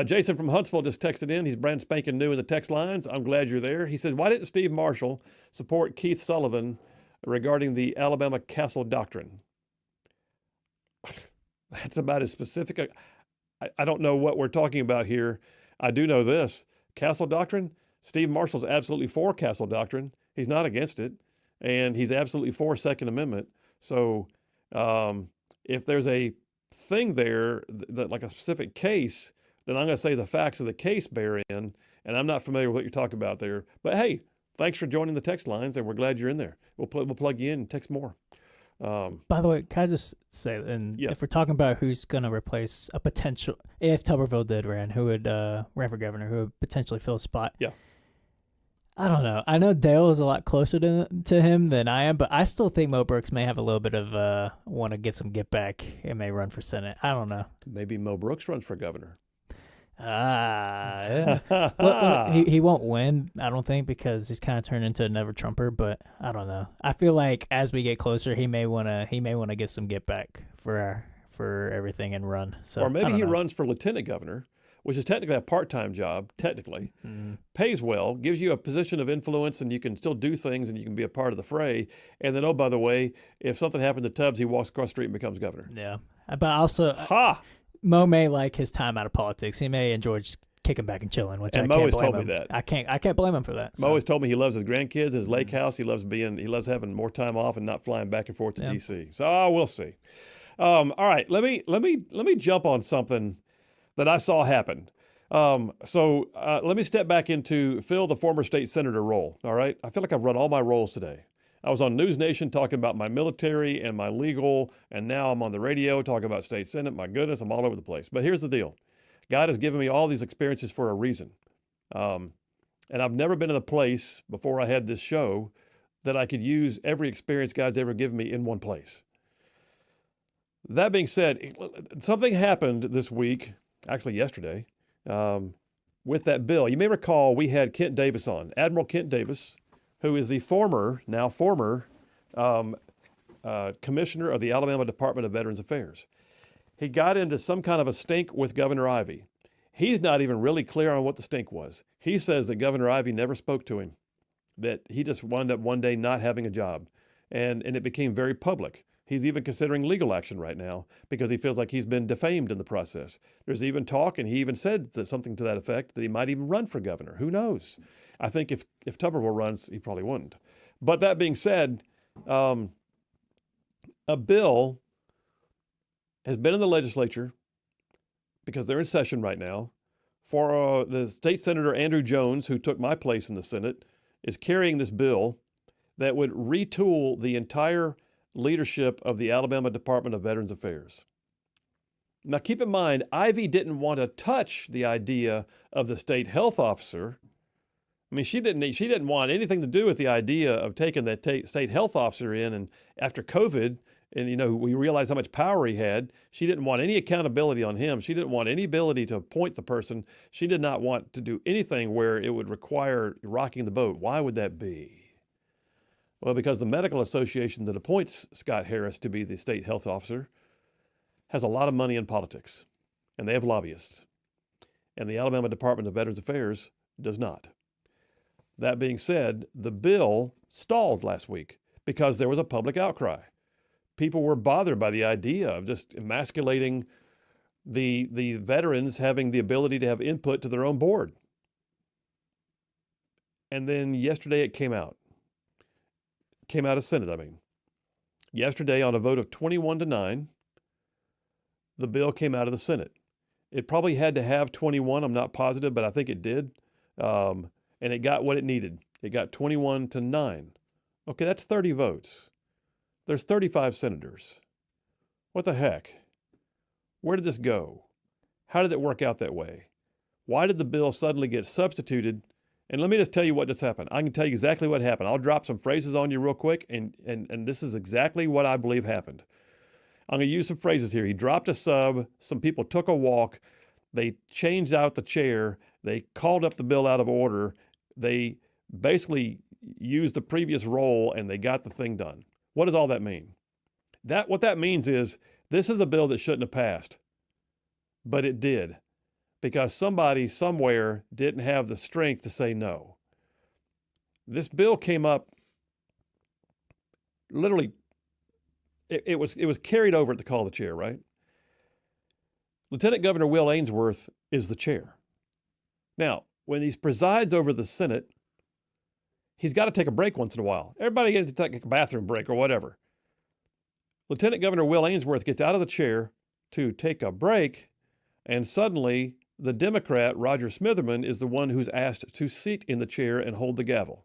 Jason from Huntsville just texted in. He's brand spanking new in the text lines. I'm glad you're there. He said, why didn't Steve Marshall support Keith Sullivan regarding the Alabama Castle Doctrine? That's about as specific. I don't know what we're talking about here. I do know this. Castle Doctrine, Steve Marshall's absolutely for Castle Doctrine. He's not against it. And he's absolutely for Second Amendment. So if there's a thing there, that like a specific case, then I'm going to say the facts of the case bear in, and I'm not familiar with what you're talking about there. But hey, thanks for joining the text lines, and we're glad you're in there. We'll plug you in and text more. By the way, can I just say, and if we're talking about who's going to replace a potential, if Tuberville did ran, who would ran for governor, who would potentially fill a spot? Yeah. I don't know. I know Dale is a lot closer to him than I am, but I still think Mo Brooks may have a little bit of want to get some get back and may run for Senate. I don't know. Maybe Mo Brooks runs for governor. Yeah. Well, he won't win, I don't think, because he's kind of turned into a never Trumper. But I don't know. I feel like as we get closer, he may want to get some get back for everything and run. So, or maybe he runs for lieutenant governor, which is technically a part-time job. Technically, pays well, gives you a position of influence, and you can still do things, and you can be a part of the fray. And then, oh, by the way, if something happened to Tubbs, he walks across the street and becomes governor. Yeah, but also, Mo may like his time out of politics. He may enjoy just kicking back and chilling, which and I Mo can't has blame told him. me that. I can't blame him for that. Mo has told me he loves his grandkids, his lake house. He loves having more time off and not flying back and forth to D.C. So we'll see. All right, let me jump on something that I saw happen. So let me step back into Phil, the former state senator role. All right, I feel like I've run all my roles today. I was on News Nation talking about my military and my legal, and now I'm on the radio talking about state senate. My goodness, I'm all over the place. But here's the deal. God has given me all these experiences for a reason. And I've never been in a place before I had this show that I could use every experience God's ever given me in one place. That being said, something happened this week, actually yesterday, with that bill. You may recall we had Kent Davis on, Admiral Kent Davis, who is the former commissioner of the Alabama Department of Veterans Affairs. He got into some kind of a stink with Governor Ivey. He's not even really clear on what the stink was. He says that Governor Ivey never spoke to him, that he just wound up one day not having a job. And it became very public. He's even considering legal action right now because he feels like he's been defamed in the process. There's even talk, and he even said something to that effect, that he might even run for governor. Who knows? I think if Tuberville runs, he probably wouldn't. But that being said, a bill has been in the legislature because they're in session right now for the state senator Andrew Jones, who took my place in the Senate, is carrying this bill that would retool the entire leadership of the Alabama Department of Veterans Affairs. Now, keep in mind, Ivey didn't want to touch the idea of the state health officer. I mean, she didn't want anything to do with the idea of taking that state health officer in, and after COVID, and we realized how much power he had. She didn't want any accountability on him. She didn't want any ability to appoint the person. She did not want to do anything where it would require rocking the boat. Why would that be? Well, because the medical association that appoints Scott Harris to be the state health officer has a lot of money in politics, and they have lobbyists. And the Alabama Department of Veterans Affairs does not. That being said, the bill stalled last week because there was a public outcry. People were bothered by the idea of just emasculating the veterans having the ability to have input to their own board. And then yesterday it came out. Came out of Senate, I mean. Yesterday, on a vote of 21-9, the bill came out of the Senate. It probably had to have 21, I'm not positive, but I think it did. And it got what it needed. It got 21-9. Okay, that's 30 votes. There's 35 senators. What the heck? Where did this go? How did it work out that way? Why did the bill suddenly get substituted? And let me just tell you what just happened. I can tell you exactly what happened. I'll drop some phrases on you real quick, and this is exactly what I believe happened. I'm going to use some phrases here. He dropped a sub. Some people took a walk. They changed out the chair. They called up the bill out of order. They basically used the previous role and they got the thing done. What does all that mean? What that means is this is a bill that shouldn't have passed, but it did because somebody somewhere didn't have the strength to say no. This bill came up literally, it was carried over at the call of the chair, right? Lieutenant Governor Will Ainsworth is the chair. Now, when he presides over the Senate, he's got to take a break once in a while. Everybody gets to take a bathroom break or whatever. Lieutenant Governor Will Ainsworth gets out of the chair to take a break, and suddenly the Democrat, Roger Smitherman, is the one who's asked to sit in the chair and hold the gavel.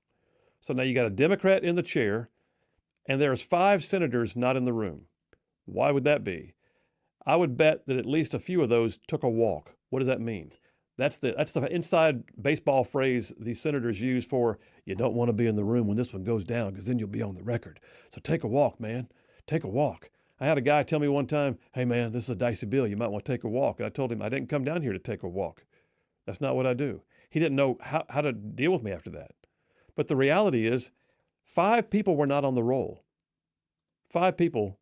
So now you got a Democrat in the chair, and there's 5 senators not in the room. Why would that be? I would bet that at least a few of those took a walk. What does that mean? That's the inside baseball phrase these senators use for you don't want to be in the room when this one goes down because then you'll be on the record. So take a walk, man. Take a walk. I had a guy tell me one time, hey, man, this is a dicey bill. You might want to take a walk. And I told him I didn't come down here to take a walk. That's not what I do. He didn't know how to deal with me after that. But the reality is 5 people were not on the roll. 5 people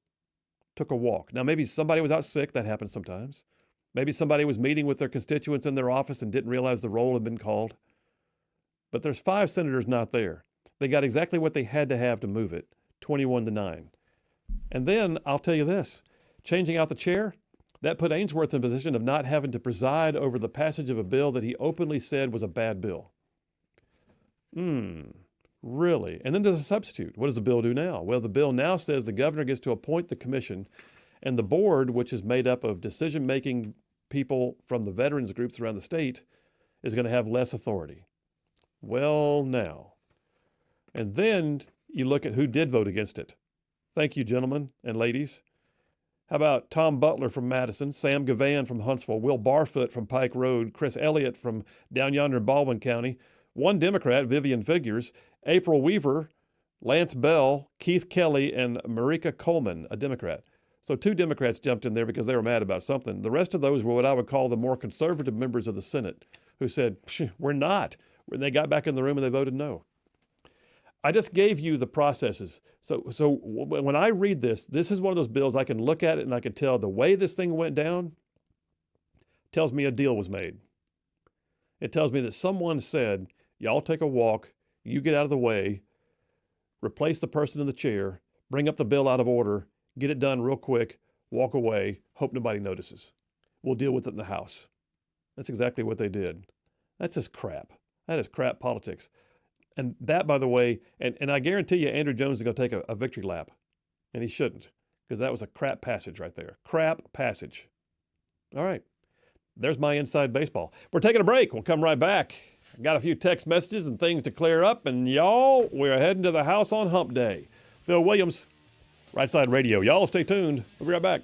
took a walk. Now, maybe somebody was out sick. That happens sometimes. Maybe somebody was meeting with their constituents in their office and didn't realize the roll had been called. But there's 5 senators not there. They got exactly what they had to have to move it, 21-9. And then I'll tell you this, changing out the chair, that put Ainsworth in a position of not having to preside over the passage of a bill that he openly said was a bad bill. Really? And then there's a substitute. What does the bill do now? Well, the bill now says the governor gets to appoint the commission, and the board, which is made up of decision-making people from the veterans groups around the state, is going to have less authority. Well, now. And then you look at who did vote against it. Thank you, gentlemen and ladies. How about Tom Butler from Madison, Sam Gavan from Huntsville, Will Barfoot from Pike Road, Chris Elliott from down yonder in Baldwin County, one Democrat, Vivian Figures, April Weaver, Lance Bell, Keith Kelly, and Marika Coleman, a Democrat. So 2 Democrats jumped in there because they were mad about something. The rest of those were what I would call the more conservative members of the Senate who said, we're not. When they got back in the room and they voted no. I just gave you the processes. So when I read this, this is one of those bills I can look at it and I can tell the way this thing went down tells me a deal was made. It tells me that someone said, y'all take a walk, you get out of the way, replace the person in the chair, bring up the bill out of order, get it done real quick, walk away, hope nobody notices. We'll deal with it in the House. That's exactly what they did. That's just crap. That is crap politics. And that, by the way, and I guarantee you Andrew Jones is going to take a victory lap. And he shouldn't, because that was a crap passage right there. Crap passage. All right. There's my inside baseball. We're taking a break. We'll come right back. Got a few text messages and things to clear up. And y'all, we're heading to the house on hump day. Phil Williams, Rightside Radio. Y'all stay tuned. We'll be right back.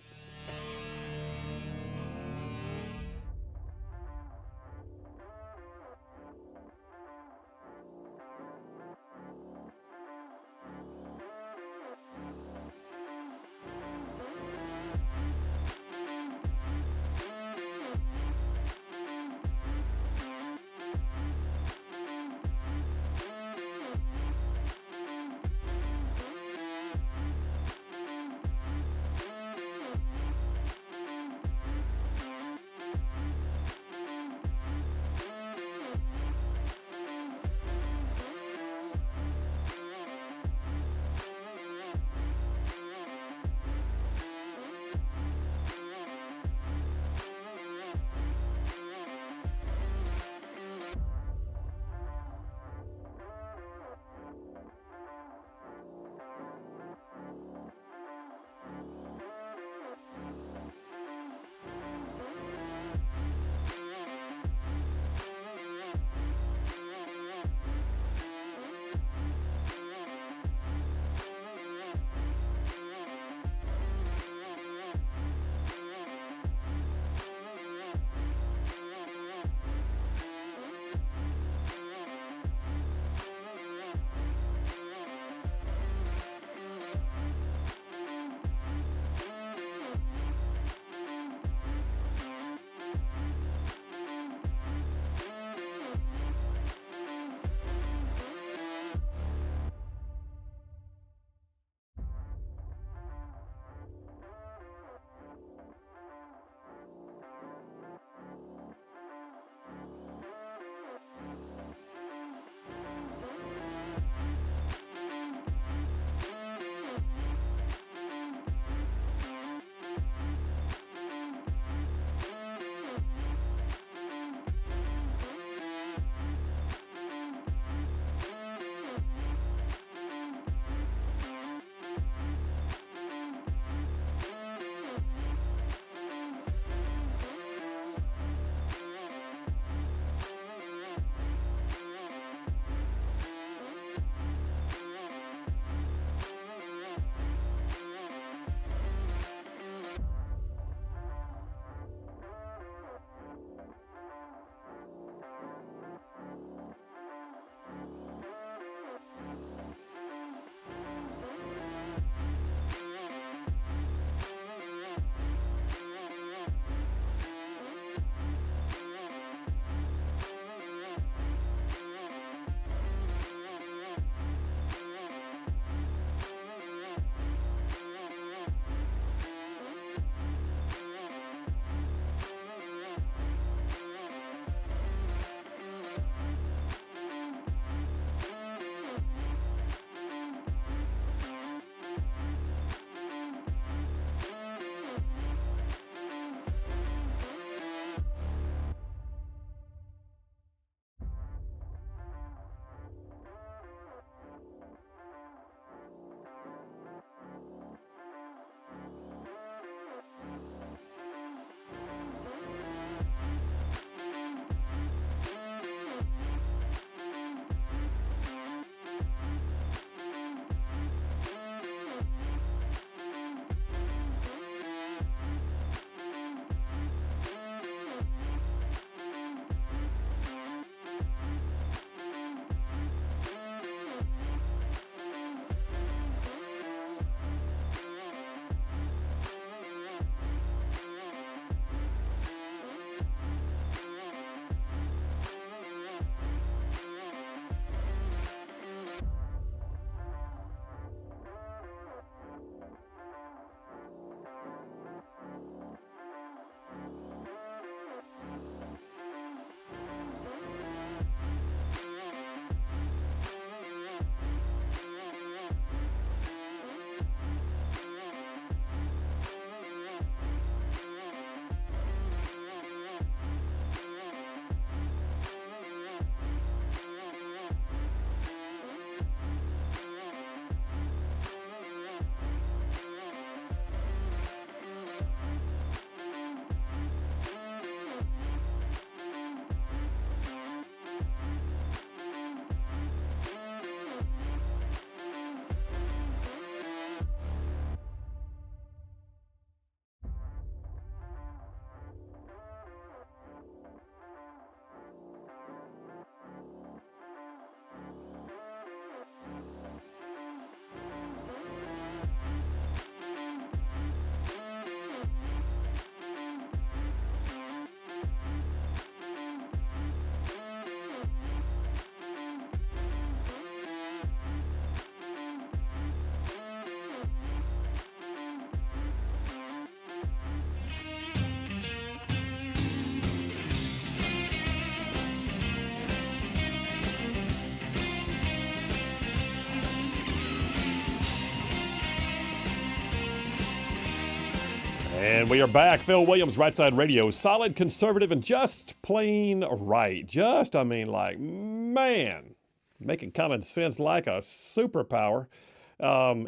And we are back. Phil Williams, Rightside Radio. Solid, conservative, and just plain right. Just, I mean, like, man, making common sense like a superpower.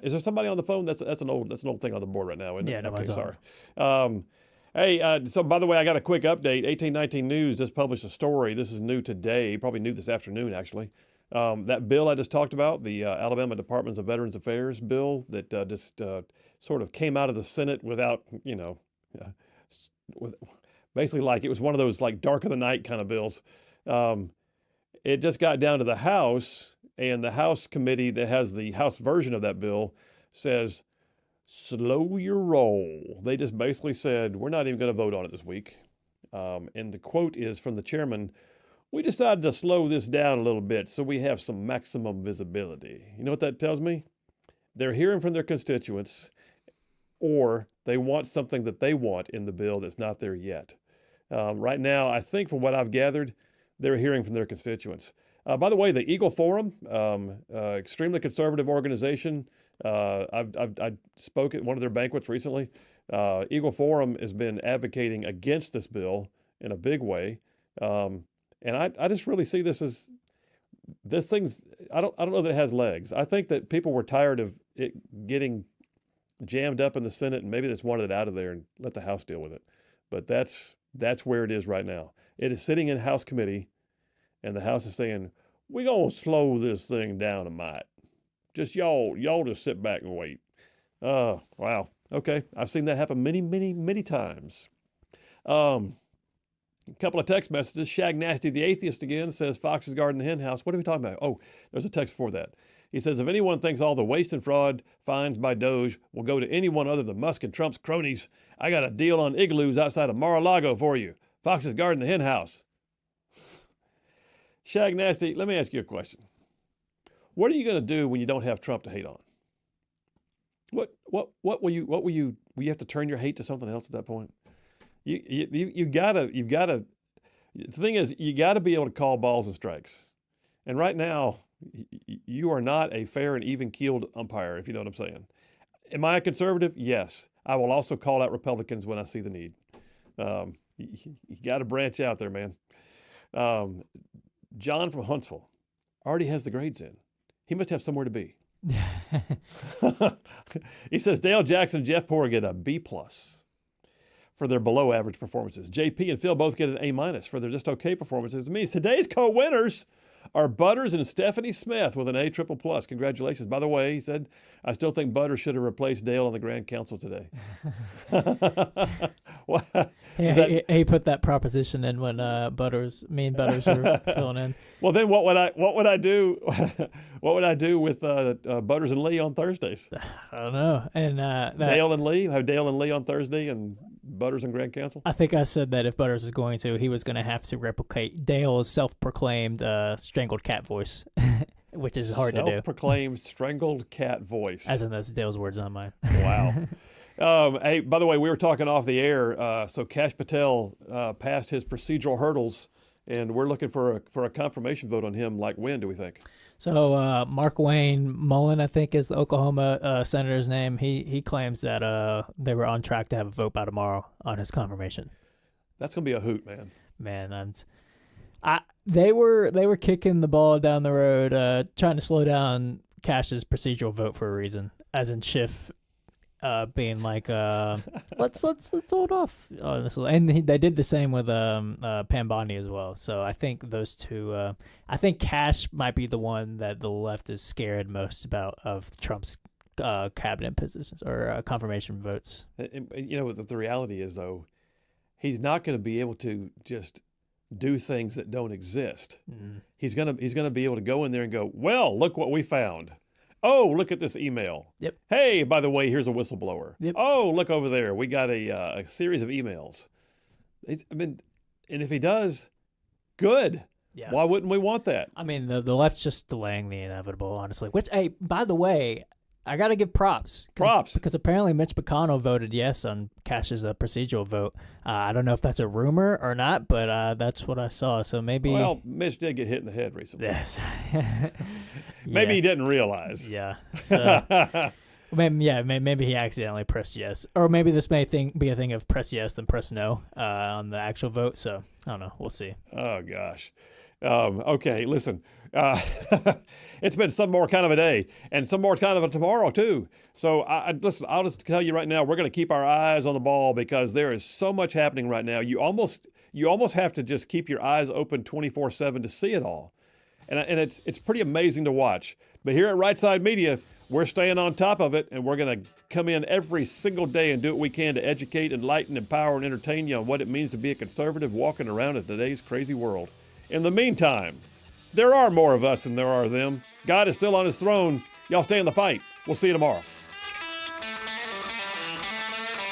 Is there somebody on the phone? That's an old thing on the board right now, isn't it? Yeah, okay, nobody's sorry. Hey, so by the way, I got a quick update. 1819 News just published a story. This is new today, probably new this afternoon, actually. That bill I just talked about, the Alabama Department of Veterans Affairs bill that just sort of came out of the Senate without, basically like it was one of those like dark of the night kind of bills. It just got down to the House, and the House committee that has the House version of that bill says, slow your roll. They just basically said, we're not even going to vote on it this week. And the quote is from the chairman, we decided to slow this down a little bit so we have some maximum visibility. You know what that tells me? They're hearing from their constituents, or they want something that they want in the bill that's not there yet. Right now, I think from what I've gathered, they're hearing from their constituents. By the way, the Eagle Forum, extremely conservative organization. I spoke at one of their banquets recently. Eagle Forum has been advocating against this bill in a big way. And I just really see this as this thing's, I don't know that it has legs. I think that people were tired of it getting jammed up in the Senate, and maybe they just wanted it out of there and let the House deal with it. But that's where it is right now. It is sitting in House committee, and the House is saying, we're going to slow this thing down a mite. Just y'all just sit back and wait. Oh, wow. Okay. I've seen that happen many, many, many times. A couple of text messages. Shag Nasty the Atheist again says Fox's Garden Hen House. What are we talking about? Oh, there's a text before that. He says, if anyone thinks all the waste and fraud fines by DOGE will go to anyone other than Musk and Trump's cronies, I got a deal on igloos outside of Mar-a-Lago for you. Fox's Garden Hen House. Shag Nasty, let me ask you a question. What are you going to do when you don't have Trump to hate on? What will you have to turn your hate to something else at that point? You gotta, the thing is, you gotta be able to call balls and strikes. And right now, you are not a fair and even-keeled umpire, if you know what I'm saying. Am I a conservative? Yes. I will also call out Republicans when I see the need. You got to branch out there, man. John from Huntsville already has the grades in. He must have somewhere to be. He says Dale Jackson and Jeff Poor get a B+ for their below average performances. JP and Phil both get an A- for their just okay performances. It means today's co-winners are Butters and Stephanie Smith with an A++. Congratulations. By the way, he said, I still think Butters should have replaced Dale on the Grand Council today. He put that proposition in when me and Butters were filling in. Well, then what would I do? What would I do with Butters and Lee on Thursdays? I don't know. And Dale and Lee, have Dale and Lee on Thursday and Butters and Grand Council. I think I said that if Butters is going to, he was going to have to replicate Dale's self-proclaimed strangled cat voice, which is hard to do. Self-proclaimed strangled cat voice. As in, that's Dale's words, not mine. Wow. Hey, by the way, we were talking off the air. So Kash Patel passed his procedural hurdles, and we're looking for a confirmation vote on him. Like when do we think? So Mark Wayne Mullen, I think, is the Oklahoma senator's name. He claims that they were on track to have a vote by tomorrow on his confirmation. That's gonna be a hoot, man. Man, they were kicking the ball down the road, trying to slow down Cash's procedural vote for a reason, as in Schiff being like, let's hold off on this, and they did the same with Pam Bondi as well. So I think those two, I think Cash might be the one that the left is scared most about of Trump's cabinet positions or confirmation votes. And, you know, the reality is though, he's not going to be able to just do things that don't exist. Mm. He's gonna be able to go in there and go, well, look what we found. Oh, look at this email. Yep. Hey, by the way, here's a whistleblower. Yep. Oh, look over there. We got a series of emails. And if he does, good. Yeah. Why wouldn't we want that? I mean, the left's just delaying the inevitable, honestly. Which, hey, by the way, I got to give props. Because apparently Mitch McConnell voted yes on Cash's procedural vote. I don't know if that's a rumor or not, but that's what I saw. So maybe... Well, Mitch did get hit in the head recently. Yes. Maybe he didn't realize. Yeah. So, Maybe he accidentally pressed yes, or maybe this may be a thing of press yes then press no on the actual vote. So I don't know. We'll see. Oh gosh. Okay, listen. It's been some more kind of a day, and some more kind of a tomorrow too. So listen. I'll just tell you right now, we're going to keep our eyes on the ball because there is so much happening right now. You almost have to just keep your eyes open 24/7 to see it all, and it's pretty amazing to watch. But here at Rightside Media, we're staying on top of it, and we're going to come in every single day and do what we can to educate, enlighten, empower, and entertain you on what it means to be a conservative walking around in today's crazy world. In the meantime, there are more of us than there are them. God is still on his throne. Y'all stay in the fight. We'll see you tomorrow.